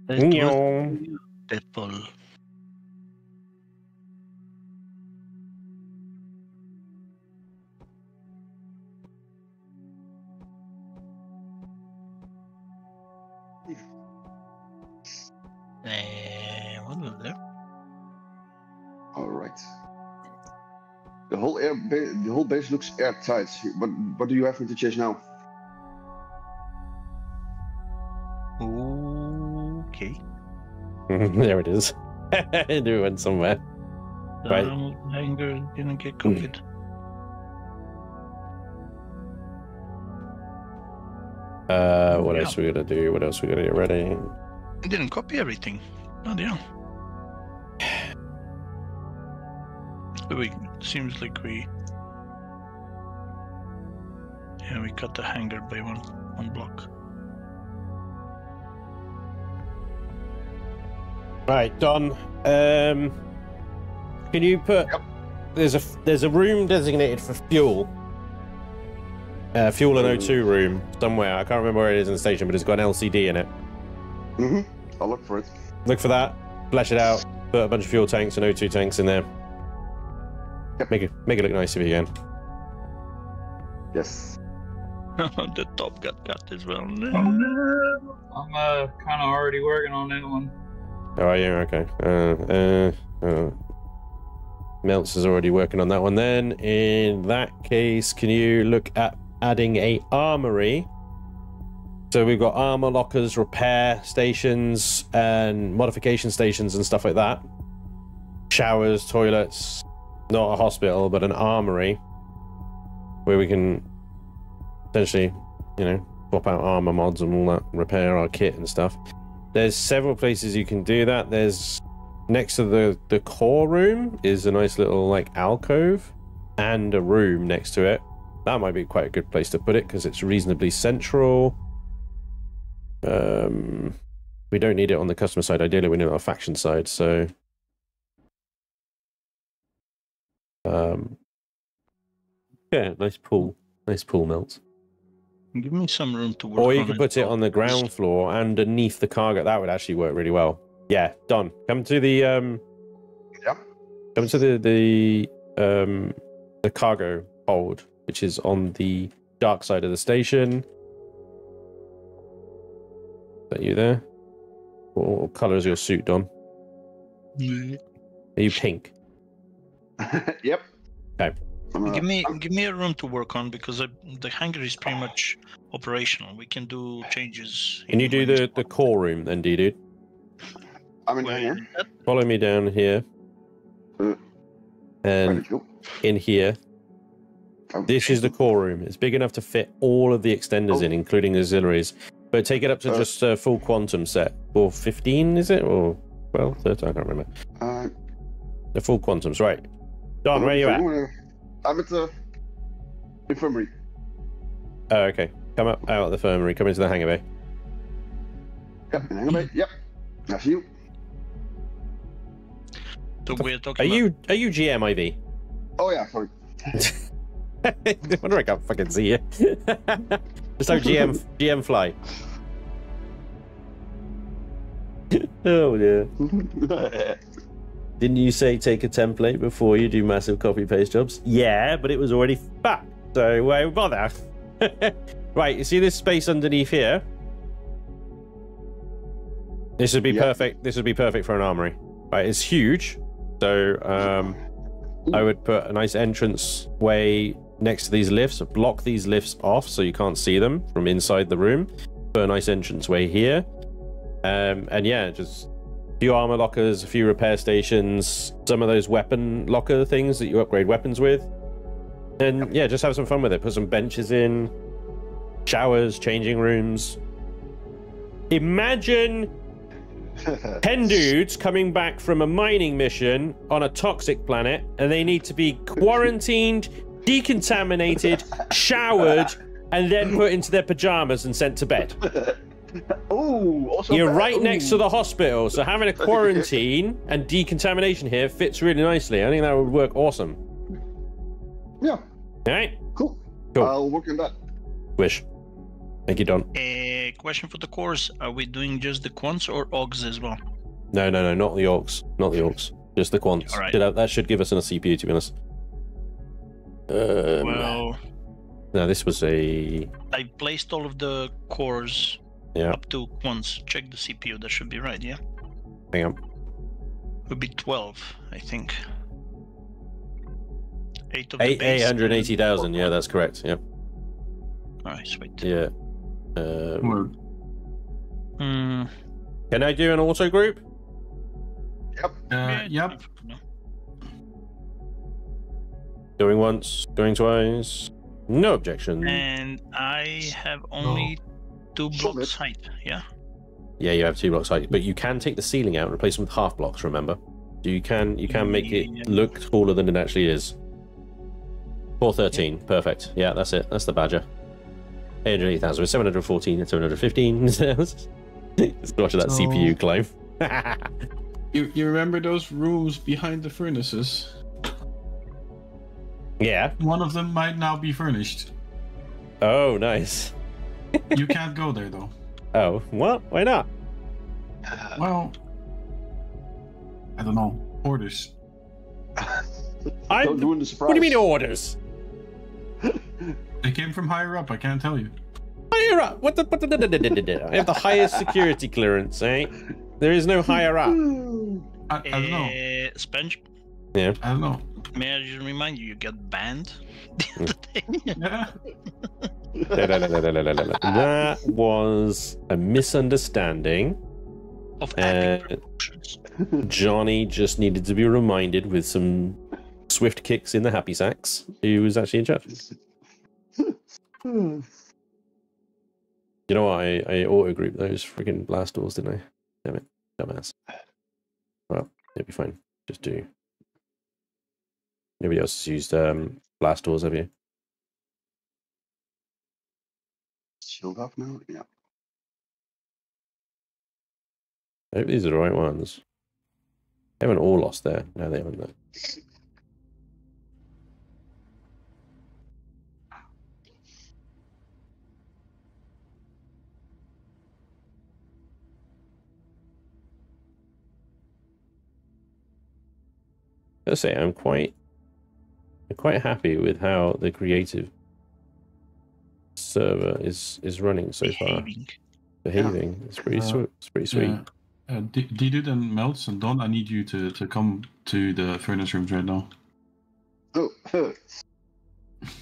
Speaker 3: People. What was that?
Speaker 4: All right. The whole base looks airtight. What do you have me to change now?
Speaker 3: Okay.
Speaker 1: There it is. It went somewhere. Right.
Speaker 3: Hanger didn't get copied.
Speaker 1: What else we gotta do? What else we gotta get ready?
Speaker 3: It didn't copy everything. Oh dear. Seems like we cut the hanger by one block.
Speaker 1: Right, Don. Can you put?
Speaker 4: Yep.
Speaker 1: There's a room designated for fuel. Fuel and O2 room somewhere. I can't remember where it is in the station, but it's got an LCD in it.
Speaker 4: I'll look for it.
Speaker 1: Look for that. Flash it out. Put a bunch of fuel tanks and O2 tanks in there.
Speaker 4: Yep.
Speaker 1: Make it look nice if you can.
Speaker 4: Yes.
Speaker 3: The top got cut as well.
Speaker 5: I'm kind of already working on that one.
Speaker 1: Oh, are you? Okay. Melts is already working on that one then. In that case, can you look at adding a armory So we've got armor lockers, repair stations, and modification stations and stuff like that. Showers, toilets, not a hospital, but an armory where we can essentially, you know, swap out armor mods and all that, repair our kit and stuff. There's several places you can do that. There's next to the core room is a nice little like alcove and a room next to it. That might be quite a good place to put it because it's reasonably central. We don't need it on the customer side. Ideally, we need it on the faction side. So, yeah, nice pool melts.
Speaker 3: Give me some room to work.
Speaker 1: Or you could put it on the ground floor underneath the cargo. That would actually work really well. Yeah, Don, come to the
Speaker 4: Yeah.
Speaker 1: come to the cargo hold, which is on the dark side of the station. Is that you there? What colour is your suit, Don? Are you pink?
Speaker 4: Yep.
Speaker 1: Okay.
Speaker 3: Give me a room to work on because the hangar is pretty much operational. We can do changes.
Speaker 1: Can you do the core room then, dude?
Speaker 4: I'm in here.
Speaker 1: Follow me down here. And in here. This is the core room. It's big enough to fit all of the extenders in, including auxiliaries. But take it up to just a full quantum set. Or 15, is it? Or 12, 13? I can't remember. The full quantums, right. Don, where are you at?
Speaker 4: I'm at the infirmary.
Speaker 1: Oh, okay. Come up out of the infirmary. Come into the hangar bay.
Speaker 4: Yep, in the hangar bay. Yep. I see you.
Speaker 3: So we're talking.
Speaker 1: Are you GM IV?
Speaker 4: Oh yeah, sorry.
Speaker 1: I wonder I can't fucking see you. Just how GM fly. Oh yeah. Didn't you say take a template before you do massive copy paste jobs? Yeah, but it was already fucked. So why bother? Right, you see this space underneath here? This would be perfect. This would be perfect for an armory. Right, it's huge. So I would put a nice entrance way next to these lifts, block these lifts off so you can't see them from inside the room. Put a nice entrance way here. And yeah, just a few armor lockers, a few repair stations, some of those weapon locker things that you upgrade weapons with. And yeah, just have some fun with it. Put some benches in, showers, changing rooms. Imagine 10 dudes coming back from a mining mission on a toxic planet, and they need to be quarantined, decontaminated, showered, and then put into their pajamas and sent to bed.
Speaker 4: Oh, also
Speaker 1: you're right next to the hospital, so having a quarantine and decontamination here fits really nicely. I think that would work awesome.
Speaker 4: Yeah.
Speaker 1: All right.
Speaker 4: Cool.
Speaker 1: Cool.
Speaker 4: I'll work on that.
Speaker 1: Wish. Thank you, Don.
Speaker 3: A question for the cores: are we doing just the quants or augs as well?
Speaker 1: No, not the orcs. Not the orcs. Just the quants.
Speaker 3: All right.
Speaker 1: That should give us a CPU, to be honest.
Speaker 3: Well,
Speaker 1: no, this was a...
Speaker 3: I placed all of the cores up to quants. Check the CPU. That should be right, yeah?
Speaker 1: Hang on.
Speaker 3: Would be 12, I think. 8 of the base.
Speaker 1: 880,000, yeah, that's correct, yep.
Speaker 3: Alright, sweet.
Speaker 1: Yeah.
Speaker 3: Can
Speaker 1: I do an auto group?
Speaker 2: Yep. Yep.
Speaker 1: Going once, going twice. No objection.
Speaker 3: And I have only 2 blocks height, yeah?
Speaker 1: Yeah, you have 2 blocks height, but you can take the ceiling out and replace them with half blocks, remember? So you can make it look taller than it actually is. 413, perfect. Yeah, that's it. That's the badger. 880,000 with 714 and 715. Let's watch that CPU climb.
Speaker 2: You remember those rooms behind the furnaces?
Speaker 1: Yeah.
Speaker 2: One of them might now be furnished.
Speaker 1: Oh, nice.
Speaker 2: You can't go there though.
Speaker 1: Oh, what? Why not?
Speaker 2: Well, I don't know. Orders.
Speaker 4: Don't ruin the surprise.
Speaker 1: What do you mean orders?
Speaker 2: They came from higher up. I can't tell you.
Speaker 1: Higher up? What the? I have the highest security clearance, eh? There is no higher up.
Speaker 2: I don't know.
Speaker 3: Spanj?
Speaker 1: Yeah.
Speaker 2: I don't know.
Speaker 3: May I just remind you, you got banned the other day?
Speaker 2: Yeah.
Speaker 1: That was a misunderstanding.
Speaker 3: Of epic proportions.
Speaker 1: Johnny just needed to be reminded with some swift kicks in the happy sacks who was actually in charge. You know what? I auto-grouped those freaking blast doors, didn't I? Damn it. Dumbass. Well, it'll be fine. Just do. Nobody else has used blast doors, have you?
Speaker 4: Shield up now? Yeah.
Speaker 1: I hope these are the right ones. They haven't all lost there. No, they haven't. Though. I'll say I'm quite happy with how the creative server is running so far. Behaving. Yeah. It's pretty sweet. It's pretty sweet.
Speaker 2: Yeah. D-Dude and Melts and Don, I need you to come to the furnace rooms right now.
Speaker 4: Oh.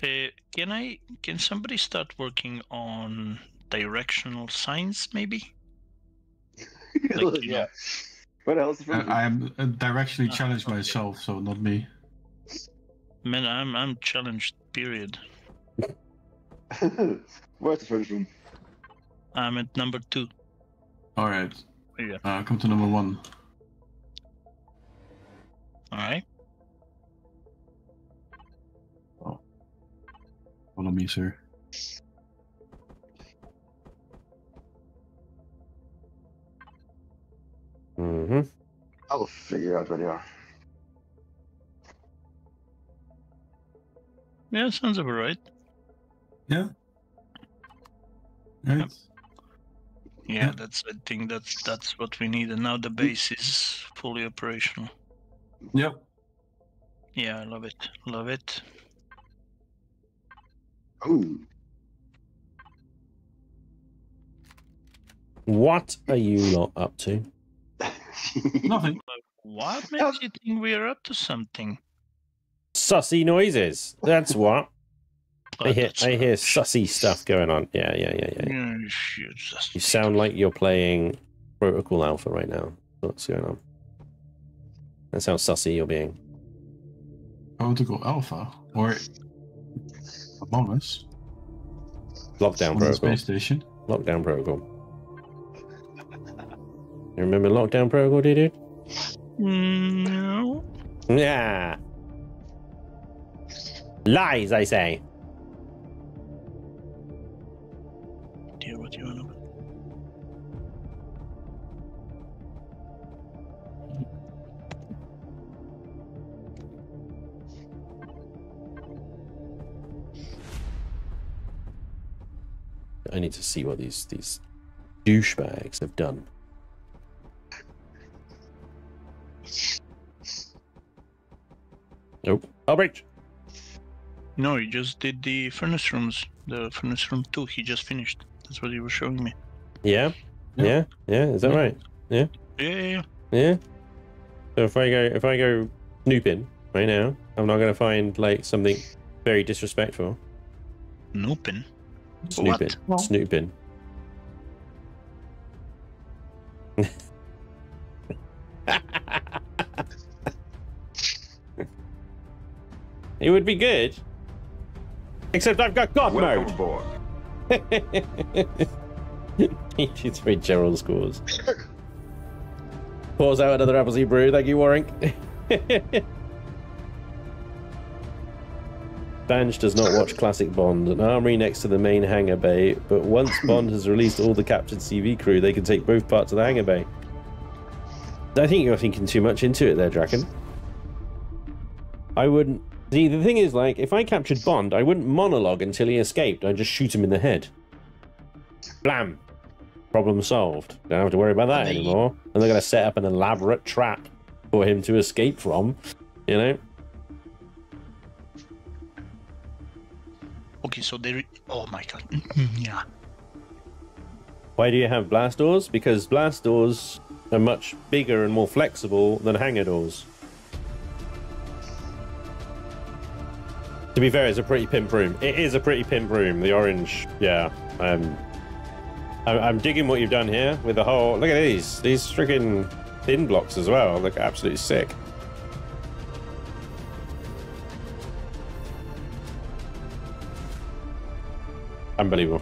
Speaker 3: Can somebody start working on directional signs, maybe? Like,
Speaker 4: yeah. What else?
Speaker 2: I am directionally challenged myself, so not me.
Speaker 3: Man, I'm challenged. Period.
Speaker 4: Where's the furnace room?
Speaker 3: I'm at number 2.
Speaker 2: All right.
Speaker 3: Yeah.
Speaker 2: Come to number 1.
Speaker 3: All right.
Speaker 2: Oh. Follow me, sir.
Speaker 1: Mm-hmm.
Speaker 4: I'll figure out where they are.
Speaker 3: Yeah, sounds about right.
Speaker 2: Yeah. Right.
Speaker 3: Yeah, I think that's what we need, and now the base is fully operational.
Speaker 2: Yep.
Speaker 3: Yeah, I love it. Love it.
Speaker 4: Oh.
Speaker 1: What are you lot up to?
Speaker 2: Nothing.
Speaker 3: What makes you think we are up to something?
Speaker 1: Sussy noises. That's what.
Speaker 3: Oh,
Speaker 1: I hear sussy stuff going on. Yeah. You sound like you're playing Protocol Alpha right now. What's going on? That's how sussy you're being.
Speaker 2: Protocol Alpha or Among Us.
Speaker 1: Lockdown
Speaker 2: on
Speaker 1: Protocol.
Speaker 2: The space station.
Speaker 1: Lockdown Protocol. You remember Lockdown Protocol, dude?
Speaker 3: No.
Speaker 1: Yeah. Lies, I say.
Speaker 3: Dear, what do you want to?
Speaker 1: I need to see what these douchebags have done. Nope. I'll breach.
Speaker 3: No, he just did the furnace rooms. The furnace room 2, he just finished. That's what he was showing me.
Speaker 1: Yeah? Yeah? Is that right? Yeah?
Speaker 3: Yeah.
Speaker 1: So if I go snooping right now, I'm not gonna find like something very disrespectful.
Speaker 3: Snooping?
Speaker 1: Snooping.
Speaker 3: What?
Speaker 1: Snooping. It would be good. Except I've got God mode.
Speaker 6: Aboard.
Speaker 1: It's very Gerald scores. Pours out another apple seed brew. Thank you, Warwick. Spanj does not watch classic Bond. An armory next to the main hangar bay, but once Bond has released all the captured CV crew, they can take both parts of the hangar bay. I think you're thinking too much into it there, Draken. I wouldn't... See, the thing is, like, if I captured Bond, I wouldn't monologue until he escaped. I'd just shoot him in the head. Blam! Problem solved. Don't have to worry about that anymore. And they're going to set up an elaborate trap for him to escape from, you know?
Speaker 3: Okay, so they... Oh my god. Yeah.
Speaker 1: Why do you have blast doors? Because blast doors are much bigger and more flexible than hangar doors. To be fair, it's a pretty pimp room. It is a pretty pimp room. The orange, yeah. I'm digging what you've done here with the whole. Look at these freaking thin blocks as well. Look absolutely sick. Unbelievable.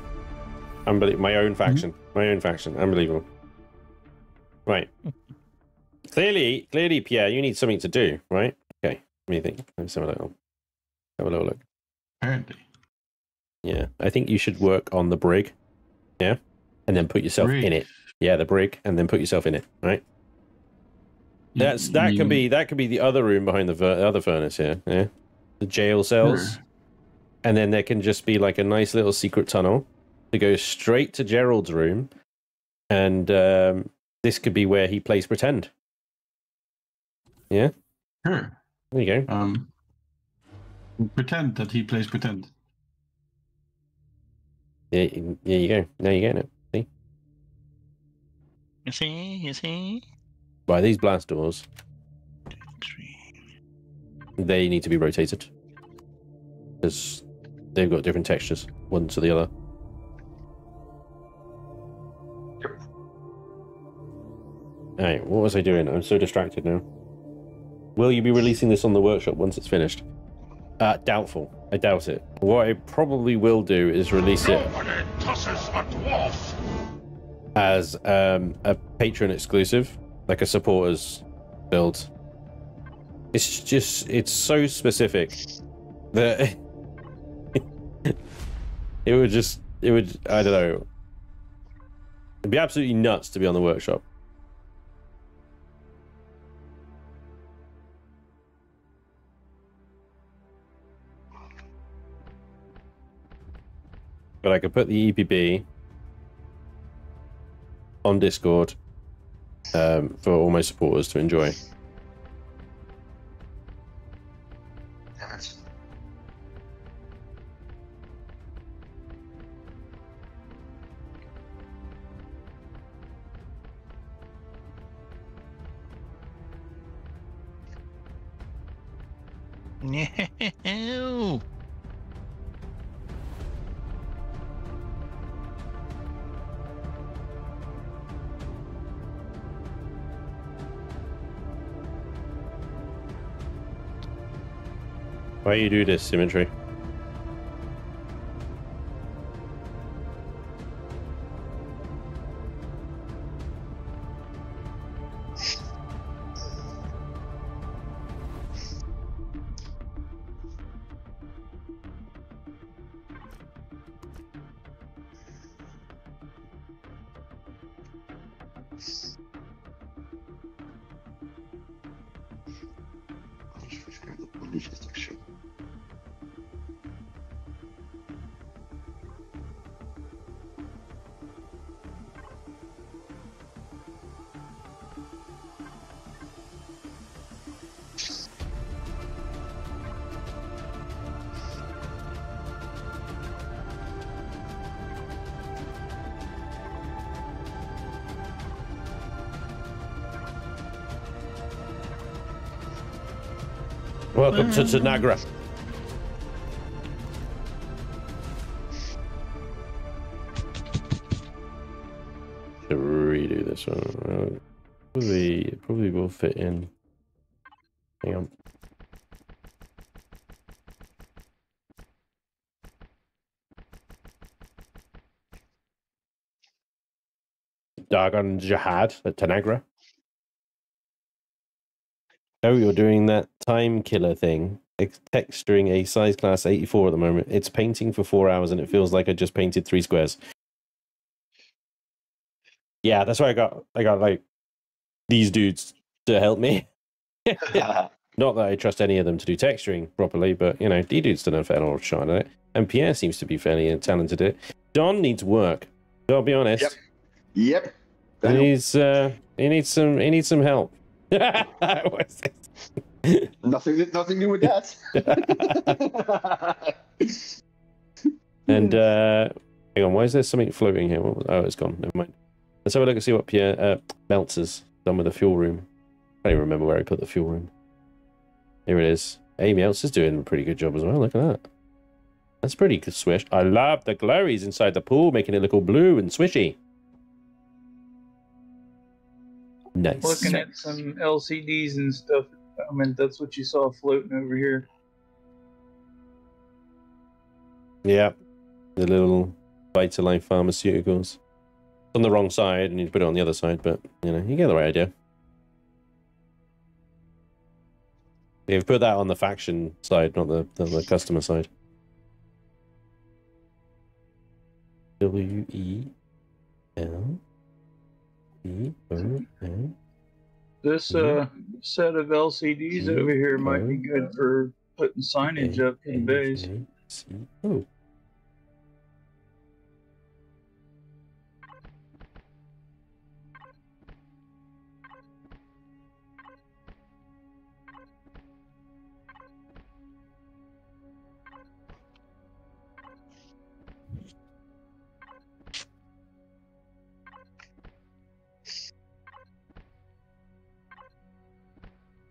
Speaker 1: Unbelievable. My own faction. My own faction. Unbelievable. Right. Clearly, Pierre, you need something to do, right? Okay. What do you think? Let's have a little look.
Speaker 2: Apparently.
Speaker 1: Yeah. I think you should work on the brig. Yeah. And then put yourself in it. Yeah, the brig, and then put yourself in it, right? That can be the other room behind the other furnace here. Yeah. The jail cells. Sure. And then there can just be like a nice little secret tunnel to go straight to Gerald's room. And this could be where he plays pretend. Yeah?
Speaker 2: Sure.
Speaker 1: There you go.
Speaker 2: Pretend that he plays pretend.
Speaker 1: Yeah, you go. Now you're getting it. See?
Speaker 3: You see?
Speaker 1: By these blast doors,
Speaker 3: 2, 3.
Speaker 1: They need to be rotated. Because they've got different textures, one to the other. Alright, what was I doing? I'm so distracted now. Will you be releasing this on the workshop once it's finished? Doubtful. I doubt it. What I probably will do is release it as a Patreon exclusive, like a supporters build. It's so specific that it would, I don't know. It'd be absolutely nuts to be on the workshop. But I could put the EPB on Discord for all my supporters to enjoy.
Speaker 3: No.
Speaker 1: Why you do this, Symmetry? Welcome to Tanagra. To redo this one. Probably will fit in. Hang on. Dagon Jihad at Tanagra. Oh, you're doing that time killer thing. It's texturing a size class 84 at the moment. It's painting for 4 hours and it feels like I just painted 3 squares. Yeah, that's why I got like these dudes to help me. Not that I trust any of them to do texturing properly, but you know, these dudes done a fair shot at it. And Pierre seems to be fairly talented at it. Don needs work. I'll be honest.
Speaker 4: Yep.
Speaker 1: He needs some help.
Speaker 4: Nothing new with that.
Speaker 1: And hang on, why is there something floating here? Oh, it's gone. Never mind. Let's have a look and see what Pierre Meltzer's done with the fuel room. I don't even remember where I put the fuel room. Here it is. Amy else is doing a pretty good job as well. Look at that. That's pretty good swish. I love the glowies inside the pool, making it look all blue and swishy. Nice.
Speaker 5: Looking at some LCDs and stuff. I mean, that's what you saw floating over here.
Speaker 1: Yeah, the little Vitalite pharmaceuticals. It's on the wrong side, and you put it on the other side, but you know, you get the right idea. You've put that on the faction side, not the customer side. W-E-L-E-O-N.
Speaker 5: This set of LCDs over here might be good for putting signage up in the base.
Speaker 1: Oh.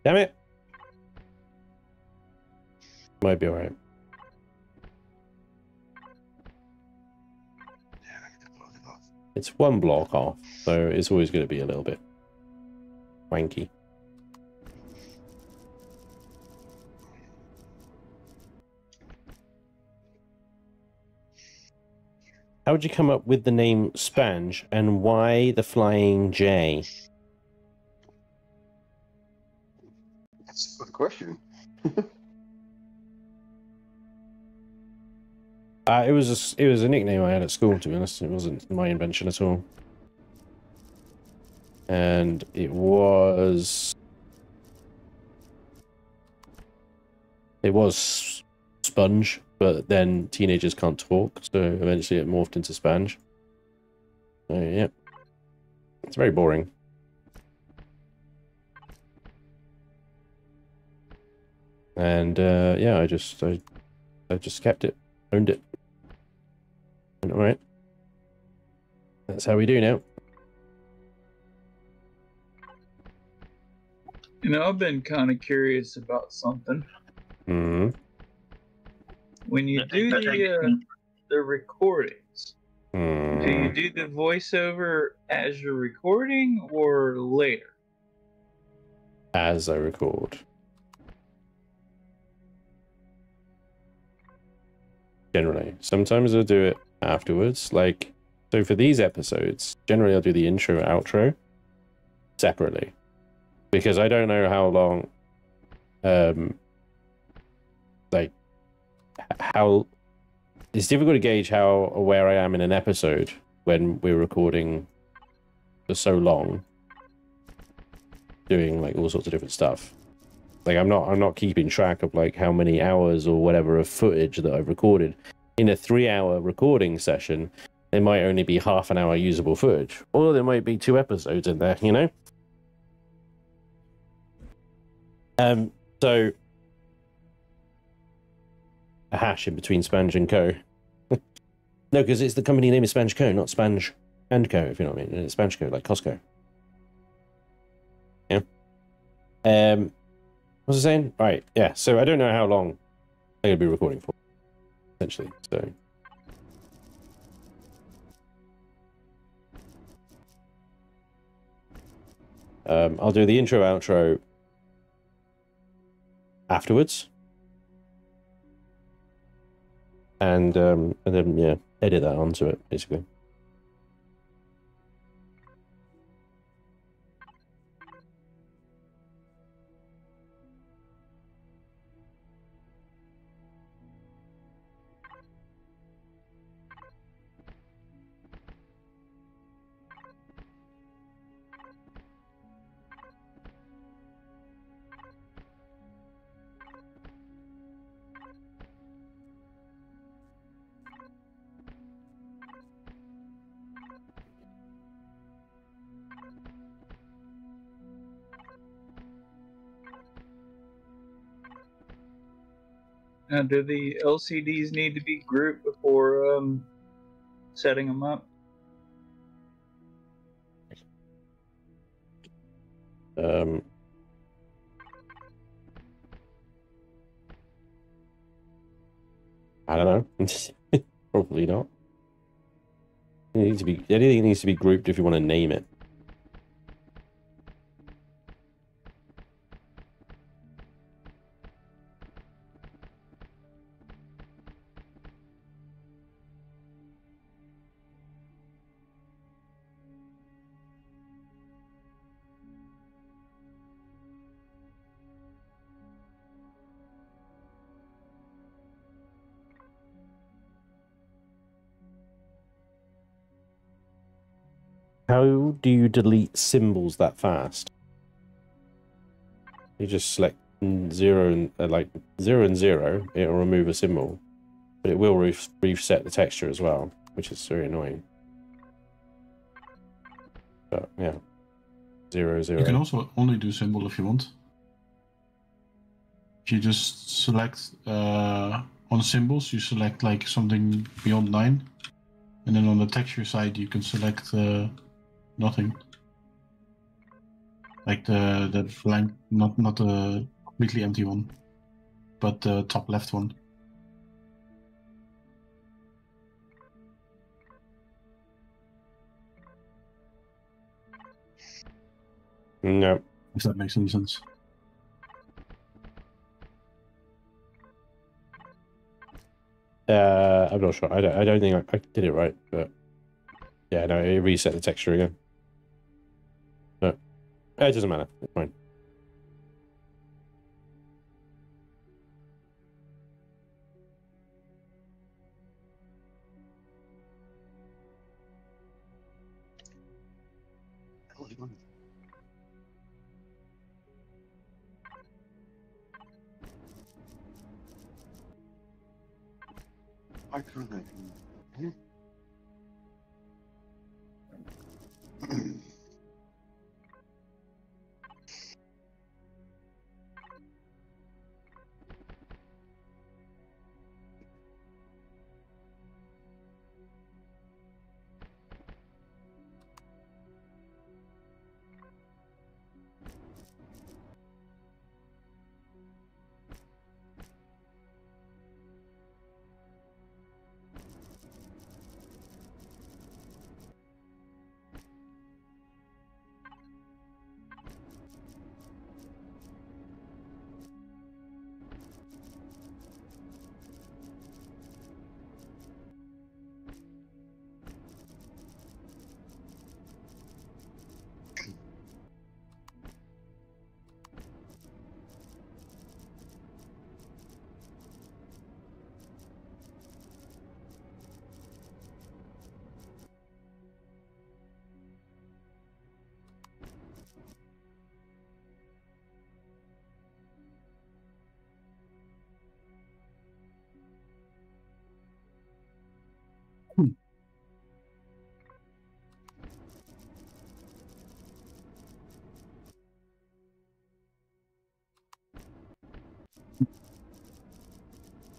Speaker 1: Damn it. Might be alright. It's one block off, so it's always going to be a little bit wanky. How would you come up with the name Spanj, and why the flying J?
Speaker 4: That's a good question.
Speaker 1: It was a nickname I had at school, to be honest. It wasn't my invention at all. And it was Sponge, but then teenagers can't talk, so eventually it morphed into Spanj. So yeah, it's very boring. And yeah, I just kept it, owned it. All right, that's how we do now.
Speaker 5: You know, I've been kind of curious about something.
Speaker 1: Mm-hmm.
Speaker 5: When you do the recordings, do you do the voiceover as you're recording or later?
Speaker 1: As I record. Generally. Sometimes I'll do it afterwards. Like, so for these episodes, generally I'll do the intro, outro separately. Because I don't know how long, like, how it's difficult to gauge how aware I am in an episode when we're recording for so long, doing like all sorts of different stuff. Like I'm not keeping track of like how many hours or whatever of footage that I've recorded. In a 3-hour recording session, there might only be half an hour usable footage, or there might be 2 episodes in there, you know. So a hash in between Spanj and Co. No, because it's the company name is SpanjCO, not Spanj and Co. If you know what I mean. It's SpanjCO, like Costco. Yeah. What was I saying? Right. Yeah. So I don't know how long I'm gonna be recording for, essentially. So. I'll do the intro, outro afterwards. And then yeah, edit that onto it basically.
Speaker 5: Now, do the LCDs need to be grouped before setting them up?
Speaker 1: I don't know. Probably not. It needs to be, anything needs to be grouped if you want to name it. How do you delete symbols that fast? You just select 0 and like 0 and 0, it'll remove a symbol, but it will reset the texture as well, which is very annoying. But yeah, 0, 0.
Speaker 2: You can also only do symbol if you want. If you just select on symbols, you select like something beyond 9, and then on the texture side you can select nothing. Like the blank, not the completely empty one, but the top left one.
Speaker 1: No.
Speaker 2: If that makes any sense.
Speaker 1: I'm not sure. I don't think I did it right, but yeah, no, it reset the texture again. But it doesn't matter. It's fine.
Speaker 4: I can't.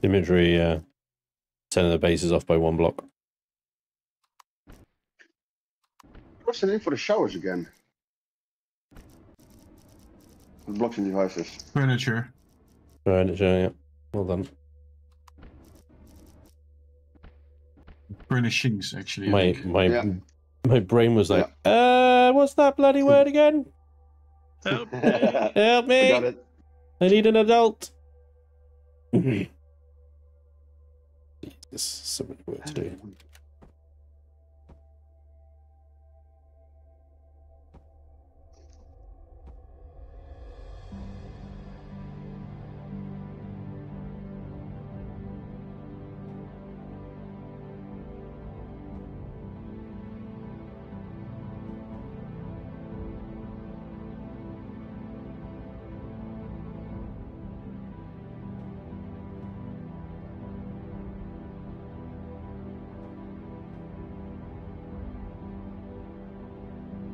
Speaker 1: Imagery, 10 of the base is off by 1 block.
Speaker 4: What's the name for the showers again? Blocks and devices.
Speaker 2: Furniture.
Speaker 1: Furniture, yeah. Well done.
Speaker 2: Furnishings, actually.
Speaker 1: My brain was like, what's that bloody word again?
Speaker 3: Help me!
Speaker 1: Help me!
Speaker 4: Got it.
Speaker 1: I need an adult. There's so many work to do.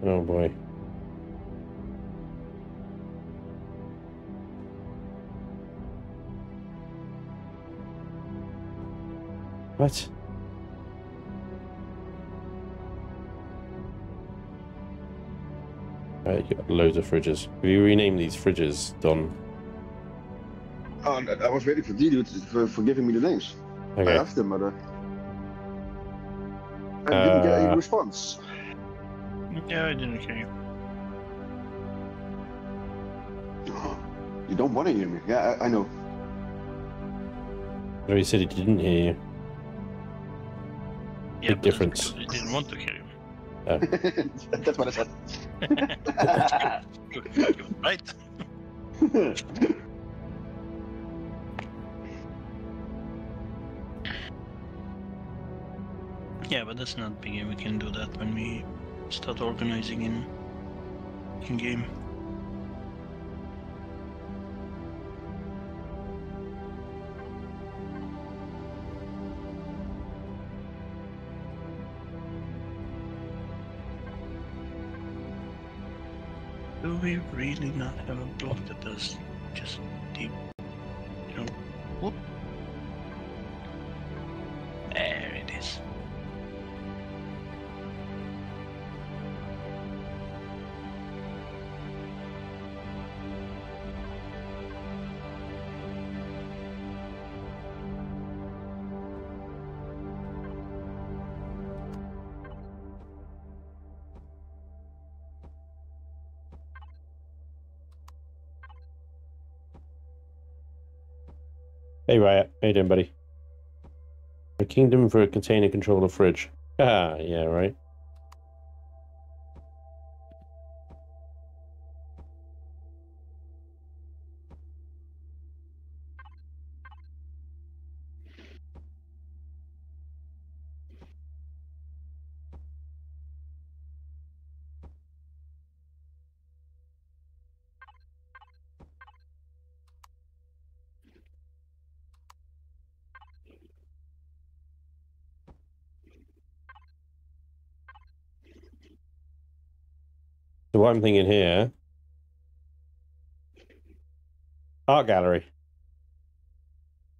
Speaker 1: Oh boy. What? You got loads of fridges. Have you renamed these fridges, Don?
Speaker 4: Oh, I was waiting for D-Dude for giving me the names.
Speaker 1: Okay.
Speaker 4: I asked him, but I didn't get a response.
Speaker 3: Yeah, I didn't hear you.
Speaker 4: You don't want to hear me. Yeah, I know.
Speaker 1: No, he said he didn't hear you.
Speaker 3: Yeah,
Speaker 1: Big difference.
Speaker 3: I didn't want to hear you.
Speaker 1: Oh.
Speaker 4: That's what I said.
Speaker 3: You're right. Yeah, but that's not big. We can do that when we start organizing in game. Do we really not have a block that does just deep, you know, whoop? There it is.
Speaker 1: Hey Riot, how you doing, buddy? A kingdom for a container controller fridge. Ah, yeah, right. So what I'm thinking here, art gallery.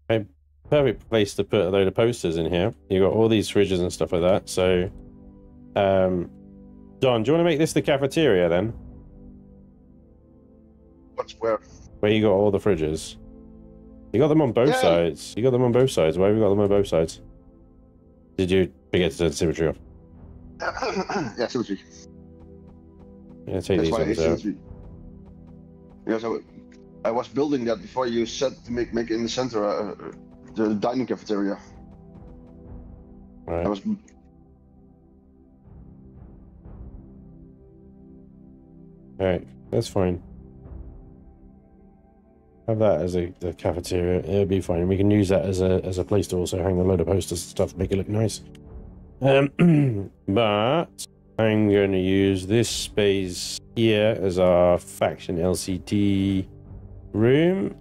Speaker 1: A perfect place to put a load of posters in here. You got all these fridges and stuff like that. So, Don, do you want to make this the cafeteria then?
Speaker 4: What's where?
Speaker 1: Where you got all the fridges? You got them on both sides. You got them on both sides. Why have you got them on both sides? Did you forget to turn symmetry off?
Speaker 4: Yeah, symmetry.
Speaker 1: Yeah, take
Speaker 4: That's
Speaker 1: these
Speaker 4: why
Speaker 1: ones
Speaker 4: it's
Speaker 1: out.
Speaker 4: symmetry. Yeah, so I was building that before you said to make in the center the dining cafeteria.
Speaker 1: Right.
Speaker 4: I was.
Speaker 1: Alright, that's fine. Have that as the cafeteria. It'll be fine. We can use that as a place to also hang a load of posters and stuff, make it look nice. But I'm going to use this space here as our faction LCD room.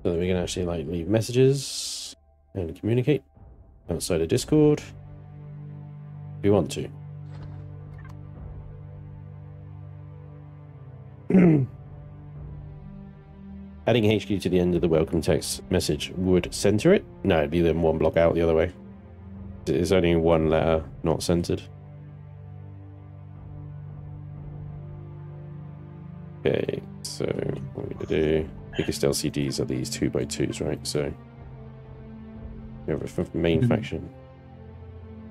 Speaker 1: So that we can actually like leave messages and communicate outside of Discord if we want to. Adding HQ to the end of the welcome text message would center it. No, it'd be then one block out the other way. It's only one letter not centered. Okay, so what we're going to do, biggest LCDs are these 2x2s, right? So we have a main faction.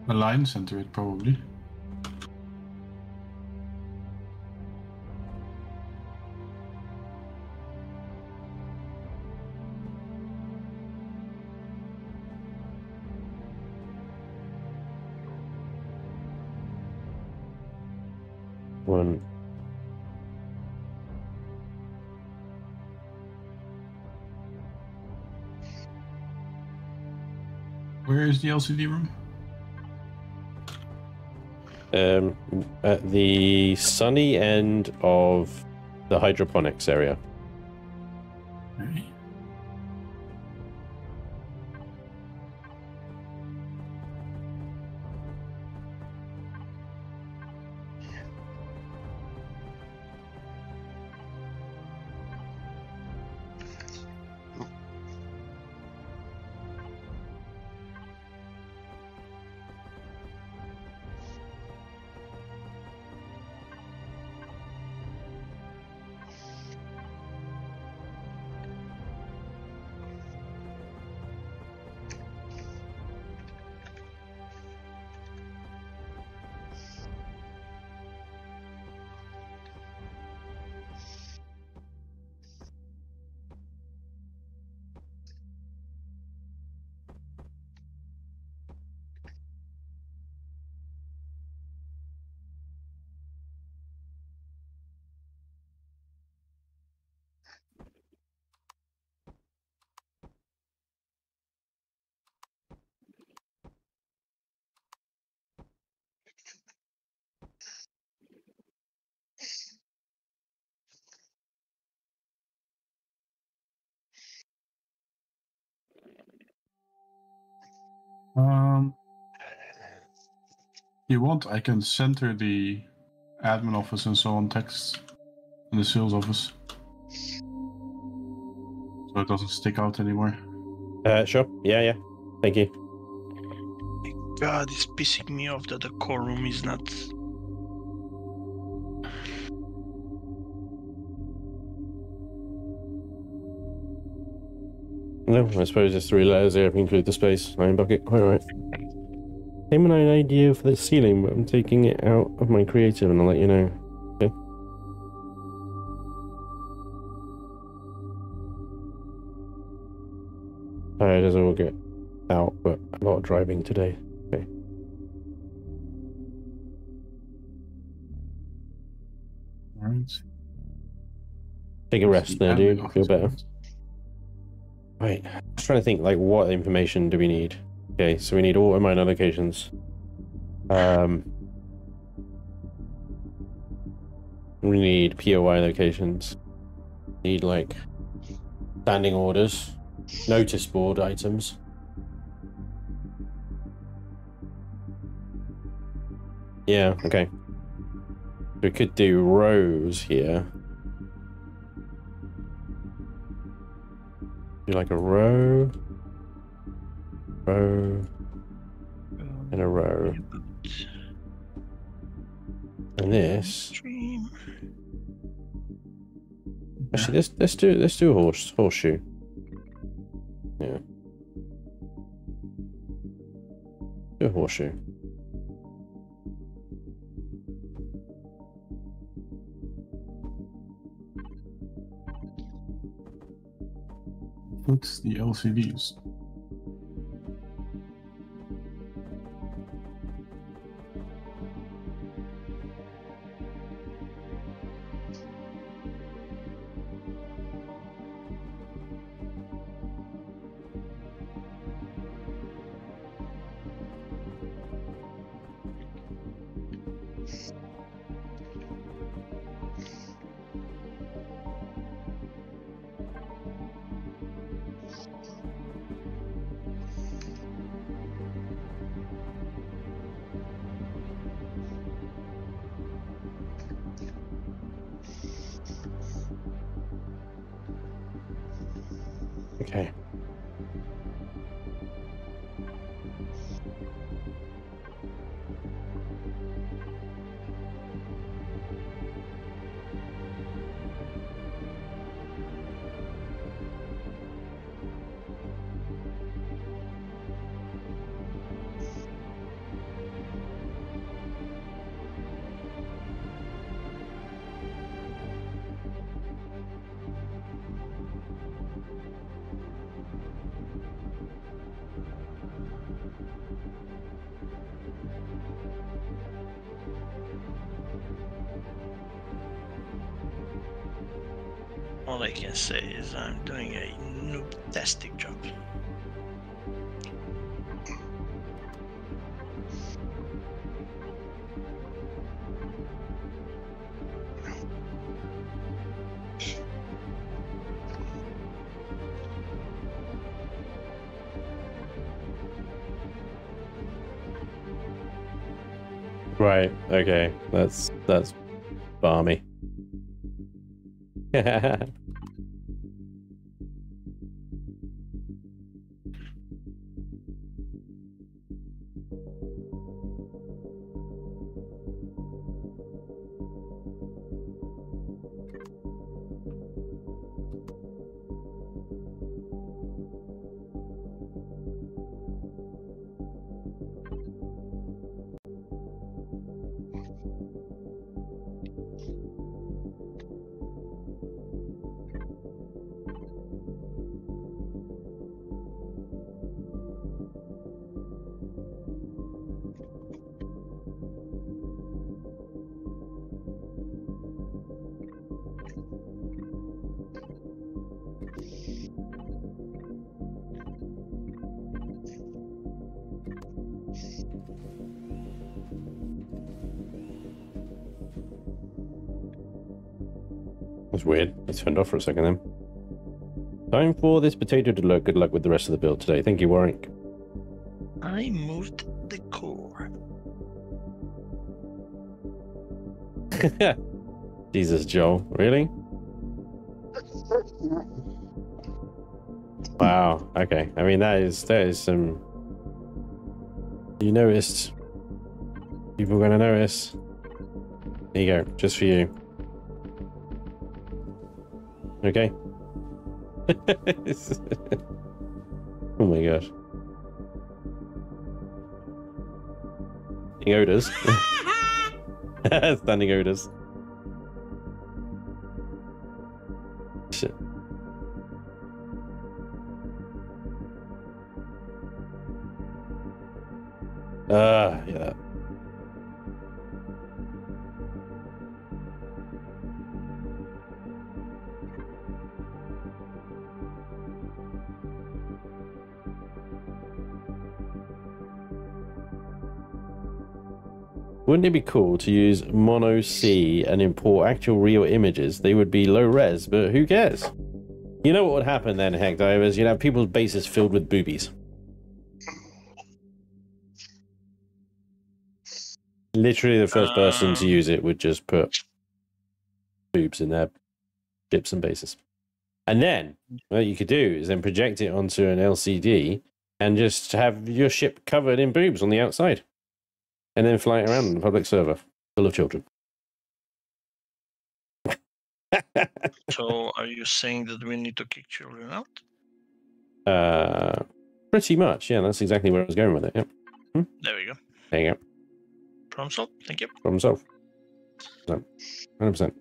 Speaker 2: Align center it probably.
Speaker 1: One.
Speaker 2: Where is the LCD room?
Speaker 1: At the sunny end of the hydroponics area.
Speaker 2: Okay. You want? I can center the admin office and so on text in the sales office, so it doesn't stick out anymore.
Speaker 1: Sure. Yeah. Thank you.
Speaker 3: God, it's pissing me off that the core room is not.
Speaker 1: No, I suppose it's 3 layers there if you include the space. Iron bucket, quite right. Came an idea for the ceiling, but I'm taking it out of my creative and I'll let you know. Okay. It doesn't all get out, but a lot of driving today. Okay.
Speaker 2: Alright.
Speaker 1: Take a rest there, dude. Feel better. Right. I was trying to think, like, what information do we need? Okay, so we need auto mine allocations. We need POI locations. Need, like, standing orders. Notice board items. Yeah, okay. We could do rows here. Do like a row, and a row. And this. Actually, let's do a horseshoe. Yeah. Do a horseshoe.
Speaker 2: What's the LCDs?
Speaker 1: Okay.
Speaker 3: All I can say is I'm doing a noob-tastic job.
Speaker 1: Right, okay. That's balmy. That's weird. Let's turned off for a second then. Time for this potato to look. Good luck with the rest of the build today. Thank you, Warwick.
Speaker 3: I moved the core.
Speaker 1: Jesus, Joel, really? Wow. Okay. I mean, that is some. You noticed. People are gonna notice. There you go, just for you. Okay. Oh my gosh. Standing odors. Standing odors. Shit. Yeah. Wouldn't it be cool to use mono C and import actual real images? They would be low res, but who cares? You know what would happen then, heck divers? You'd have people's bases filled with boobies. Literally the first person to use it would just put boobs in their ships and bases. And then what you could do is then project it onto an LCD and just have your ship covered in boobs on the outside. And then fly it around on the public server full of children.
Speaker 3: So are you saying that we need to kick children out?
Speaker 1: Pretty much, yeah. That's exactly where I was going with it. Yep.
Speaker 3: There we go.
Speaker 1: There you go.
Speaker 3: Problem solved. Thank you.
Speaker 1: Problem solved. 100%.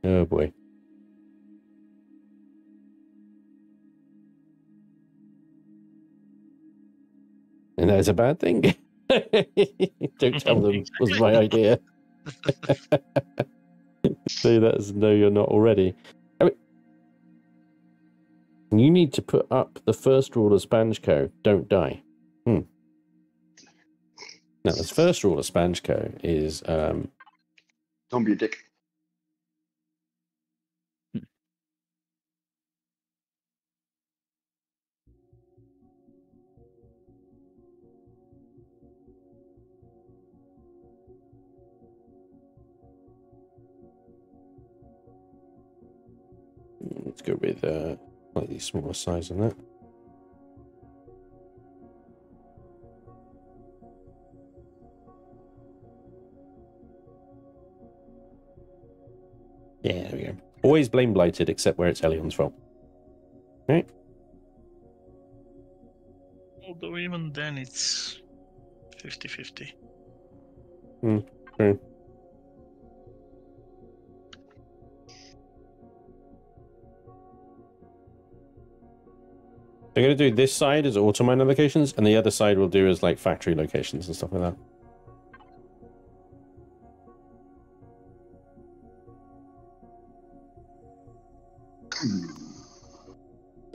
Speaker 1: Oh boy. And that is a bad thing. Don't tell them it was my idea. Say that as no, you're not already. I mean, you need to put up the first rule of SpanjCO, don't die. Now, the first rule of SpanjCO is...
Speaker 4: don't be a dick.
Speaker 1: Let's go with slightly smaller size on that. Yeah, there we go. Always blame Blighted, except where it's Elion's fault. Right?
Speaker 3: Although even then it's 50-50.
Speaker 1: True. They're going to do this side as auto miner locations, and the other side will do as like factory locations and stuff like that.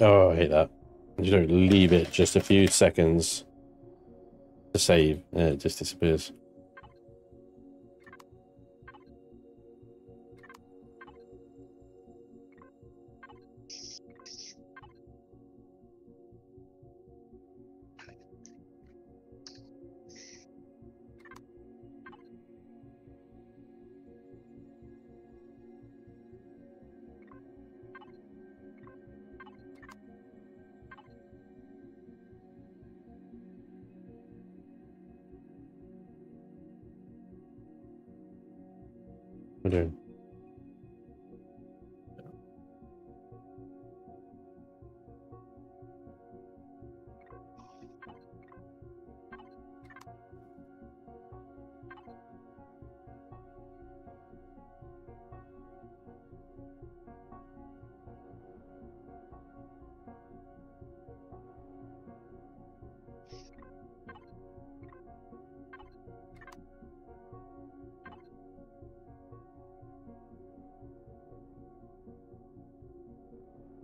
Speaker 1: Oh, I hate that. You don't leave it just a few seconds to save. It just disappears. We're doing.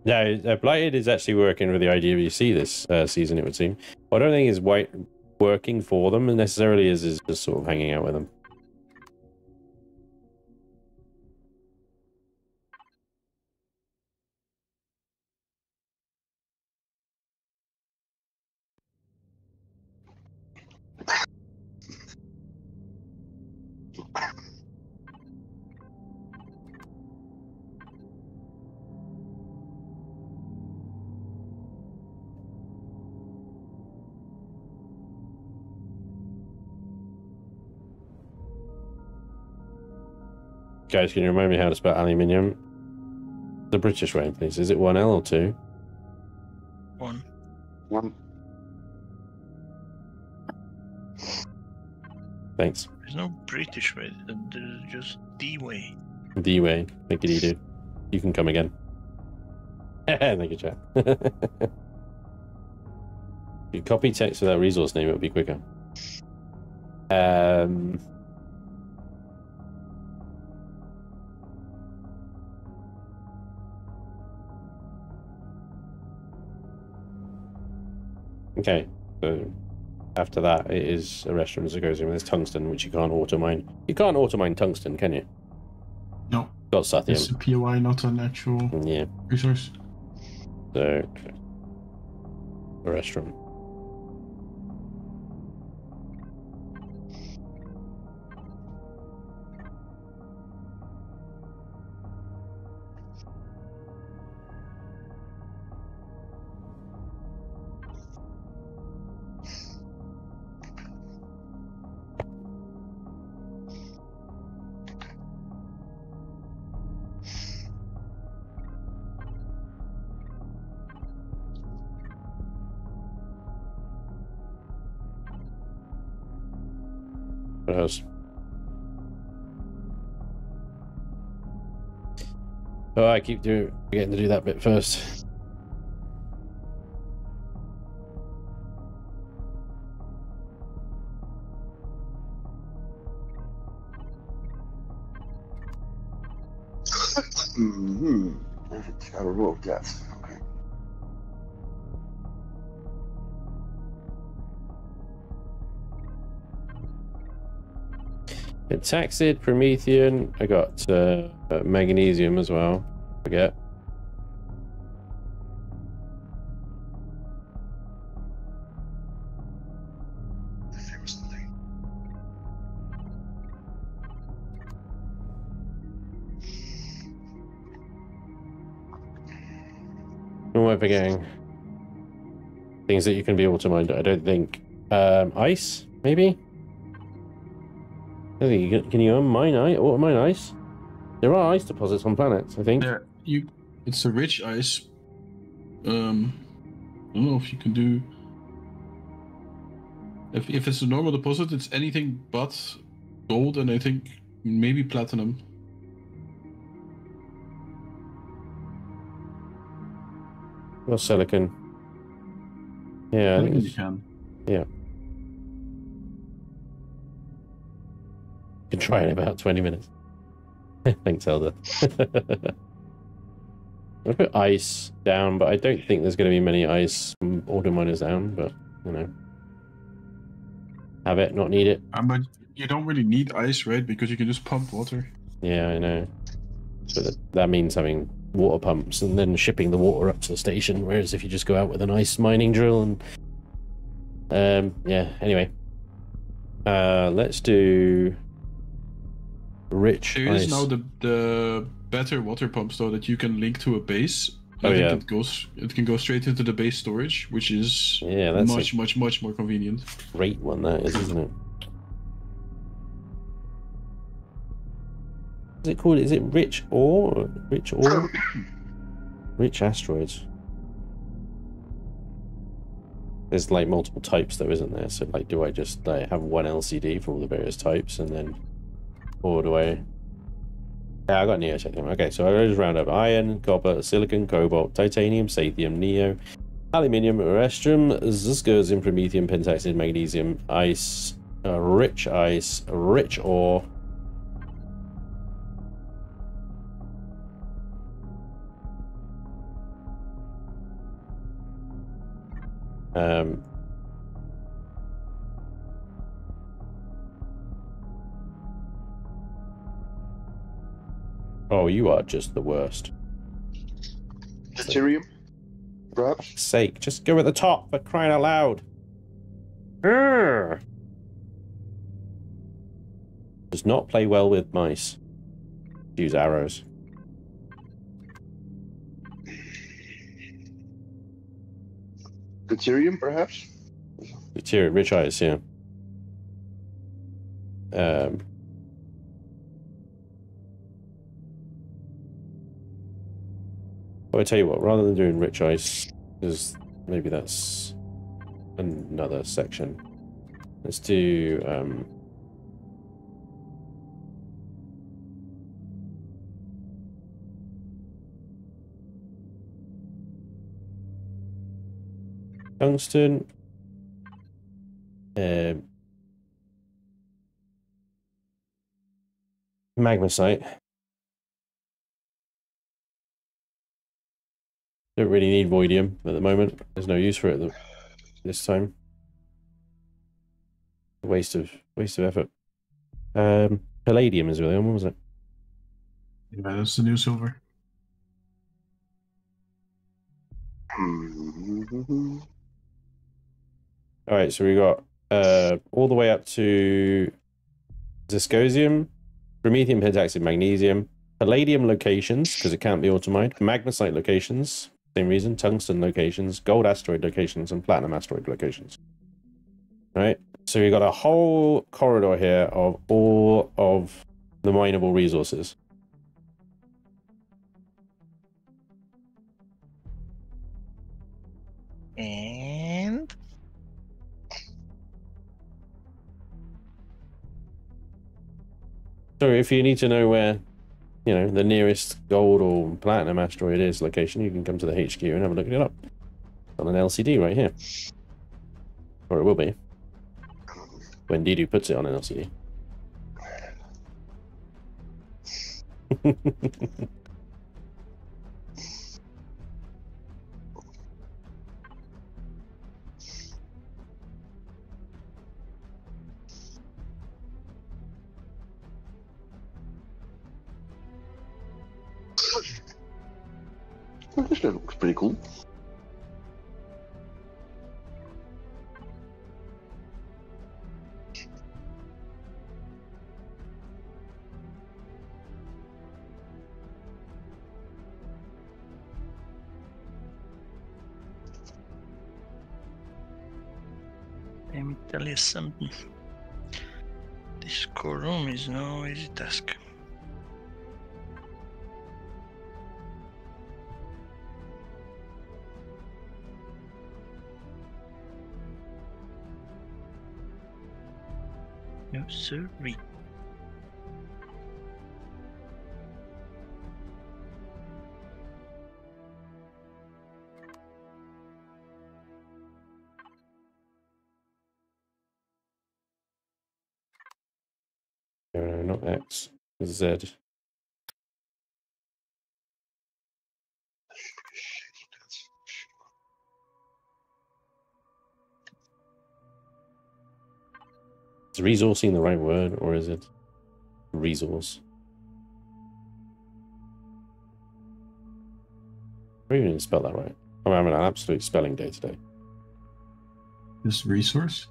Speaker 1: No, Blighted is actually working with the IWC this season, it would seem. What I don't think is working for them necessarily is just sort of hanging out with them. Guys, can you remind me how to spell aluminium? The British way, please. Is it 1L or 2?
Speaker 3: 1.
Speaker 4: 1.
Speaker 1: Thanks.
Speaker 3: There's no British way. There's just the way.
Speaker 1: The way. Make it easy. You can come again. Thank you, chat. If you copy text without resource name, it would be quicker. Okay, so after that, it is a restaurant as it goes in. There's tungsten, which you can't auto mine. You can't auto mine tungsten, can you?
Speaker 2: No.
Speaker 1: Got Sathium.
Speaker 2: It's a POI, not an actual resource.
Speaker 1: So, a restaurant. What else? Oh, I keep forgetting to do that bit first.
Speaker 4: I remove that. Okay.
Speaker 1: Taxid, Promethean. I got magnesium as well. Forget. What am I forgetting? Things that you can be able to mine. I don't think. Ice, maybe? I don't think you can you mine ice? Or mine ice? There are ice deposits on planets, I think.
Speaker 2: Yeah, it's a rich ice. I don't know if you can do. If it's a normal deposit, it's anything but gold, and I think maybe platinum.
Speaker 1: Or silicon. Yeah, I think
Speaker 2: you can.
Speaker 1: Yeah. You can try in about 20 minutes. Thanks, Elder. I'll put ice down, but I don't think there's going to be many ice auto miners down, but, you know. Have it, not need it.
Speaker 2: But you don't really need ice, right? Because you can just pump water.
Speaker 1: Yeah, I know. So that means having water pumps and then shipping the water up to the station, whereas if you just go out with an ice mining drill and... yeah, anyway. Let's do... Rich
Speaker 2: There
Speaker 1: ice.
Speaker 2: is now the better water pumps, though, that you can link to a base.
Speaker 1: Oh,
Speaker 2: I think it can go straight into the base storage, which is
Speaker 1: that's
Speaker 2: much more convenient.
Speaker 1: Great one that is, isn't it? Is it called? Is it rich ore? Rich ore? Rich asteroids. There's like multiple types though, isn't there? So like, do I just like have one LCD for all the various types and then, or do I? Yeah, I got neotechnium. Okay, so I just round up iron, copper, silicon, cobalt, titanium, sathium, neo, aluminium, erestrum, ziscosine, promethium, pentaxid, magnesium, ice, rich ore. Oh, you are just the worst.
Speaker 4: Deuterium, perhaps?
Speaker 1: For sake, just go at the top for crying out loud. Does not play well with mice. Use arrows.
Speaker 4: Deuterium, perhaps?
Speaker 1: Deuterium, rich ice, yeah. Well, I tell you what, rather than doing rich ice, because maybe that's another section. Let's do tungsten, magnesite. Don't really need voidium at the moment. There's no use for it this time. Waste of effort. Palladium is really on, what was it?
Speaker 2: Yeah, that's the new silver.
Speaker 1: All right, so we got all the way up to zirconium, promethium, pentaxid, magnesium, palladium locations because it can't be automined, magnesite locations, same reason, tungsten locations, gold asteroid locations, and platinum asteroid locations. All right, so we got a whole corridor here of all of the mineable resources.
Speaker 3: And
Speaker 1: so if you need to know where, you know, the nearest gold or platinum asteroid is location, you can come to the HQ and have a look it up. On an LCD right here. Or it will be. When Didu puts it on an LCD.
Speaker 4: This looks pretty cool.
Speaker 3: let me tell you something. This core room is no easy task. No sirree.
Speaker 1: No, not X, Z. Is resourcing the right word, or is it resource? I even spell that right. I'm having an absolute spelling day today.
Speaker 2: This resource?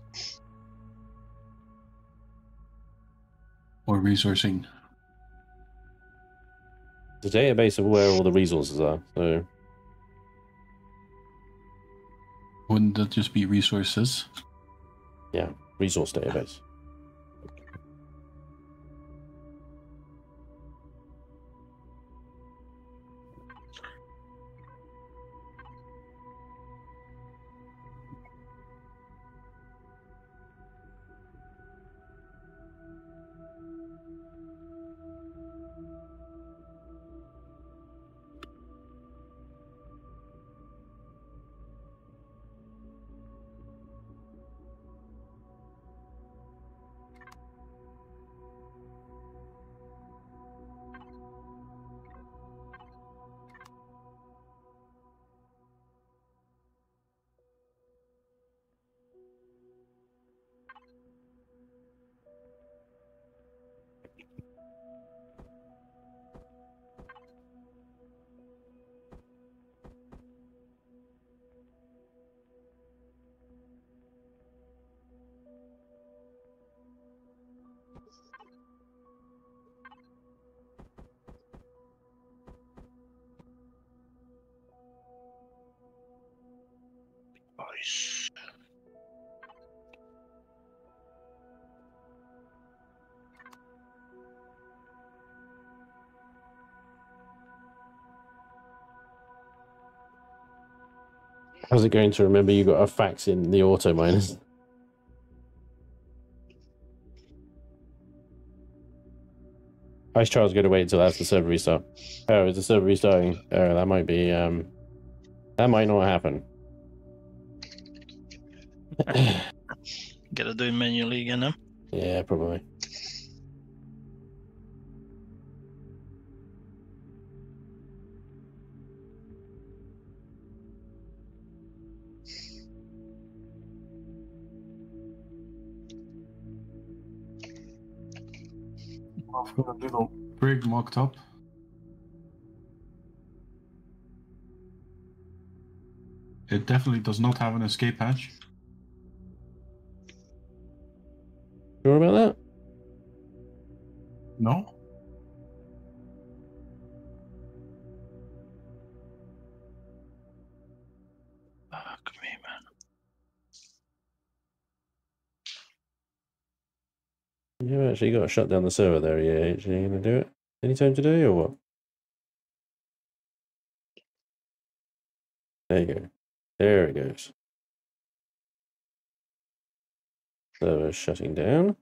Speaker 2: Or resourcing?
Speaker 1: It's a database of where all the resources are, so...
Speaker 2: Wouldn't that just be resources?
Speaker 1: Yeah, resource database. How's it going to remember you got a fax in the auto miners? Ice Child's going to wait until after the server restart. Oh, is the server restarting? Oh, that might be, that might not happen.
Speaker 3: Gotta do it manually again, huh?
Speaker 1: Yeah, probably.
Speaker 2: I've got a little brig mocked up. It definitely does not have an escape hatch.
Speaker 1: Sure about that?
Speaker 2: No?
Speaker 3: Fuck me, man.
Speaker 1: You actually got to shut down the server there, yeah. Actually going to do it anytime today or what? There you go. There it goes. Server's shutting down.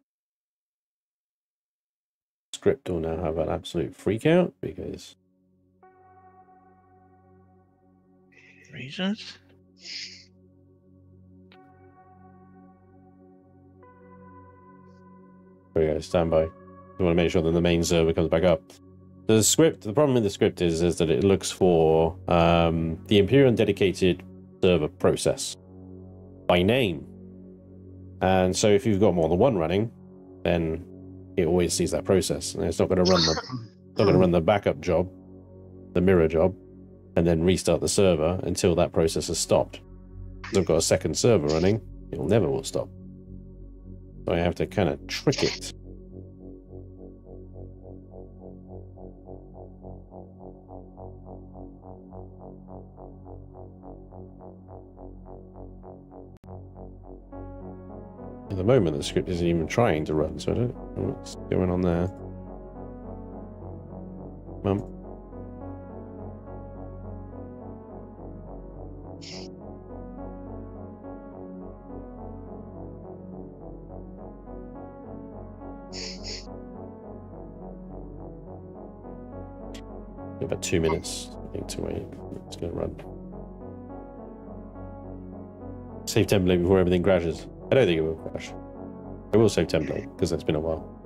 Speaker 1: Script will now have an absolute freak out because
Speaker 3: Reasons?
Speaker 1: there we go, stand by. We want to make sure that the main server comes back up. The script, the problem with the script is that it looks for the Empyrion dedicated server process by name. And so if you've got more than one running, then it always sees that process. And it's not going to run the backup job, the mirror job, and then restart the server until that process has stopped. If I've got a second server running, it never will stop. So I have to kind of trick it. At the moment, the script isn't even trying to run, so I don't know what's going on there. Mum. About 2 minutes, I think, to wait. It's going to run. Save template before everything crashes. I don't think it will crash. I will save template because that's been a while.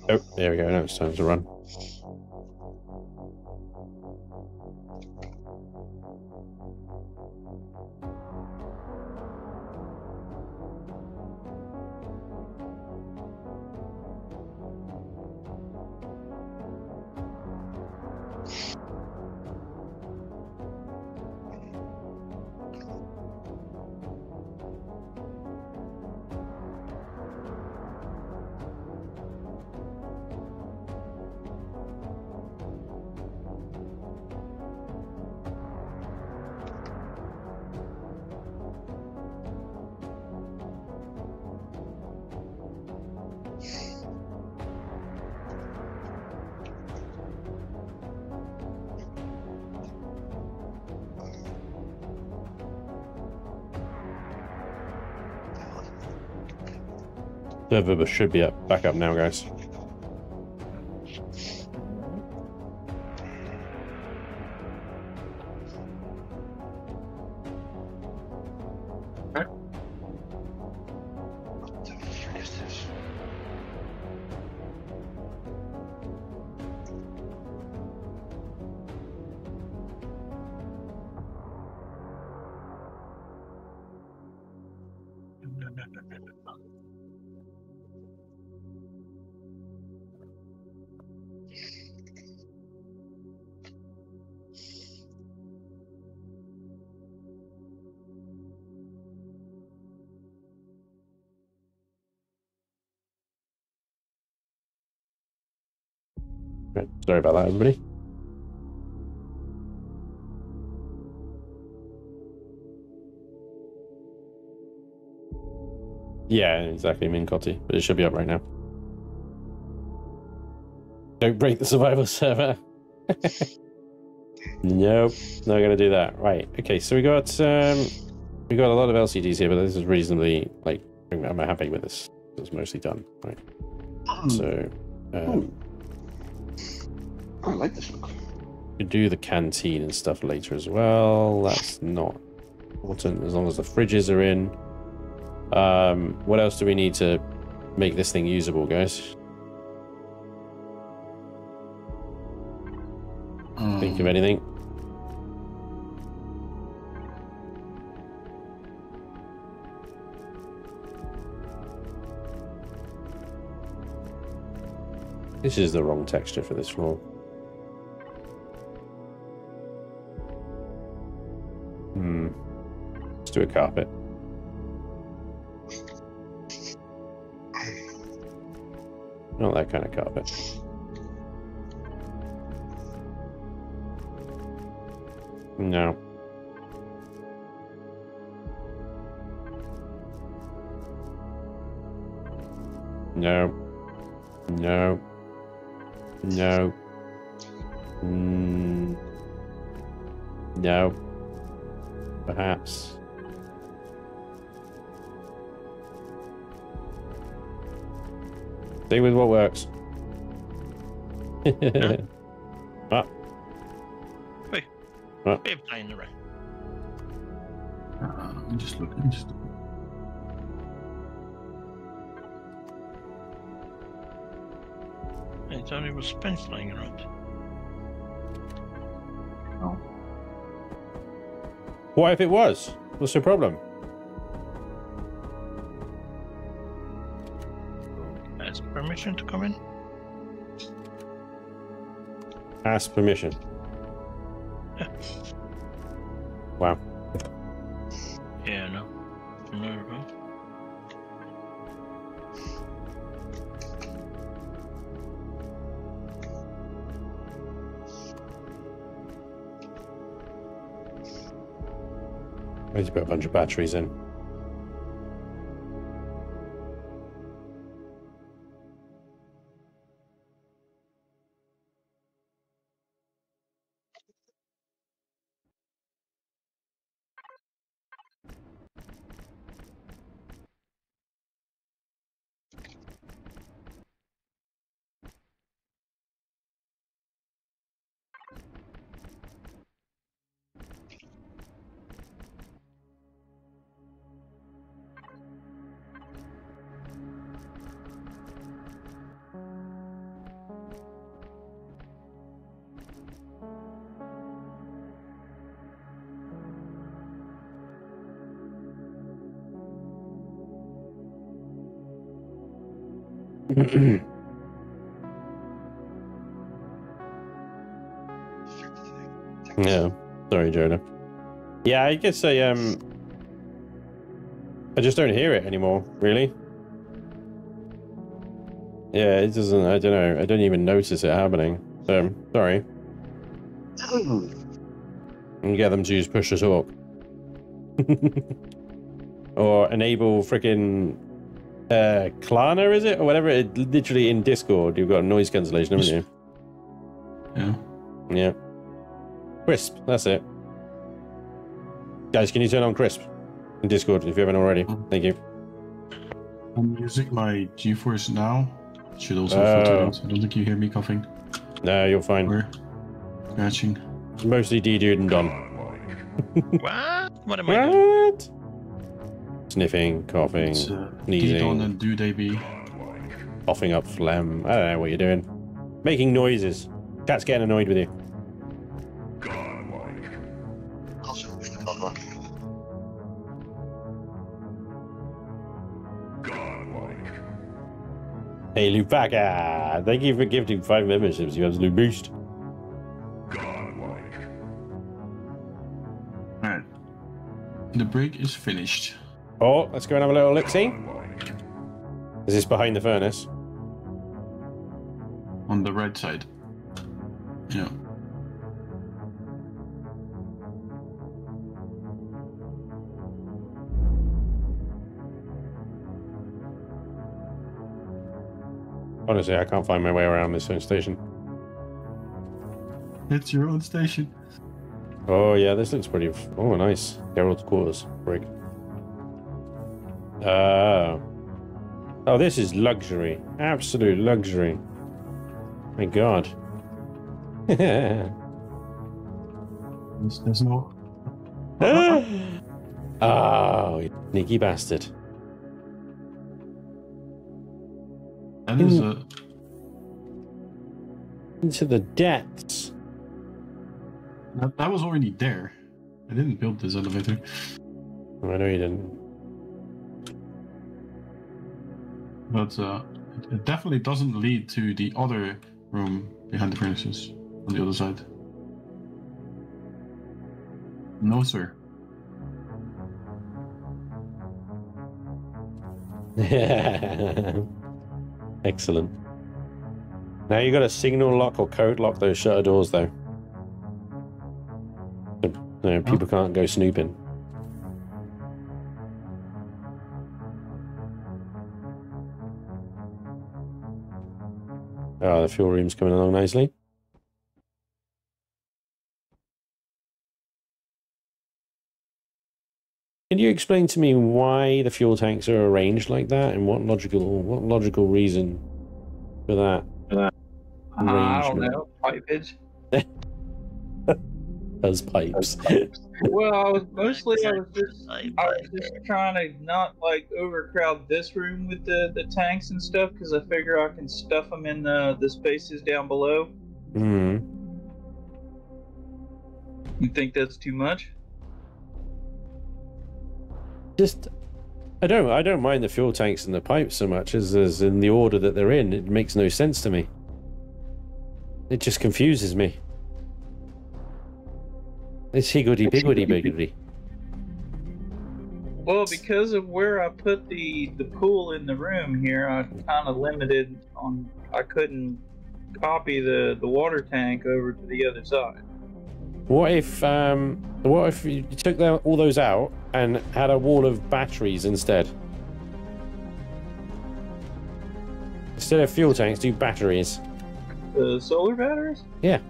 Speaker 1: Oh, there we go. Now it's time to run. Server should be back up now, guys. Right, sorry about that, everybody. Yeah, exactly, Mincotti, but it should be up right now. Don't break the survival server. Nope, not gonna do that. Right, okay, so we got a lot of LCDs here, but this is reasonably, like, I'm happy with this. It's mostly done, right? So,
Speaker 4: I like this look.
Speaker 1: You do the canteen and stuff later as well. That's not important as long as the fridges are in. What else do we need to make this thing usable, guys? Think of anything? This is the wrong texture for this floor. Let's do a carpet. Not that kind of carpet. No. No. No. No. No. Perhaps. Stay with what works. What?
Speaker 3: Wait.
Speaker 1: What?
Speaker 3: We're playing the right.
Speaker 2: I'm just looking.
Speaker 3: I thought it was Spanj flying around.
Speaker 2: No.
Speaker 1: What if it was? What's the problem?
Speaker 3: Ask permission to come in?
Speaker 1: Ask permission.
Speaker 3: Yeah.
Speaker 1: Wow.
Speaker 3: Yeah, no. No.
Speaker 1: I need to put a bunch of batteries in. No, sorry, Jonah. Yeah, I guess I just don't hear it anymore, really. Yeah, it doesn't, I don't know, I don't even notice it happening. So, sorry. And get them to use push to talk. Or enable freaking Klarna, is it? Or whatever, it literally in Discord, you've got noise cancellation, haven't you?
Speaker 2: Yeah.
Speaker 1: Yeah. Crisp, that's it. Guys, can you turn on Crisp in Discord if you haven't already? Thank you.
Speaker 2: I'm using my GeForce now. Should also filter out. I don't think you hear me coughing.
Speaker 1: No, you're fine.
Speaker 2: Or scratching.
Speaker 1: Mostly D-Dude and Don.
Speaker 3: What? What am I doing?
Speaker 1: Sniffing, coughing,
Speaker 2: Don
Speaker 1: sneezing,
Speaker 2: and Doodaby.
Speaker 1: coughing up phlegm. I don't know what you're doing. Making noises. Cat's getting annoyed with you. Hey, Lupaka! Thank you for gifting 5 memberships, you absolute beast.
Speaker 2: Alright. The break is finished.
Speaker 1: Oh, let's go and have a little look-see. Is this behind the furnace?
Speaker 2: On the right side. Yeah.
Speaker 1: Honestly, I can't find my way around this station.
Speaker 2: It's your own station.
Speaker 1: Oh, yeah, this looks pretty... Oh, nice. Gerald's quarters. Brig. Oh, this is luxury. Absolute luxury. My God.
Speaker 2: There's no...
Speaker 1: Oh, you sneaky bastard.
Speaker 2: That is a...
Speaker 1: Into the depths.
Speaker 2: That was already there. I didn't build this elevator.
Speaker 1: I know you didn't.
Speaker 2: But it definitely doesn't lead to the other room behind the furnaces on the other side. No, sir.
Speaker 1: Excellent. Now you got to signal lock or code lock those shutter doors, though. So, people can't go snooping. Oh, the fuel room's coming along nicely. Can you explain to me why the fuel tanks are arranged like that, and what logical reason for that?
Speaker 5: I don't know. Pipage.
Speaker 1: Those pipes.
Speaker 5: Well, I was just trying to not like overcrowd this room with the tanks and stuff, because I figure I can stuff them in the spaces down below.
Speaker 1: Hmm.
Speaker 5: You think that's too much?
Speaker 1: Just, I don't mind the fuel tanks and the pipes so much as in the order that they're in. It makes no sense to me. It just confuses me. It's higgledy-piggledy-piggledy.
Speaker 5: Well, because of where I put the pool in the room here, I kind of limited on. I couldn't copy the water tank over to the other side.
Speaker 1: What if you took all those out and had a wall of batteries instead? Instead of fuel tanks, do batteries.
Speaker 5: The solar batteries?
Speaker 1: Yeah.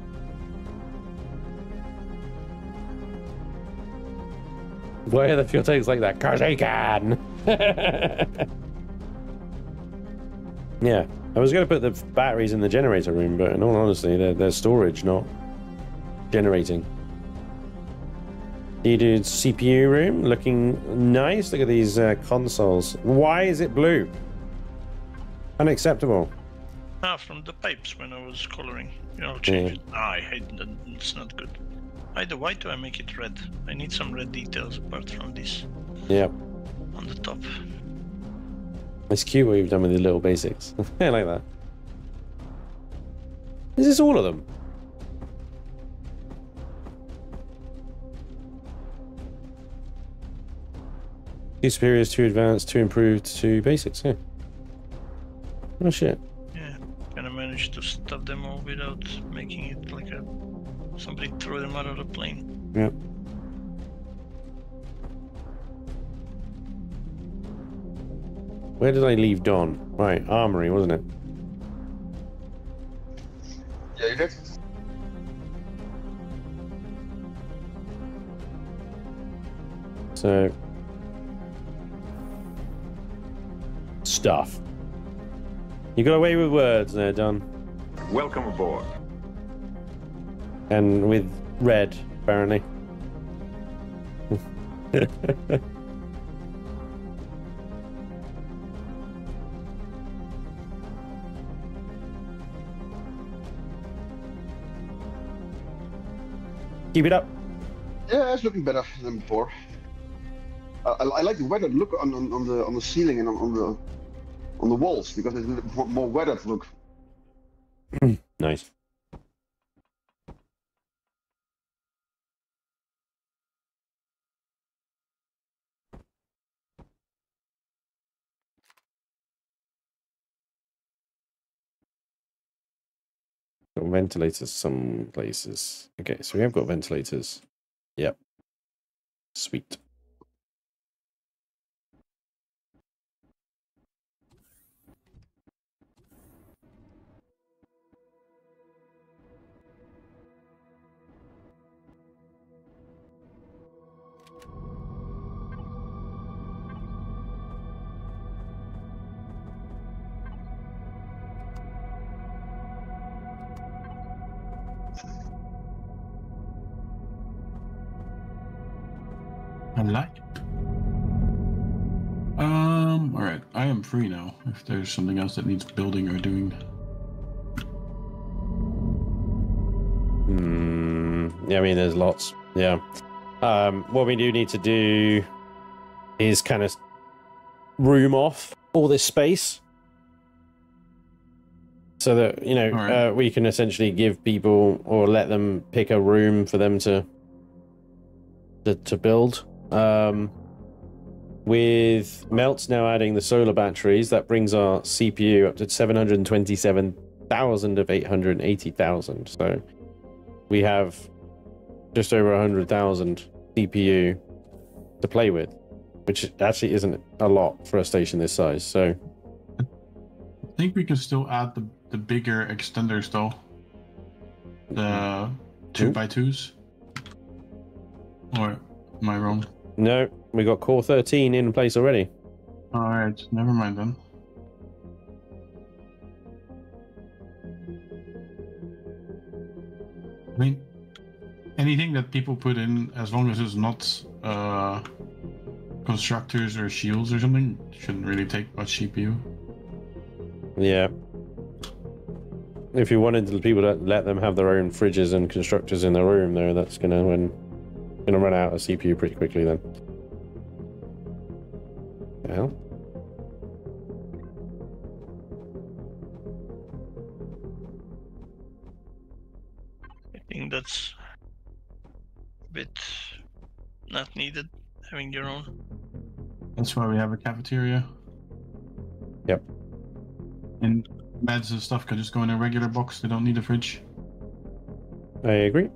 Speaker 1: Why are the fuel tanks like that? 'Cause they can! Yeah. I was going to put the batteries in the generator room, but in all honesty, they're storage, not generating. D-Dude's CPU room looking nice. Look at these consoles. Why is it blue? Unacceptable.
Speaker 3: Ah, from the pipes when I was coloring. I'll change it. Ah, I hate that. It's not good. Why do I make it red? I need some red details apart from this.
Speaker 1: Yep.
Speaker 3: On the top.
Speaker 1: It's cute what you've done with the little basics. I like that. Is this all of them? Too superiors, too advanced, too improved, too basics, yeah. Oh shit.
Speaker 3: Yeah, can I manage to stuff them all without making it like somebody throw them out of the plane?
Speaker 1: Yep. Where did I leave Don? Right, armory, wasn't it?
Speaker 4: Yeah, you did.
Speaker 1: stuff. You got away with words there, Don.
Speaker 6: Welcome aboard.
Speaker 1: And with red, apparently. Keep it up.
Speaker 4: Yeah, it's looking better than before. I like the weathered look on the ceiling and on the walls because it's a more weathered look.
Speaker 1: Nice. Got ventilators some places. Okay, so we have got ventilators. Yep. Sweet.
Speaker 2: I like it. All right. I am free now. If there's something else that needs building or doing.
Speaker 1: Yeah, I mean, there's lots. Yeah. What we do need to do is kind of room off all this space so that, you know,
Speaker 2: right.
Speaker 1: We can essentially give people or let them pick a room for them to build. With Melts now adding the solar batteries, that brings our CPU up to 727,000 of 880,000. So we have just over 100,000 CPU to play with, which actually isn't a lot for a station this size. So
Speaker 2: I think we can still add the bigger extenders though. The 2x2s. Or am I wrong?
Speaker 1: No, we got Core 13 in place already.
Speaker 2: Alright, never mind then. I mean, anything that people put in, as long as it's not constructors or shields or something, shouldn't really take much CPU.
Speaker 1: Yeah. If you wanted people to let them have their own fridges and constructors in their room, though, that's gonna run out of CPU pretty quickly then. The hell?
Speaker 3: I think that's a bit not needed, having your own.
Speaker 2: That's why we have a cafeteria.
Speaker 1: Yep.
Speaker 2: And meds and stuff can just go in a regular box. They don't need a fridge.
Speaker 1: I agree.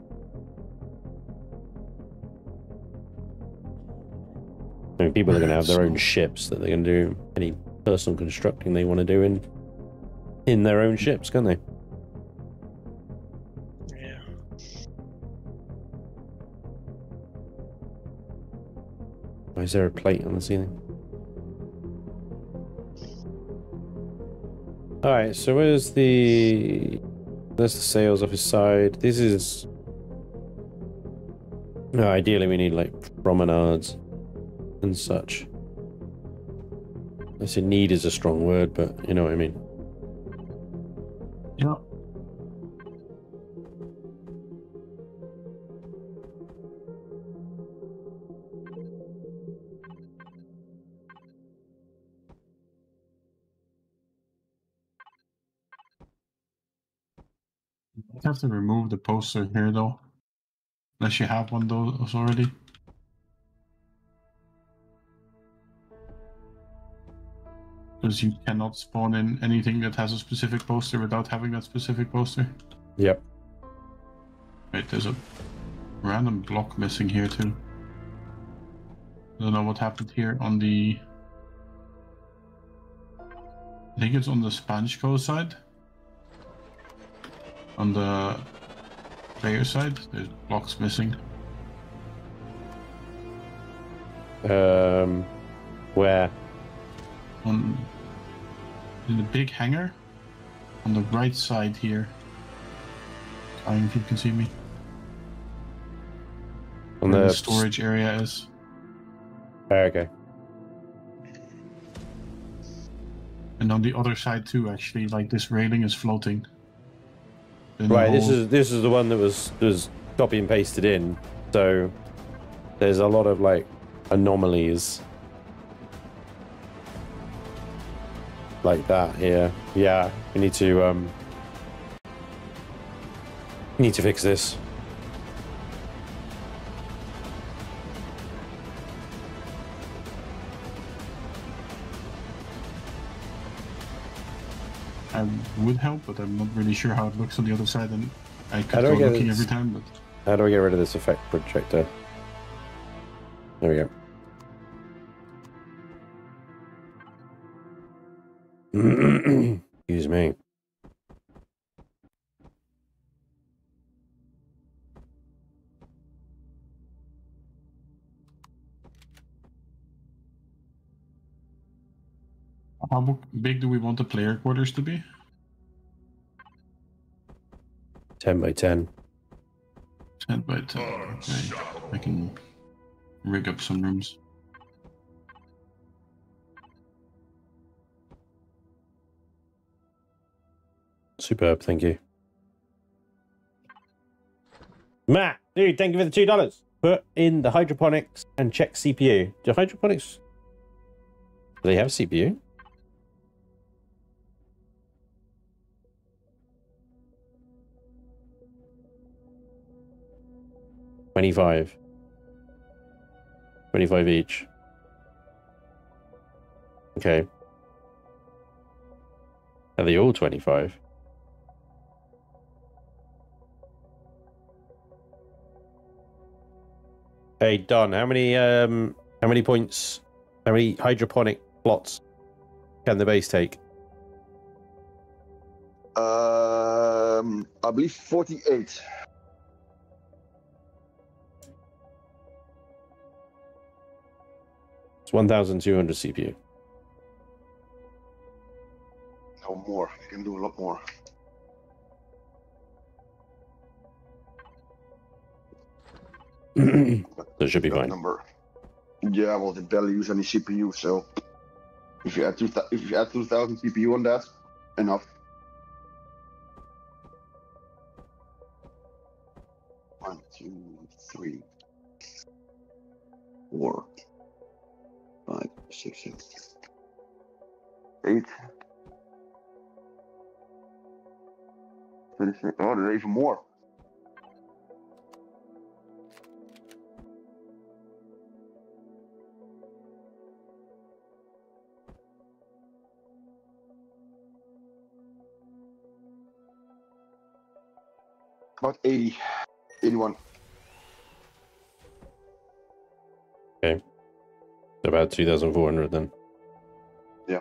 Speaker 1: I mean, people are going to have their own ships that they're going to do any personal constructing they want to do in their own ships, can't they?
Speaker 3: Yeah.
Speaker 1: Why is there a plate on the ceiling? Alright, so there's the sales office side. This is... No, ideally we need like promenades and such. I say need is a strong word, but you know what I mean.
Speaker 2: Yeah. I have to remove the poster here though. Unless you have one of those already. Because you cannot spawn in anything that has a specific poster without having that specific poster.
Speaker 1: Yep.
Speaker 2: Wait, there's a random block missing here too. I don't know what happened here on the... I think it's on the SpanjCO side. On the player side, there's blocks missing.
Speaker 1: Where?
Speaker 2: On in the big hangar on the right side here. I don't know if you can see me.
Speaker 1: On
Speaker 2: Where
Speaker 1: the
Speaker 2: the storage area is.
Speaker 1: Okay.
Speaker 2: And on the other side too, actually, like this railing is floating. In the
Speaker 1: Right,
Speaker 2: whole-
Speaker 1: this is the one that was copy and pasted in. So there's a lot of like anomalies like that here. Yeah, we need to fix this.
Speaker 2: I would help, but I'm not really sure how it looks on the other side, and I
Speaker 1: How
Speaker 2: could
Speaker 1: do I
Speaker 2: go
Speaker 1: get
Speaker 2: looking
Speaker 1: this?
Speaker 2: every time, but
Speaker 1: How do I get rid of this effect projector? There we go. Excuse me.
Speaker 2: how big do we want the player quarters to be?
Speaker 1: 10 by 10.
Speaker 2: 10 by 10. Okay. I can rig up some rooms.
Speaker 1: Superb, thank you. Matt, dude, thank you for the $2. Put in the hydroponics and check CPU. Do hydroponics... Do they have CPU? $25 each. Okay. Are they all 25? Hey Don, how many points, how many hydroponic plots can the base take?
Speaker 4: I believe 48.
Speaker 1: It's 1,200 CPU.
Speaker 4: No more. I can do a lot more.
Speaker 1: That should be
Speaker 4: That
Speaker 1: fine.
Speaker 4: number. Yeah, well, they barely use any CPU, so if you add 2,000 CPU on that, enough. 1, 2, 3, 4, 5, 6, 7, 8. 26. Oh, there's even more. About 80, 81.
Speaker 1: Okay. About 2,400 then.
Speaker 4: Yeah.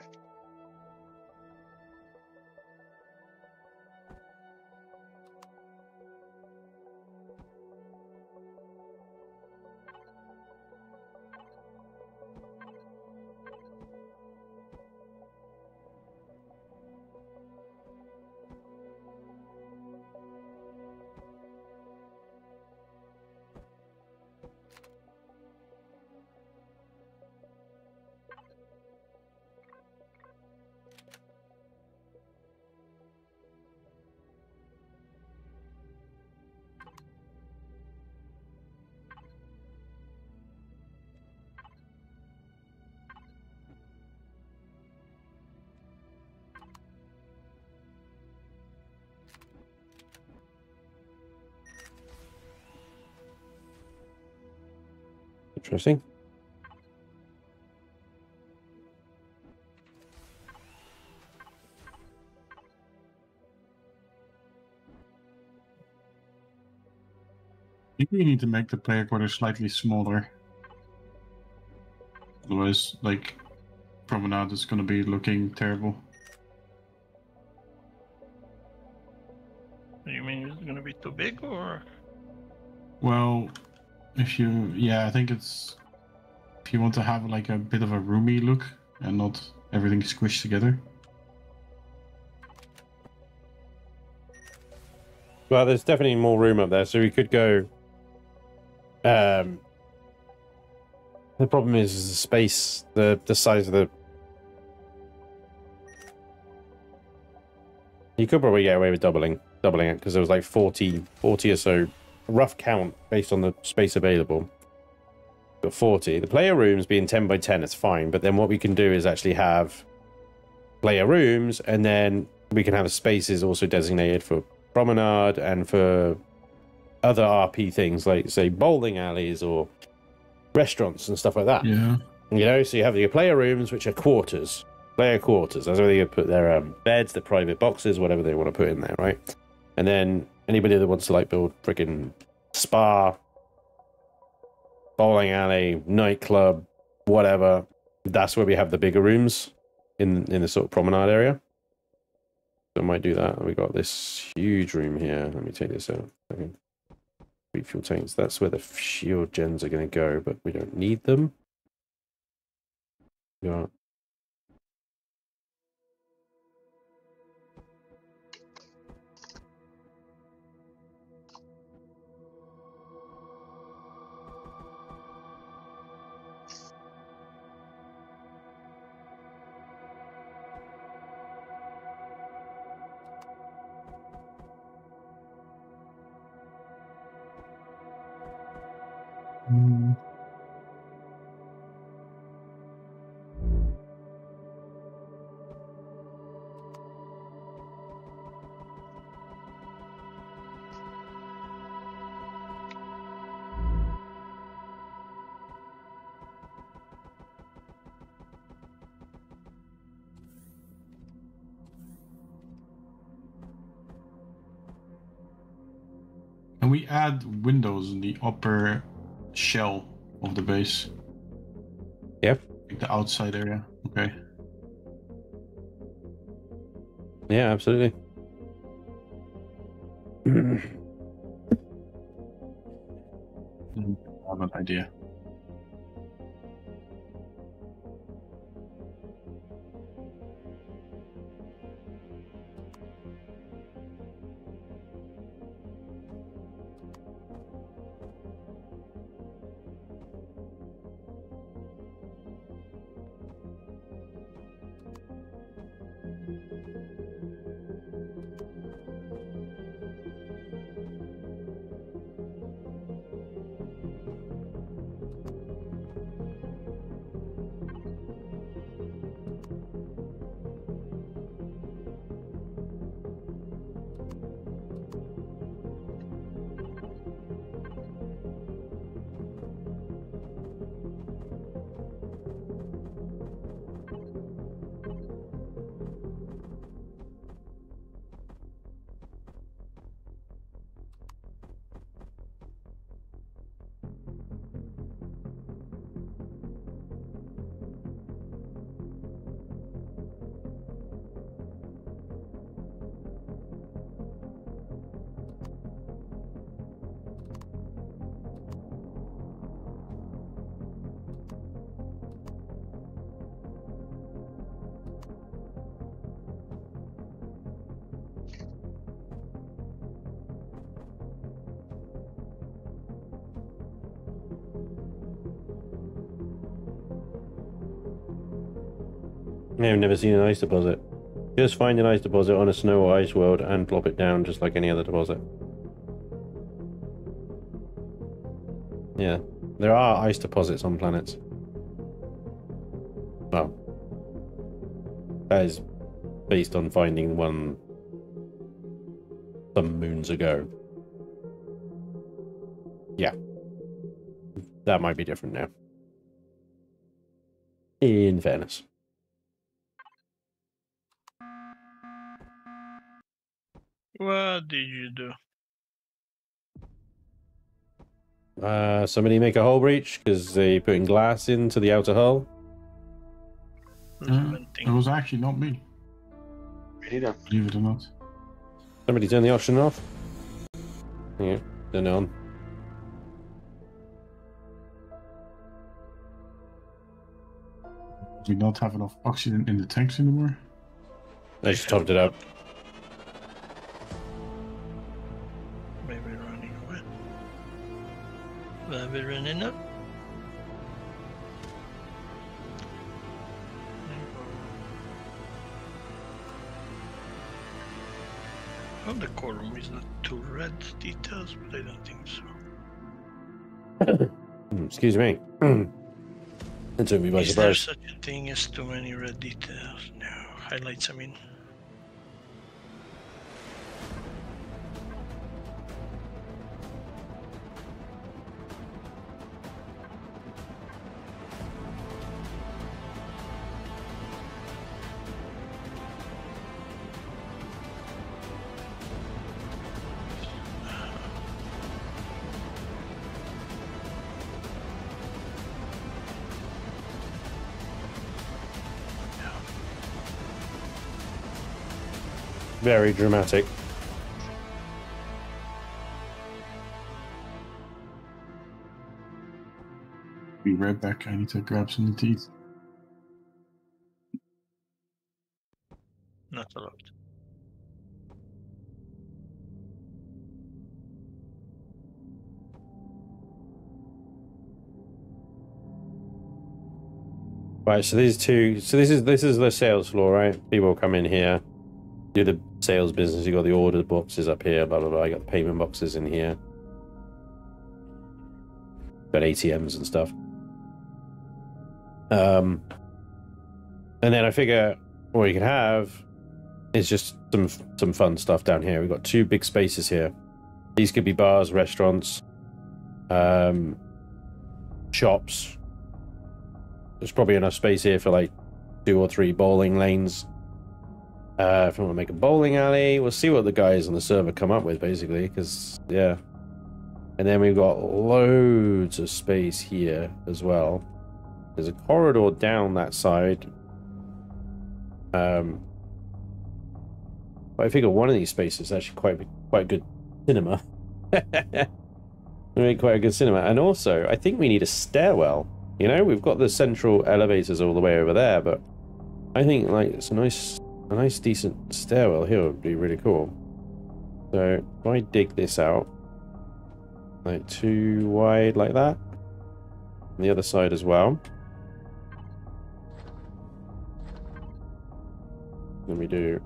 Speaker 1: Interesting.
Speaker 2: I think we need to make the player quarters slightly smaller. Otherwise, like, Promenade is going to be looking terrible.
Speaker 3: You mean it's gonna be too big, or?
Speaker 2: Well, if you, yeah, I think it's, if you want to have like a bit of a roomy look and not everything squished together.
Speaker 1: Well, there's definitely more room up there, so we could go. The problem is the space, the size of the. You could probably get away with doubling it because there was like 40 or so, rough count based on the space available. But 40. The player rooms being 10 by 10, it's fine. But then what we can do is actually have player rooms, and then we can have spaces also designated for promenade and for other RP things like, say, bowling alleys or restaurants and stuff like that.
Speaker 2: Yeah.
Speaker 1: You know, so you have your player rooms, which are quarters. Player quarters. That's where they put their beds, their private boxes, whatever they want to put in there, right? And then anybody that wants to like build freaking spa, bowling alley, nightclub, whatever, that's where we have the bigger rooms in the sort of promenade area. So I might do that. We got this huge room here. Let me take this out. Okay. Fuel tanks. That's where the shield gens are going to go, but we don't need them. Yeah.
Speaker 2: And we add windows in the upper shell of the base.
Speaker 1: Yep.
Speaker 2: Like the outside area. Okay.
Speaker 1: Yeah, absolutely.
Speaker 2: I have an idea.
Speaker 1: I've never seen an ice deposit. Just find an ice deposit on a snow or ice world and plop it down just like any other deposit. Yeah, there are ice deposits on planets. Well, that is based on finding one some moons ago. Yeah, that might be different now. In fairness.
Speaker 3: What did you do?
Speaker 1: Somebody make a hull breach because they putting glass into the outer hull.
Speaker 2: It was actually not me.
Speaker 4: Me neither.
Speaker 2: Believe it or not.
Speaker 1: Somebody turn the oxygen off. Yeah, turn it on.
Speaker 2: Do we not have enough oxygen in the tanks anymore?
Speaker 1: They just topped it up.
Speaker 3: Where we're running up. Oh, the core room is not too red details, but I don't think so.
Speaker 1: Excuse me. It took me by
Speaker 3: Is
Speaker 1: surprise.
Speaker 3: there such a thing as too many red details? No, highlights, I mean.
Speaker 1: Very dramatic.
Speaker 2: Be right back. I need to grab some teeth.
Speaker 3: Not a lot.
Speaker 1: Right, so these two. So this is the sales floor, right? People come in here, do the sales business. You got the order boxes up here, blah blah blah. You got the payment boxes in here. Got ATMs and stuff. And then I figure what you can have is just some fun stuff down here. We've got two big spaces here. These could be bars, restaurants, shops. There's probably enough space here for like 2 or 3 bowling lanes. If I want to make a bowling alley, we'll see what the guys on the server come up with, basically, because, yeah. And then we've got loads of space here as well. There's a corridor down that side. But I figure one of these spaces is actually quite good cinema. Really quite a good cinema. And also, I think we need a stairwell. You know, we've got the central elevators all the way over there, but I think like it's a nice decent stairwell here would be really cool. So if I dig this out, like 2 wide like that, and the other side as well. Then we do.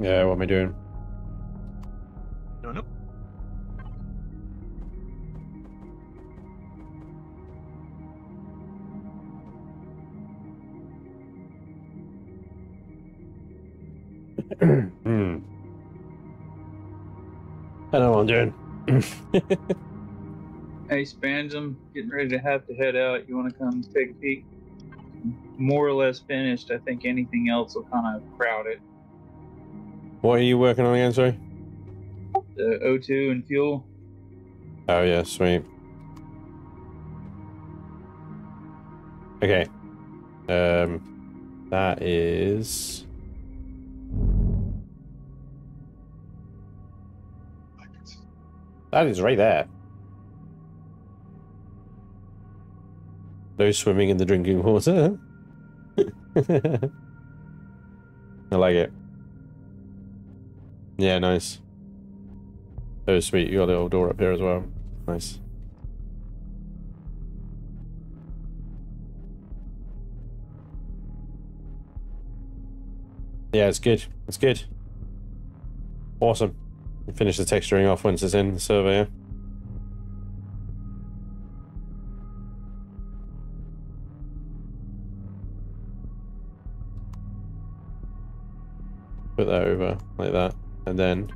Speaker 1: Yeah, what am I doing?
Speaker 3: No, no.
Speaker 1: I know what I'm doing.
Speaker 5: Hey, Spanj, I'm getting ready to have to head out. You want to come take a peek? More or less finished. I think anything else will kind of crowd it.
Speaker 1: What are you working on again, sorry?
Speaker 5: The O2 and fuel.
Speaker 1: Oh yeah, sweet. Okay. That is... That is right there. No swimming in the drinking water. I like it. Yeah, nice. Oh, sweet. You got a little door up here as well. Nice. Yeah, it's good. It's good. Awesome. We'll finish the texturing off once it's in the server, yeah? Put that over like that, and then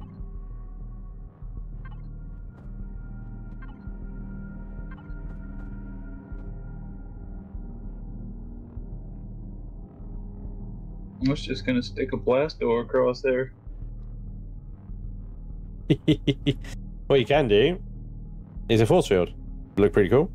Speaker 5: I was just gonna stick a blast door across there.
Speaker 1: what you can do is a force field. Look pretty cool.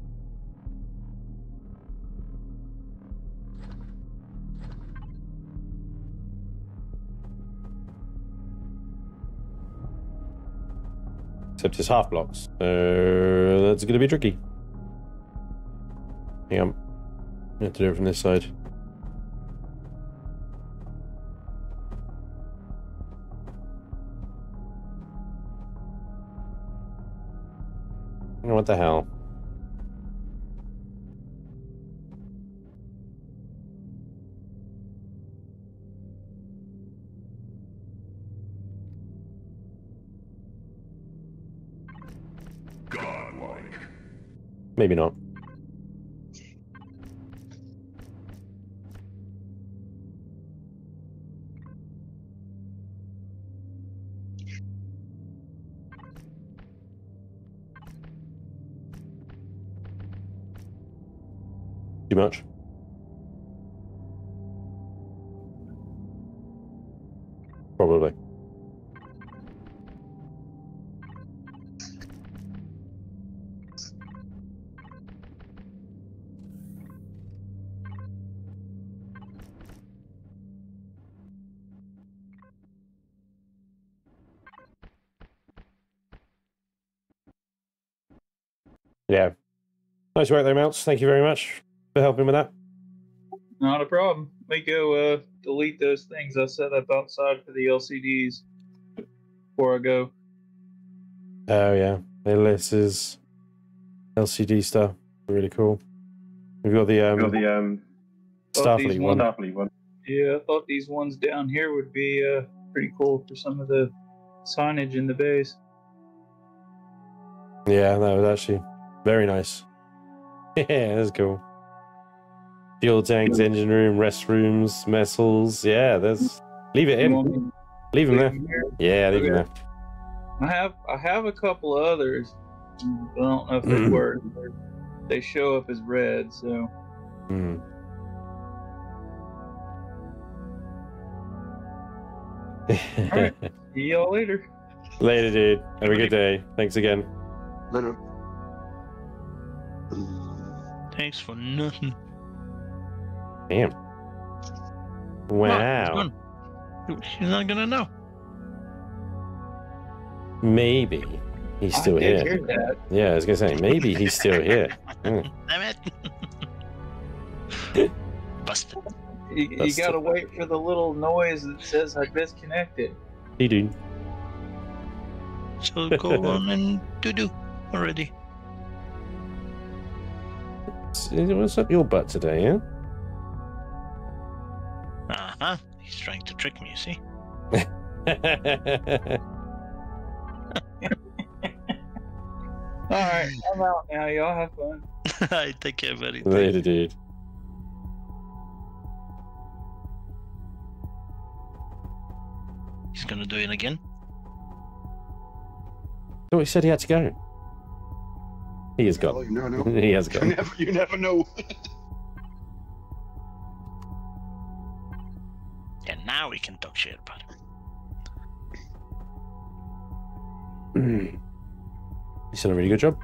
Speaker 1: Except it's half blocks. That's going to be tricky. Hang on. I have to do it from this side. What the hell?
Speaker 6: Godlike.
Speaker 1: Maybe not. Too much? Probably. Yeah. Nice work there, Mounts. Thank you very much for helping with that.
Speaker 5: Not a problem. Let me go delete those things I set up outside for the LCDs before I go.
Speaker 1: Oh, yeah. This is LCD stuff. Really cool. We've got the Starfleet one.
Speaker 5: Yeah, I thought these ones down here would be pretty cool for some of the signage in the base.
Speaker 1: Yeah, that was actually very nice. Yeah, that's cool. Fuel tanks, engine room, restrooms, mess halls. Yeah, there's. Leave it in. Leave them there. Yeah, leave them there.
Speaker 5: I have a couple of others. I don't know if they work. They show up as red, so. All right. See y'all later.
Speaker 1: Later, dude. Have a good day. Thanks again.
Speaker 4: Later.
Speaker 3: Thanks for nothing.
Speaker 1: Damn. Wow.
Speaker 3: He's not gonna know.
Speaker 1: Maybe he's still
Speaker 5: I
Speaker 1: here.
Speaker 5: did hear that.
Speaker 1: Yeah, I was gonna say maybe he's still here.
Speaker 3: Damn it. Busted.
Speaker 5: You gotta wait for the little noise that says I disconnected.
Speaker 1: He do.
Speaker 3: So go on and do already.
Speaker 1: What's up your butt today, yeah?
Speaker 3: Uh-huh. He's trying to trick me, you see?
Speaker 5: Alright, I'm out now. Y'all have fun.
Speaker 3: I take care, buddy.
Speaker 1: Later, dude.
Speaker 3: He's gonna do it again?
Speaker 1: Oh, he said he had to go. He has gone.
Speaker 4: Well, you never know.
Speaker 1: He has gone.
Speaker 4: You never know.
Speaker 3: Yeah, now we can talk shit about
Speaker 1: him. He's done a really good job.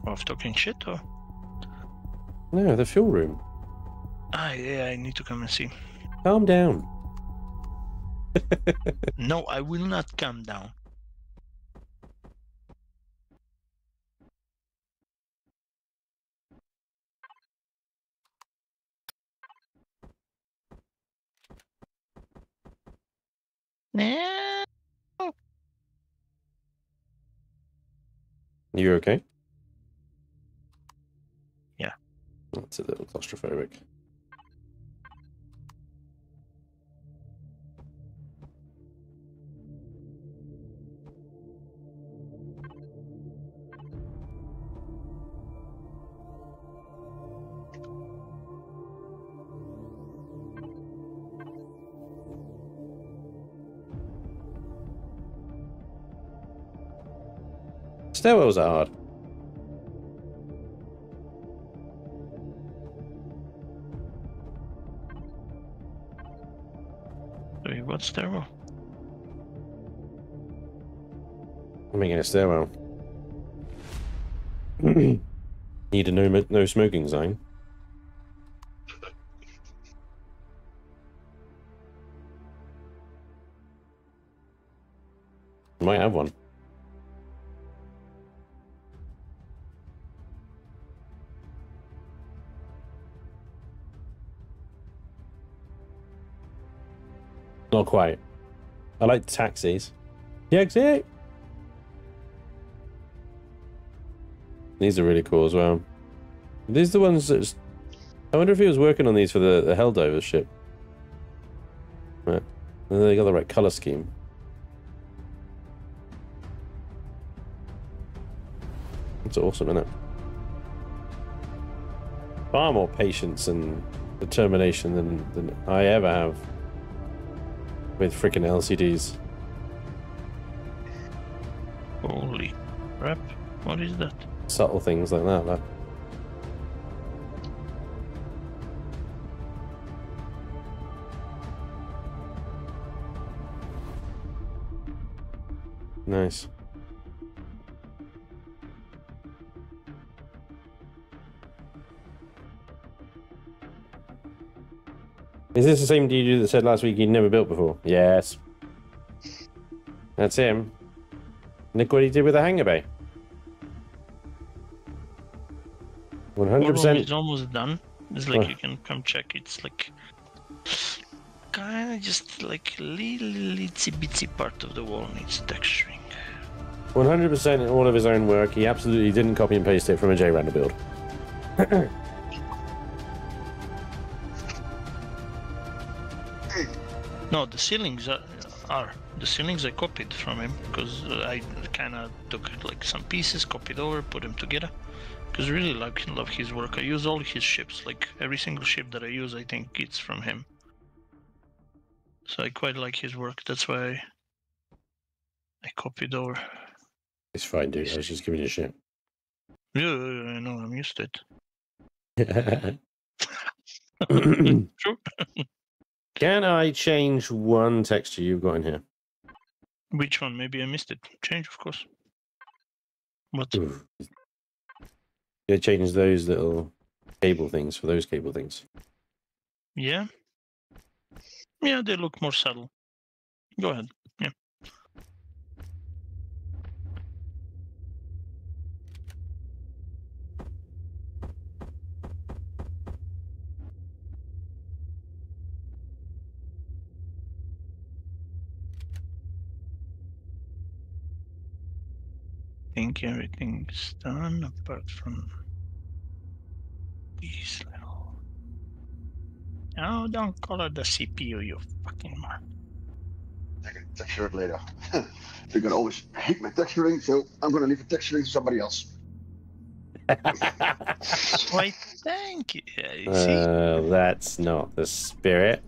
Speaker 3: Of talking shit, or?
Speaker 1: No, the fuel room.
Speaker 3: Ah, yeah, I need to come and see.
Speaker 1: Calm down.
Speaker 3: No, I will not calm down. Nah.
Speaker 1: You okay?
Speaker 3: Yeah.
Speaker 1: That's a little claustrophobic. Stairwells are hard.
Speaker 3: Wait, what stairwell?
Speaker 1: I'm making a stairwell. Need a no smoking sign. Might have one. Not quite. I like taxis. Taxi! These are really cool as well. These are the ones that... I wonder if he was working on these for the Helldiver ship. Right. And they got the right colour scheme. It's awesome, isn't it? Far more patience and determination than I ever have with freaking LCDs.
Speaker 3: Holy crap. What is that?
Speaker 1: Subtle things like that, like. Nice. Is this the same dude that said last week he'd never built before? Yes. That's him. Look what he did with the hangar bay. 100%.
Speaker 3: It's almost done. It's like you can come check. It's like kind of just like a little itsy bitsy part of the wall needs texturing.
Speaker 1: 100% in all of his own work. He absolutely didn't copy and paste it from a JRander build.
Speaker 3: No, the ceilings are the ceilings I copied from him because I kind of took like some pieces, copied over, put them together. Because I really love his work. I use all his ships, like every single ship that I use, I think it's from him. So I quite like his work. That's why I copied over.
Speaker 1: It's fine, dude. I was just giving you shit.
Speaker 3: Yeah, I know. I'm used to
Speaker 1: it.
Speaker 3: True.
Speaker 1: Can I change one texture you've got in here?
Speaker 3: Which one? Maybe I missed it. Change, of course. What?
Speaker 1: Oof. Yeah, change those little cable things for those cable things.
Speaker 3: Yeah. Yeah, they look more subtle. Go ahead. Yeah. I think everything's done apart from these little... Oh, don't color the CPU, you fucking man.
Speaker 4: I can texture it later. You're gonna always hate my texturing, so I'm gonna leave the texturing to somebody else.
Speaker 3: Why, thank you. See?
Speaker 1: That's not the spirit.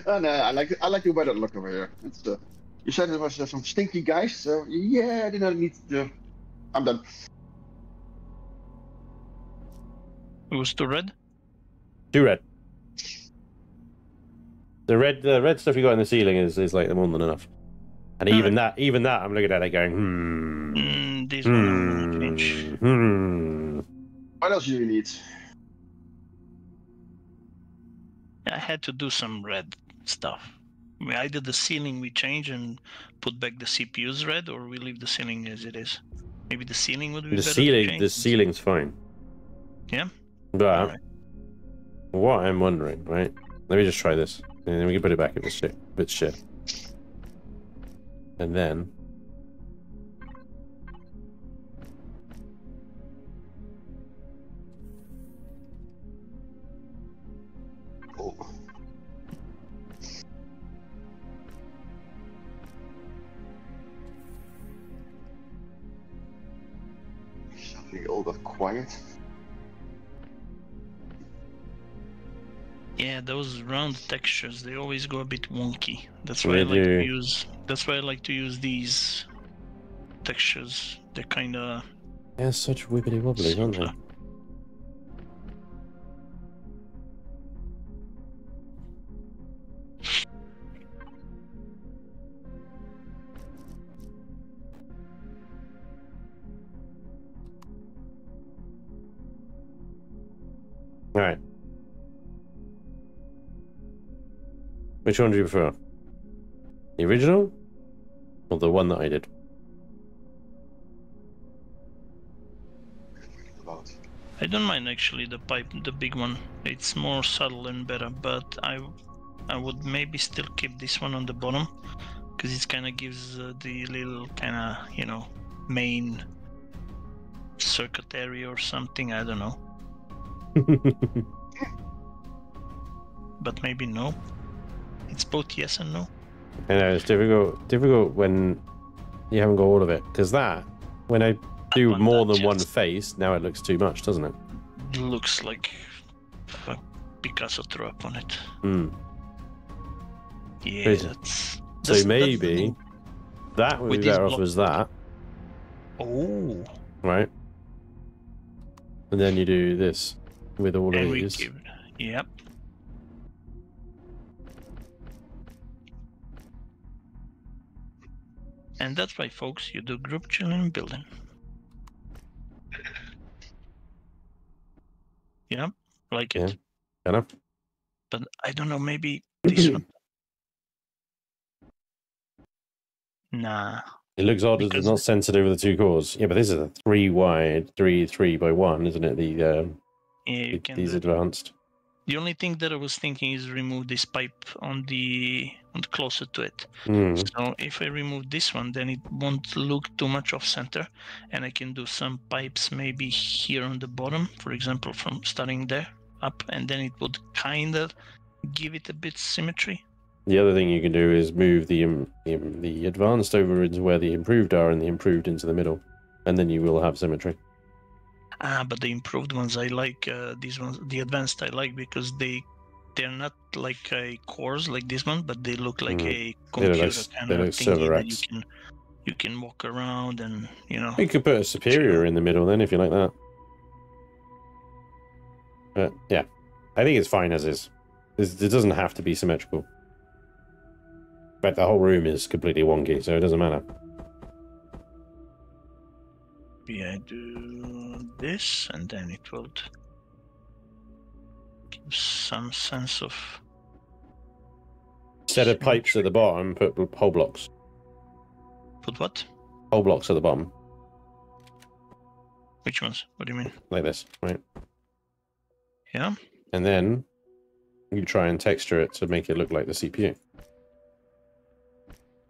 Speaker 4: Oh, no, I like the weather look over here. It's you said there was some stinky guys, so yeah, I did not need to. I'm done.
Speaker 3: It was too red?
Speaker 1: Too red. The red stuff you got in the ceiling is like more than enough. And even that, I'm looking at it going,
Speaker 3: This one I'm gonna change.
Speaker 4: What else do you need?
Speaker 3: I had to do some red stuff. I mean, either the ceiling we change and put back the CPU's red, or we leave the ceiling as it is. Maybe the ceiling would be better.
Speaker 1: The ceiling's fine.
Speaker 3: Yeah.
Speaker 1: But right. What I'm wondering, right? Let me just try this, and then we can put it back if it's shit. And then.
Speaker 4: Oh. Suddenly all got quiet.
Speaker 3: Yeah, those round textures, they always go a bit wonky. That's why I like to use. That's why I like to use these textures They're kind of...
Speaker 1: They're such wibbly wobblies, aren't they? All right. Which one do you prefer? The original or the one that I did?
Speaker 3: I don't mind actually the pipe, the big one. It's more subtle and better, but I would maybe still keep this one on the bottom because it kind of gives the little kind of, you know, main circuit area or something. I don't know. But maybe no. It's both yes and no.
Speaker 1: I know, it's difficult when you haven't got all of it. Because when I do more than one face, now it looks too much, doesn't it?
Speaker 3: It looks like Picasso threw up on it.
Speaker 1: Hmm.
Speaker 3: Yeah,
Speaker 1: Crazy. So maybe that would be better off as that.
Speaker 3: Oh.
Speaker 1: Right. And then you do this with all of these.
Speaker 3: Yep. And that's why, folks, you do group chilling and building. Yeah, like it.
Speaker 1: Yeah. Enough.
Speaker 3: But I don't know, maybe this one. Nah.
Speaker 1: It looks odd because it's not centered over the two cores. Yeah, but this is a 3 wide, 3 by 1, isn't it?
Speaker 3: Yeah, you can
Speaker 1: these advanced.
Speaker 3: The only thing that I was thinking is remove this pipe on the closer to it. So if I remove this one, then it won't look too much off center, and I can do some pipes maybe here on the bottom, for example, from starting there up, and then it would kind of give it a bit symmetry.
Speaker 1: The other thing you can do is move the advanced over into where the improved are, and the improved into the middle, and then you will have symmetry.
Speaker 3: But the improved ones I like. These ones, the advanced I like because they're not like cores like this one, but they look like a computer kind of thingy that you can walk around and, you know.
Speaker 1: You could put a superior in the middle then if you like that. But yeah, I think it's fine as is. It doesn't have to be symmetrical. But the whole room is completely wonky, so it doesn't matter.
Speaker 3: Yeah, I do this, and then it will give some sense of...
Speaker 1: Instead of pipes at the bottom, put hole blocks.
Speaker 3: Put what?
Speaker 1: Hole blocks at the bottom.
Speaker 3: Which ones? What do you mean?
Speaker 1: Like this, right?
Speaker 3: Yeah.
Speaker 1: And then you try and texture it to make it look like the CPU.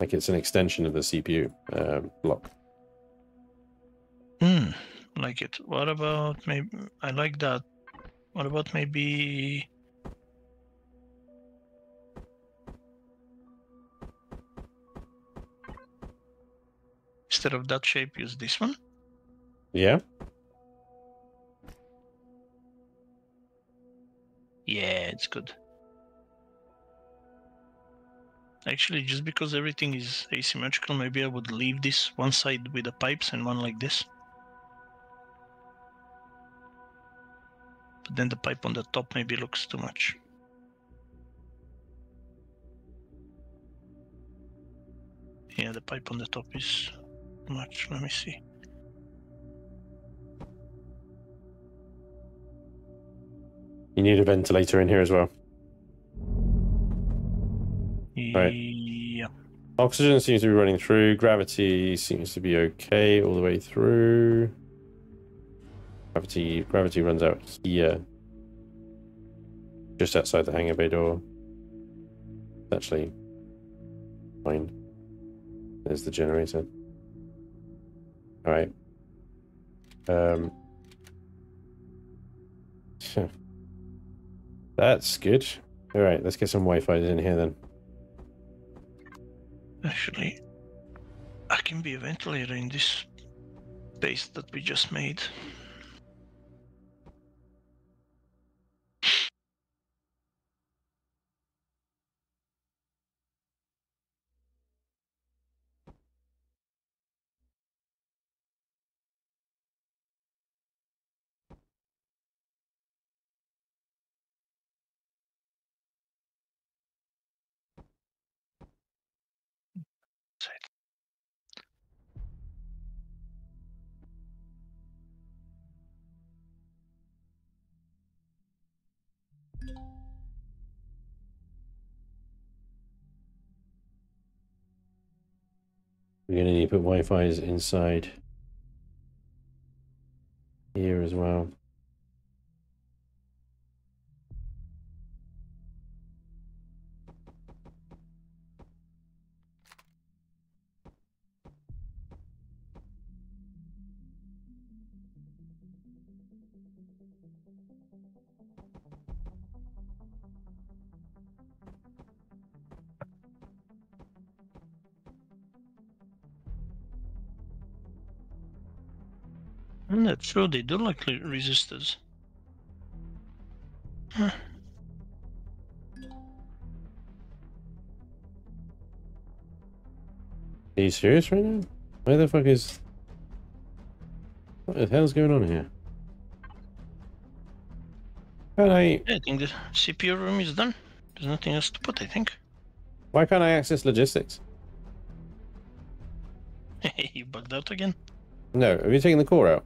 Speaker 1: Like it's an extension of the CPU block.
Speaker 3: Like it. What about maybe... I like that. What about maybe... Instead of that shape, use this one?
Speaker 1: Yeah?
Speaker 3: Yeah, it's good. Actually, just because everything is asymmetrical, maybe I would leave this one side with the pipes and one like this. But then the pipe on the top maybe looks too much. Yeah, the pipe on the top is too much. Let me see.
Speaker 1: You need a ventilator in here as well. Right.
Speaker 3: Yeah.
Speaker 1: Oxygen seems to be running through. Gravity seems to be okay all the way through. Gravity runs out here. Just outside the hangar bay door. Actually, fine. There's the generator. Alright. That's good. Alright, let's get some Wi-Fi in here then.
Speaker 3: Actually, I can be a ventilator in this base that we just made.
Speaker 1: We're going to need to put Wi-Fi's inside here as well.
Speaker 3: I'm not sure they do like resistors. Huh.
Speaker 1: Are you serious right now? Where the fuck is... What the hell's going on here? Can't I
Speaker 3: think the CPU room is done. There's nothing else to put, I think.
Speaker 1: Why can't I access logistics?
Speaker 3: You bugged out again?
Speaker 1: No, have you taken the core out?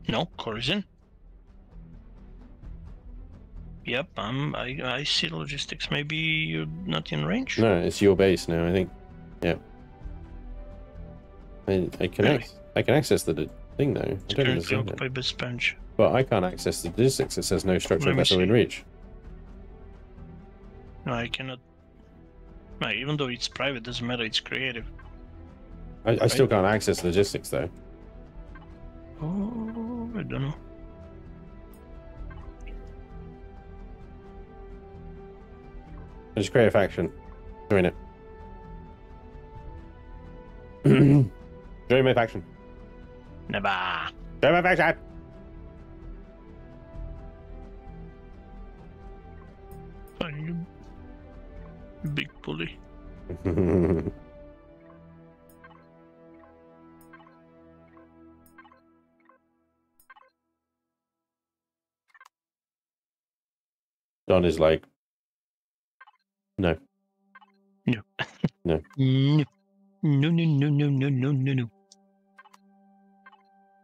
Speaker 3: No, core is in. Yep, I see logistics. Maybe you're not in range?
Speaker 1: No, it's your base now, I think. Yeah. I can access the thing though.
Speaker 3: It's currently occupied by Spanj.
Speaker 1: But I can't access the logistics. It says no structural vessel in reach.
Speaker 3: No, I cannot. No, even though it's private, doesn't matter. It's creative.
Speaker 1: I still can't access logistics though.
Speaker 3: Oh, I don't know.
Speaker 1: I just create a faction. Join it. Join my faction.
Speaker 3: Never.
Speaker 1: Join my faction.
Speaker 3: Fine, you big bully.
Speaker 1: Don is like, no.
Speaker 3: No.
Speaker 1: No.
Speaker 3: No. No, no, no, no, no, no, no, no.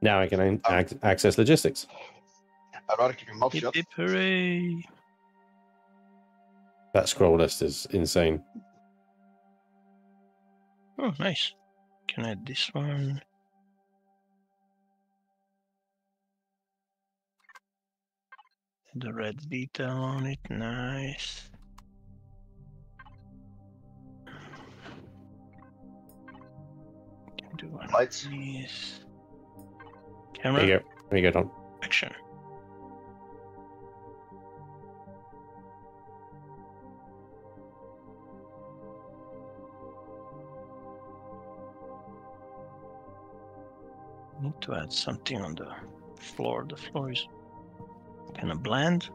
Speaker 1: Now I can access logistics.
Speaker 4: I'd rather keep your mouth
Speaker 3: Hip,
Speaker 4: shut.
Speaker 3: hip, hooray.
Speaker 1: That scroll list is insane.
Speaker 3: Oh, nice. Can I add this one? The red detail on it, nice. Can do one
Speaker 4: Lights.
Speaker 3: of these.
Speaker 1: There
Speaker 3: Camera.
Speaker 1: you go. There you go, Don.
Speaker 3: Action. Need to add something on the floor. The floor is kind of bland.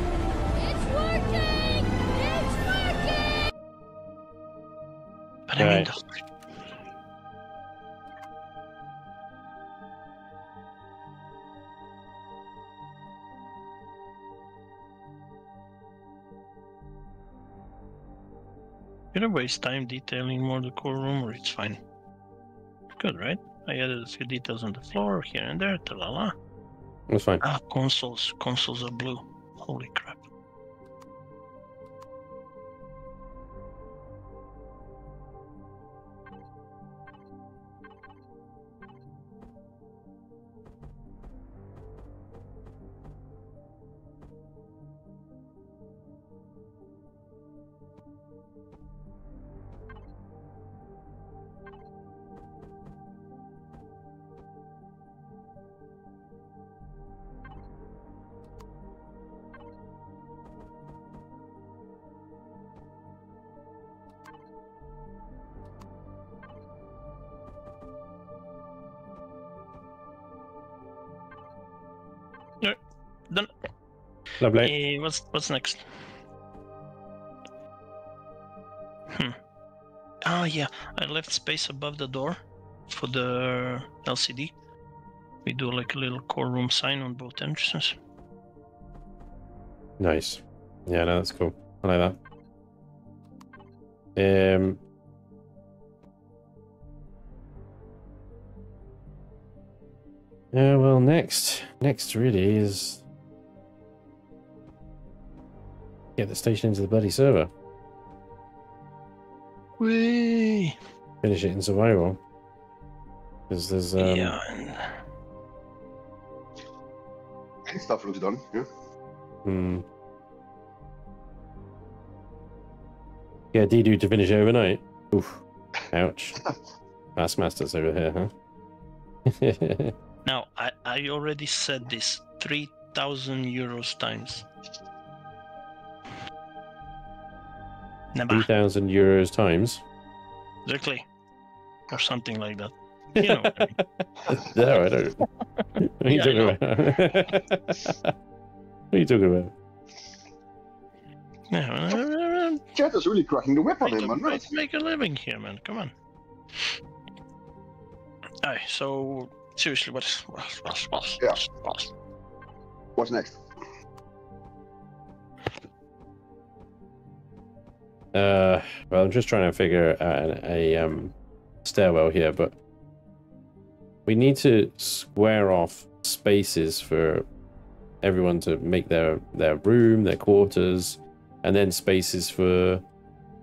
Speaker 6: It's working! It's working!
Speaker 3: But I mean, you don't waste time detailing more the core room, or it's fine. Good, right? I added a few details on the floor here and there. Ta-la-la.
Speaker 1: That's fine.
Speaker 3: Ah, consoles. Consoles are blue. Holy crap. Done.
Speaker 1: Lovely.
Speaker 3: What's next? Oh yeah, I left space above the door for the LCD. We do like a little core room sign on both entrances.
Speaker 1: Nice. Yeah, no, that's cool. I like that. Yeah, well, next really is get the station into the bloody server.
Speaker 3: Whee!
Speaker 1: Finish it in survival. Because there's
Speaker 3: Yeah.
Speaker 4: And stuff looks done. Yeah.
Speaker 1: Yeah, D-do to finish it overnight. Oof. Ouch. Master's over here, huh?
Speaker 3: Now, I already said this 3,000 euros times. Never.
Speaker 1: 3,000 euros times.
Speaker 3: Exactly. Or something like that. You know what I mean.
Speaker 1: No, I don't. What are you talking about? What are you talking about?
Speaker 3: Yeah,
Speaker 4: Chat is really cracking the whip on him, man.
Speaker 3: make a living here, man. Come on. Alright, so seriously, what's
Speaker 4: What's next?
Speaker 1: Well, I'm just trying to figure out a stairwell here, but we need to square off spaces for everyone to make their room, their quarters, and then spaces for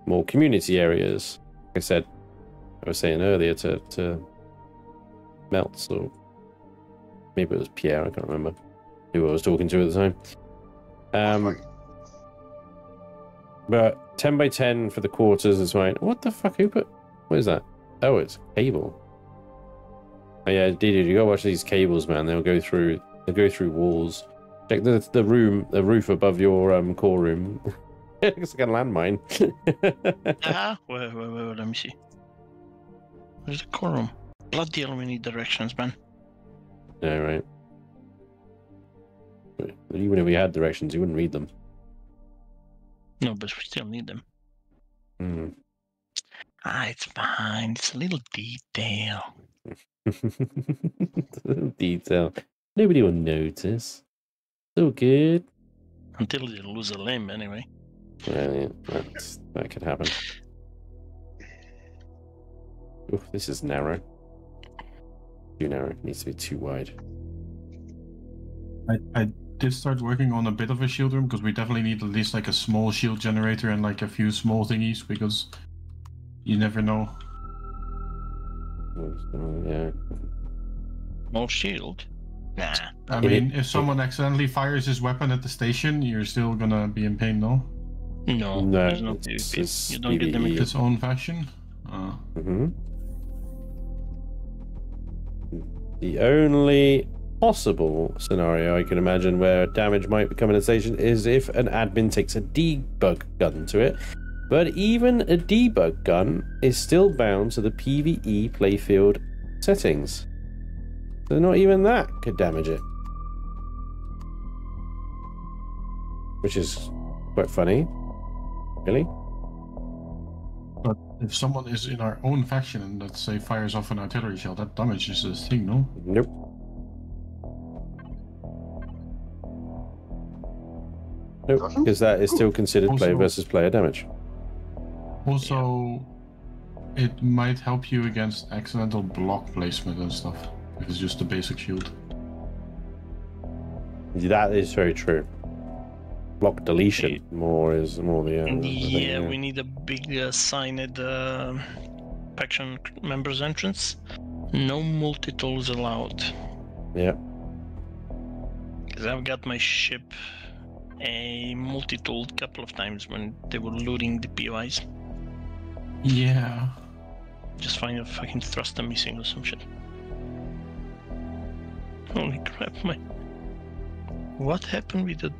Speaker 1: more community areas. Like I said, I was saying earlier to Melts, or maybe it was Pierre, I can't remember who I was talking to at the time. But 10 by 10 for the quarters is fine. What the fuck? Who put? What is that? Oh, it's cable. Oh yeah, Didi, you gotta watch these cables, man. They'll go through walls. Check the roof above your core room. It looks like a landmine.
Speaker 3: Wait, let me see. Where's the core room? Bloody hell, we need directions, man.
Speaker 1: Yeah, right. But even if we had directions, you wouldn't read them.
Speaker 3: No, but we still need them. It's fine. It's a little detail.
Speaker 1: Detail. Nobody will notice. So good.
Speaker 3: Until you lose a limb, anyway.
Speaker 1: Well, yeah, that could happen. Oof, this is narrow. Too narrow. It needs to be too wide.
Speaker 2: I did start working on a bit of a shield room, because we definitely need at least like a small shield generator and like a few small thingies, because you never know.
Speaker 1: Yeah.
Speaker 3: More shield? Nah.
Speaker 2: I mean, if someone accidentally fires his weapon at the station, you're still gonna be in pain, no?
Speaker 3: No, there's no PvP. You don't get them in
Speaker 2: its own faction?
Speaker 1: The only possible scenario I can imagine where damage might become an station is if an admin takes a debug gun to it. But even a debug gun is still bound to the PvE playfield settings. So not even that could damage it. Which is quite funny. Really?
Speaker 2: But if someone is in our own faction and, let's say, fires off an artillery shell, that damages this thing, no?
Speaker 1: Nope. Nope, because that is still considered player versus player damage.
Speaker 2: Also, it might help you against accidental block placement and stuff. If it's just a basic shield.
Speaker 1: That is very true. Block deletion more the
Speaker 3: yeah, we need a big sign at the faction members entrance. No multi-tools allowed.
Speaker 1: Yeah.
Speaker 3: Because I've got my ship a multi-tooled couple of times when they were looting the POIs.
Speaker 2: Yeah.
Speaker 3: Just find a fucking thruster missing or some shit. Holy crap, what happened with the...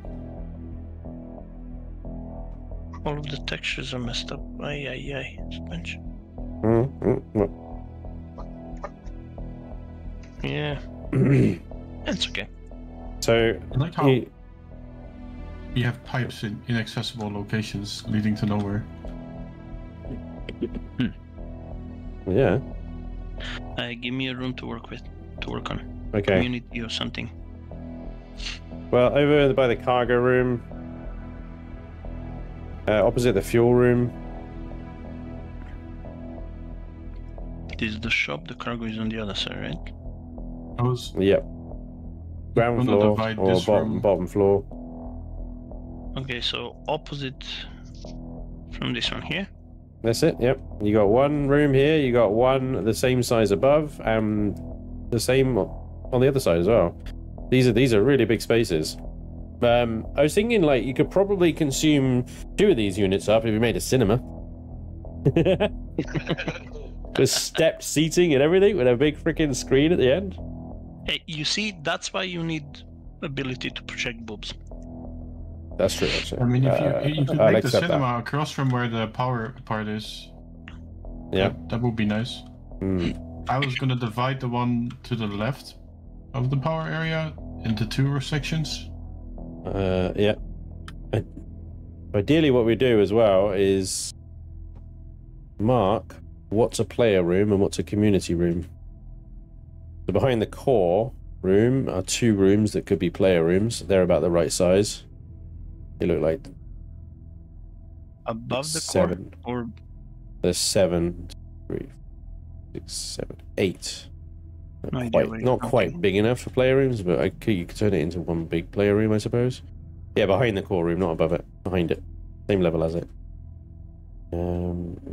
Speaker 3: All of the textures are messed up. Aye, Spanj. Yeah. It's okay.
Speaker 1: So,
Speaker 2: I like how we have pipes in inaccessible locations leading to nowhere.
Speaker 1: Yeah.
Speaker 3: Give me a room to work on.
Speaker 1: Okay.
Speaker 3: Community or something.
Speaker 1: Well, over by the cargo room, opposite the fuel room.
Speaker 3: This is the shop. The cargo is on the other side, right?
Speaker 1: Yep. Ground floor or bottom floor.
Speaker 3: Okay, so opposite from this one here.
Speaker 1: That's it. Yep. You got one room here. You got one the same size above, and the same on the other side as well. These are really big spaces. I was thinking like you could probably consume 2 of these units up if you made a cinema. With stepped seating and everything, with a big freaking screen at the end.
Speaker 3: Hey, you see, that's why you need ability to project boobs.
Speaker 1: That's true, actually.
Speaker 2: I mean, if you could make the cinema across from where the power part is,
Speaker 1: yeah,
Speaker 2: that would be nice. I was gonna divide the one to the left of the power area into 2 sections.
Speaker 1: Yeah. Ideally, what we do as well is mark what's a player room and what's a community room. So behind the core room are 2 rooms that could be player rooms. They're about the right size. They look like
Speaker 3: above the
Speaker 1: 7.
Speaker 3: core, or
Speaker 1: there's 7, 3, 6, 7, 8. Not quite big enough for player rooms, but you could turn it into one big player room, I suppose. Yeah, behind the core room, not above it. Behind it, same level as it.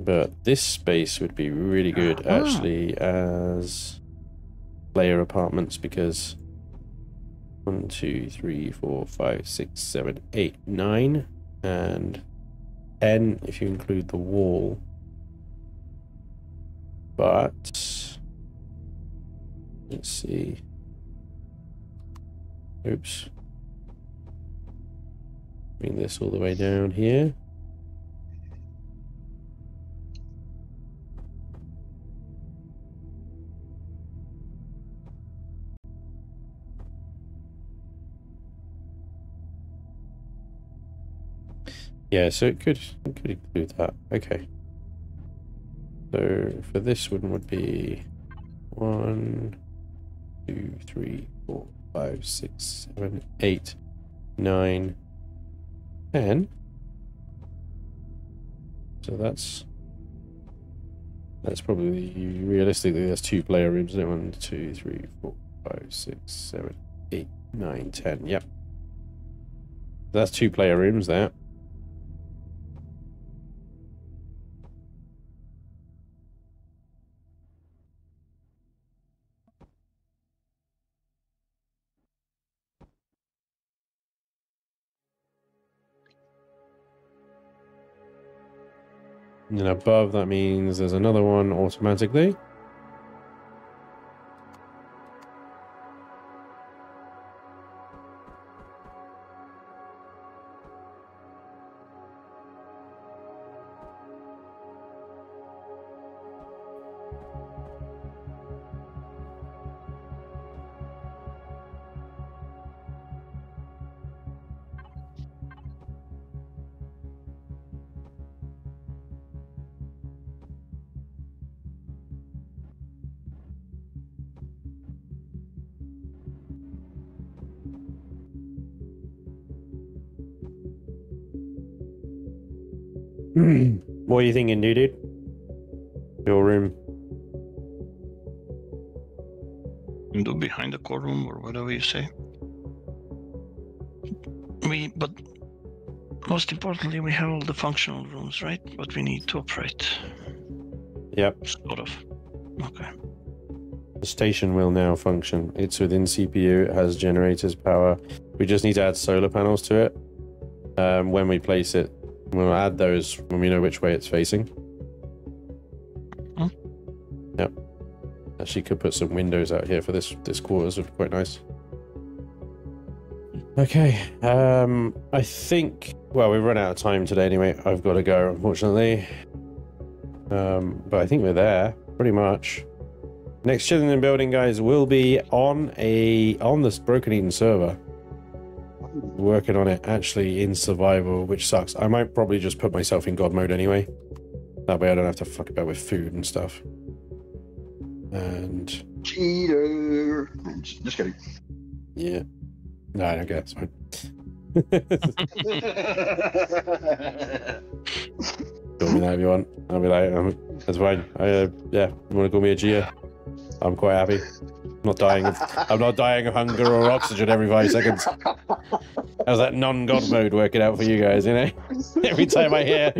Speaker 1: But this space would be really good actually as player apartments, because 1, 2, 3, 4, 5, 6, 7, 8, 9, and 10 if you include the wall. But let's see. Oops. Bring this all the way down here. Yeah, so it could include that. Okay. So for this one would be 1, 2, 3, 4, 5, 6, 7, 8, 9, 10. So that's probably realistically that's 2 player rooms, isn't it? 1, 2, 3, 4, 5, 6, 7, 8, 9, 10. Yep. That's 2 player rooms there. And then above, that means there's another one automatically. What are you thinking, dude? Your room.
Speaker 3: Do behind the core room or whatever you say. But most importantly, we have all the functional rooms, right? But we need to operate.
Speaker 1: Yep.
Speaker 3: Sort of. Okay.
Speaker 1: The station will now function. It's within CPU. It has generators power. We just need to add solar panels to it. When we place it, we'll add those when we know which way it's facing. Yep. Actually, could put some windows out here for this quarters. Would be quite nice. Okay. I think. Well, we've run out of time today anyway. I've got to go, unfortunately. But I think we're there pretty much. Next Chillin and Building, guys, will be on this Broken Eden server. Working on it actually in survival, which sucks. I might probably just put myself in God mode anyway. That way I don't have to fuck about with food and stuff. And
Speaker 4: cheater. Just kidding.
Speaker 1: Yeah. No, I don't care. It's fine. Call me that if you want. I'll be like, that's fine. Yeah, you want to call me a Gia? I'm quite happy. I'm not dying of hunger or oxygen every 5 seconds. How's that non-god mode working out for you guys, you know? Every time I hear,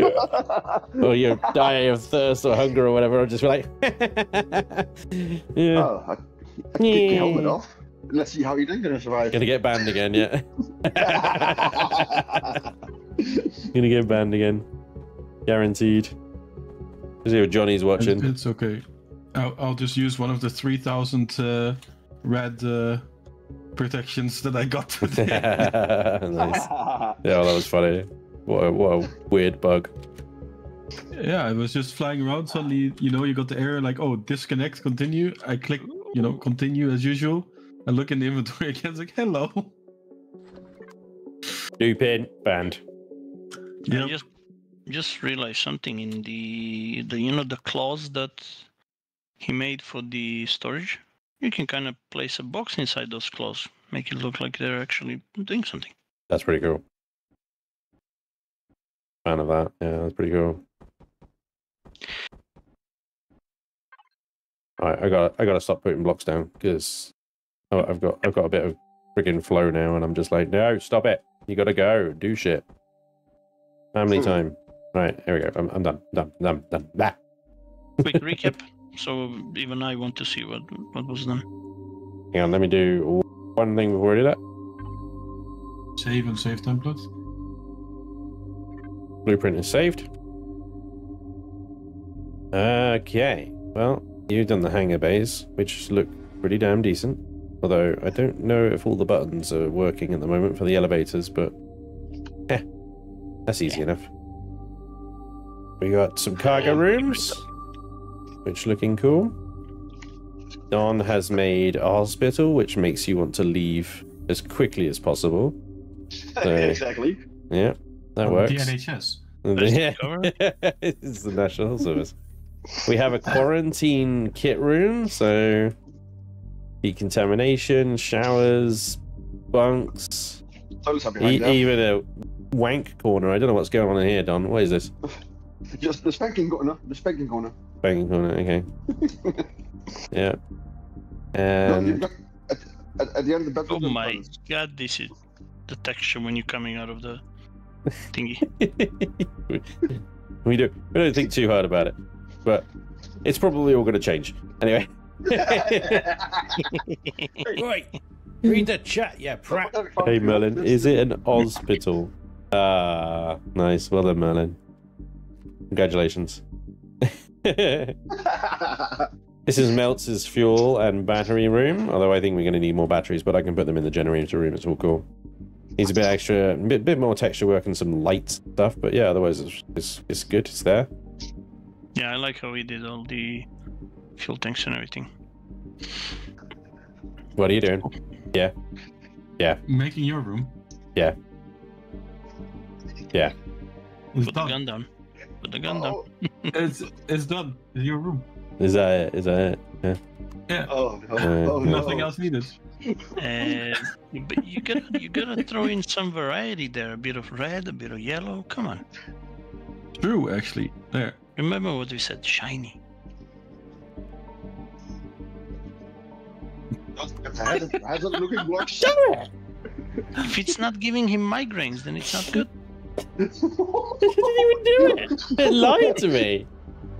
Speaker 1: or you die of thirst or hunger or whatever, I'll just be like, yeah.
Speaker 4: Oh, I can take your helmet off. Let's see how you're going to survive.
Speaker 1: Gonna get banned again, yeah. Gonna get banned again. Guaranteed. Let's see what Johnny's watching.
Speaker 2: It's okay. I'll just use one of the 3,000 red protections that I got today.
Speaker 1: Nice. Yeah, well, that was funny. What a weird bug.
Speaker 2: Yeah, I was just flying around. Suddenly, you know, you got the error like, oh, disconnect, continue. I click, you know, continue as usual. I look in the inventory again. It's like, hello.
Speaker 1: Stupid. Banned.
Speaker 3: Yeah. I just realized something in the you know, the clause that he made for the storage. You can kind of place a box inside those claws, make it look like they're actually doing something.
Speaker 1: That's pretty cool. Fan of that. Yeah, that's pretty cool. Alright, I gotta stop putting blocks down because I've got a bit of friggin' flow now, and I'm just like, no, stop it. You gotta go, do shit. Family time. Right, here we go. I'm done. Done. Bah.
Speaker 3: Quick recap. So even I want to see what was done.
Speaker 1: Hang on, let me do one thing before I do that.
Speaker 2: Save and save template.
Speaker 1: Blueprint is saved. Okay, well, you've done the hangar bays, which look pretty damn decent. Although I don't know if all the buttons are working at the moment for the elevators, but that's easy enough. We got some cargo rooms, which looking cool. Don has made a hospital, which makes you want to leave as quickly as possible. So,
Speaker 4: exactly.
Speaker 1: Yeah, that works.
Speaker 2: The NHS.
Speaker 1: Yeah, it's the National Health Service. We have a quarantine kit room, so decontamination, showers, bunks, even a wank corner. I don't know what's going on in here, Don. What is this?
Speaker 4: Just the spanking corner. The spanking corner.
Speaker 1: Spanking corner. Okay. Yeah. And
Speaker 4: no, at the end of the bedroom.
Speaker 3: Oh my god! This is the texture when you're coming out of the thingy.
Speaker 1: we don't think too hard about it, but it's probably all going to change anyway. Right, read the chat, yeah, prat. Hey Merlin, is it an hospital? Nice, well done, Merlin. Congratulations. This is Meltz's fuel and battery room, although I think we're going to need more batteries, but I can put them in the generator room. It's all cool. Needs a bit extra, bit more texture work and some light stuff, but yeah, otherwise it's good. It's there.
Speaker 3: Yeah, I like how we did all the fuel tanks and everything.
Speaker 1: What are you doing? Yeah. Yeah.
Speaker 2: Making your room.
Speaker 1: Yeah. Yeah.
Speaker 2: It's
Speaker 3: Put
Speaker 2: done.
Speaker 3: the gun down. Put the gun down.
Speaker 2: It's done. It's your room.
Speaker 1: Is that it? Is that it? Yeah.
Speaker 2: Yeah.
Speaker 4: Oh, no.
Speaker 2: Nothing else needed.
Speaker 3: But you gotta throw in some variety there. A bit of red, a bit of yellow. Come on.
Speaker 2: True, actually. There.
Speaker 3: Remember what we said? Shiny.
Speaker 4: Has it looking block?
Speaker 3: If it's not giving him migraines, then it's not good.
Speaker 1: It didn't even do it. It lied to me.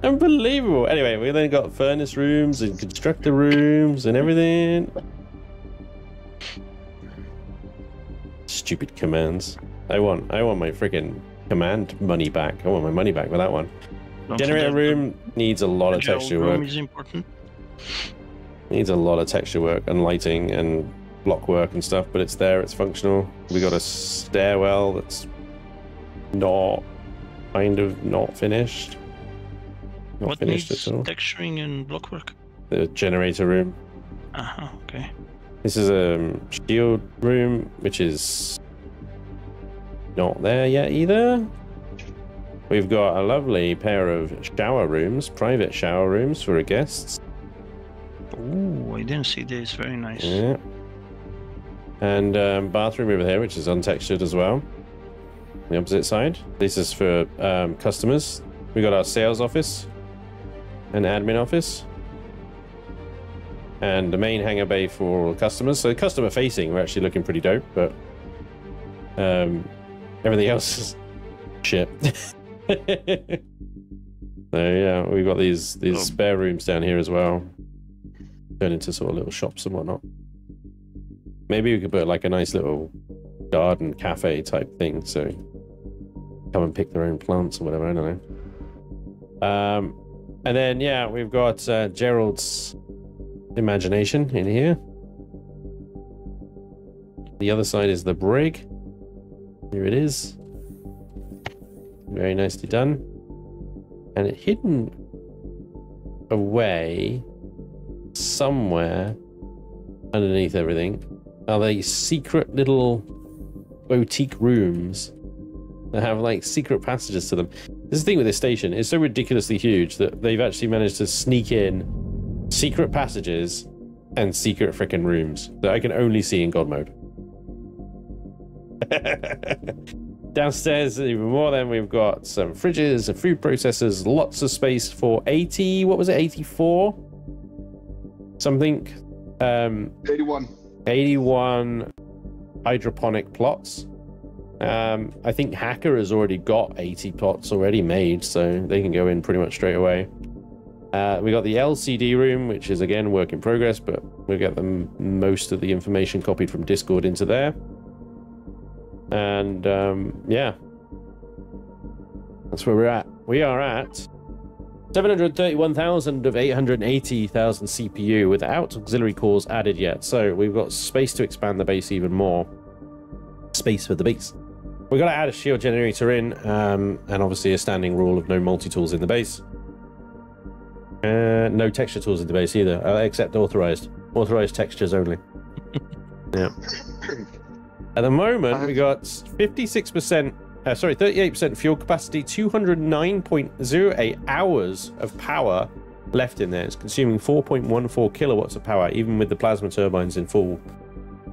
Speaker 1: Unbelievable. Anyway, we then got furnace rooms and constructor rooms and everything. Stupid commands. I want my freaking command money back. I want my money back for that one. Generator room needs a lot of texture work.
Speaker 3: Is important.
Speaker 1: Needs a lot of texture work and lighting and block work and stuff, but it's there, it's functional. We got a stairwell that's not finished. Not
Speaker 3: What
Speaker 1: finished
Speaker 3: needs
Speaker 1: at all.
Speaker 3: texturing and block work?
Speaker 1: The generator room.
Speaker 3: Okay.
Speaker 1: This is a shield room, which is not there yet either. We've got a lovely pair of shower rooms, private shower rooms for our guests.
Speaker 3: Ooh, I didn't see this. Very nice.
Speaker 1: Yeah. And bathroom over here, which is untextured as well. The opposite side. This is for customers. We got our sales office, an admin office, and the main hangar bay for customers. So customer facing, we're actually looking pretty dope, but Everything else is shit. So yeah, we've got these spare rooms down here as well. Turn into sort of little shops and whatnot. Maybe we could put like a nice little garden cafe type thing, so come and pick their own plants or whatever, I don't know. And then yeah, we've got Gerald's imagination in here. The other side is the brig. Here it is. Very nicely done. And it hidden away somewhere underneath everything are these secret little boutique rooms that have like secret passages to them. This is the thing with this station. It's so ridiculously huge that they've actually managed to sneak in secret passages and secret frickin' rooms that I can only see in God mode. Downstairs, even more, then we've got some fridges and food processors, lots of space for 80, what was it, 84? Something. 81 hydroponic plots. I think Hacker has already got 80 plots already made, so they can go in pretty much straight away. We got the LCD room, which is again work in progress, but we'll get them most of the information copied from Discord into there. And yeah, that's where we're at. We are at 731,000 of 880,000 CPU without auxiliary cores added yet. So we've got space to expand the base even more. Space for the base. We've got to add a shield generator in, and obviously a standing rule of no multi-tools in the base. No texture tools in the base either, except authorized. Authorized textures only. Yeah. At the moment, we got 38% fuel capacity, 209.08 hours of power left in there. It's consuming 4.14 kilowatts of power, even with the plasma turbines in full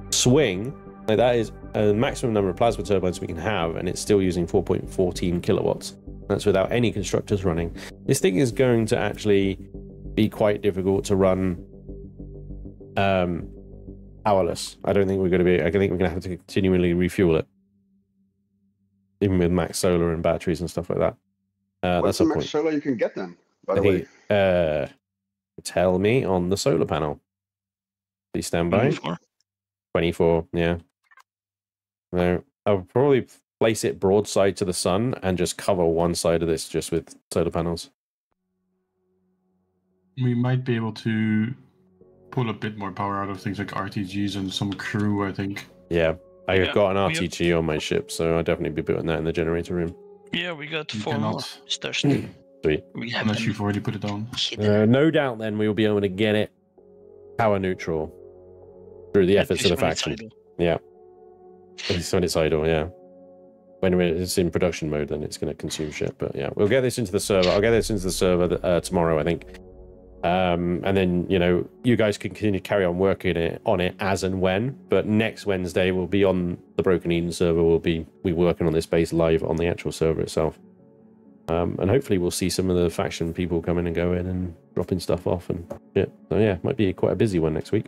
Speaker 1: swing. Like, that is a maximum number of plasma turbines we can have, and it's still using 4.14 kilowatts. That's without any constructors running. This thing is going to actually be quite difficult to run powerless. I don't think we're going to be. I think we're going to have to continually refuel it, even with max solar and batteries and stuff like that.
Speaker 4: What's the max solar you can get then? By the way,
Speaker 1: tell me on the solar panel. Please stand by. 24. Yeah. No, I'll probably place it broadside to the sun and just cover one side of this just with solar panels.
Speaker 2: We might be able to pull a bit more power out of things like RTGs and some crew, I think.
Speaker 1: Yeah, I've got an RTG on my ship, so I'll definitely be putting that in the generator room.
Speaker 3: Yeah, we got
Speaker 2: You
Speaker 3: 4 more.
Speaker 2: cannot.
Speaker 1: Sweet.
Speaker 2: Unless you've already put it on.
Speaker 1: No doubt then we will be able to get it power neutral through the efforts of the faction. Yeah. At least when it's idle, yeah. When it's in production mode, then it's going to consume shit. But yeah, we'll get this into the server. I'll get this into the server tomorrow, I think. And then, you know, you guys can continue to carry on working on it as and when. But next Wednesday, we'll be on the Broken Eden server. We'll be working on this base live on the actual server itself. And hopefully we'll see some of the faction people come in and go in and dropping stuff off and shit. So yeah, might be quite a busy one next week.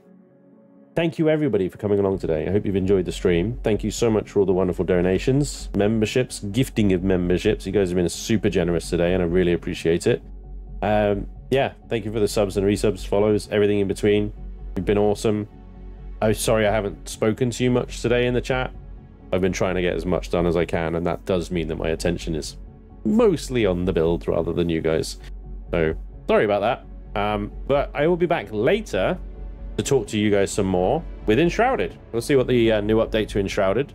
Speaker 1: Thank you everybody for coming along today. I hope you've enjoyed the stream. Thank you so much for all the wonderful donations, memberships, gifting of memberships. You guys have been super generous today and I really appreciate it. Yeah, thank you for the subs and resubs, follows, everything in between. You've been awesome. I'm sorry I haven't spoken to you much today in the chat. I've been trying to get as much done as I can, and that does mean that my attention is mostly on the build rather than you guys. So, sorry about that. But I will be back later to talk to you guys some more with Enshrouded. We'll see what the new update to Enshrouded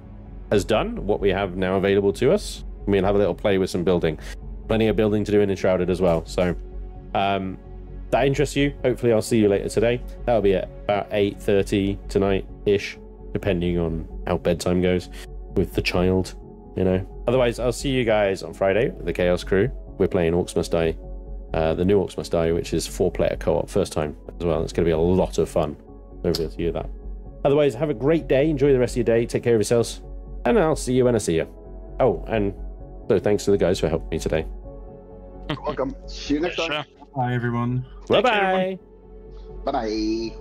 Speaker 1: has done, what we have now available to us. We'll have a little play with some building. Plenty of building to do in Enshrouded as well. So, that interests you. Hopefully I'll see you later today. That'll be at about 8:30 tonight-ish, depending on how bedtime goes with the child, you know. Otherwise, I'll see you guys on Friday with the Chaos crew. We're playing Orcs Must Die, the new Orcs Must Die, which is 4-player co-op, first time as well. It's going to be a lot of fun. Over to you that. Otherwise, have a great day. Enjoy the rest of your day. Take care of yourselves. And I'll see you when I see you. Oh, and so thanks to the guys for helping me today.
Speaker 4: You're welcome. See you next time.
Speaker 2: Bye, everyone.
Speaker 1: Bye-bye.
Speaker 4: Bye-bye.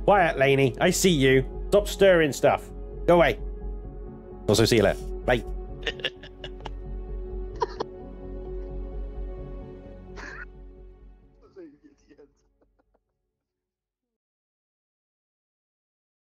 Speaker 1: Quiet, Laney. I see you. Stop stirring stuff. Go away. Also, see you later. Bye.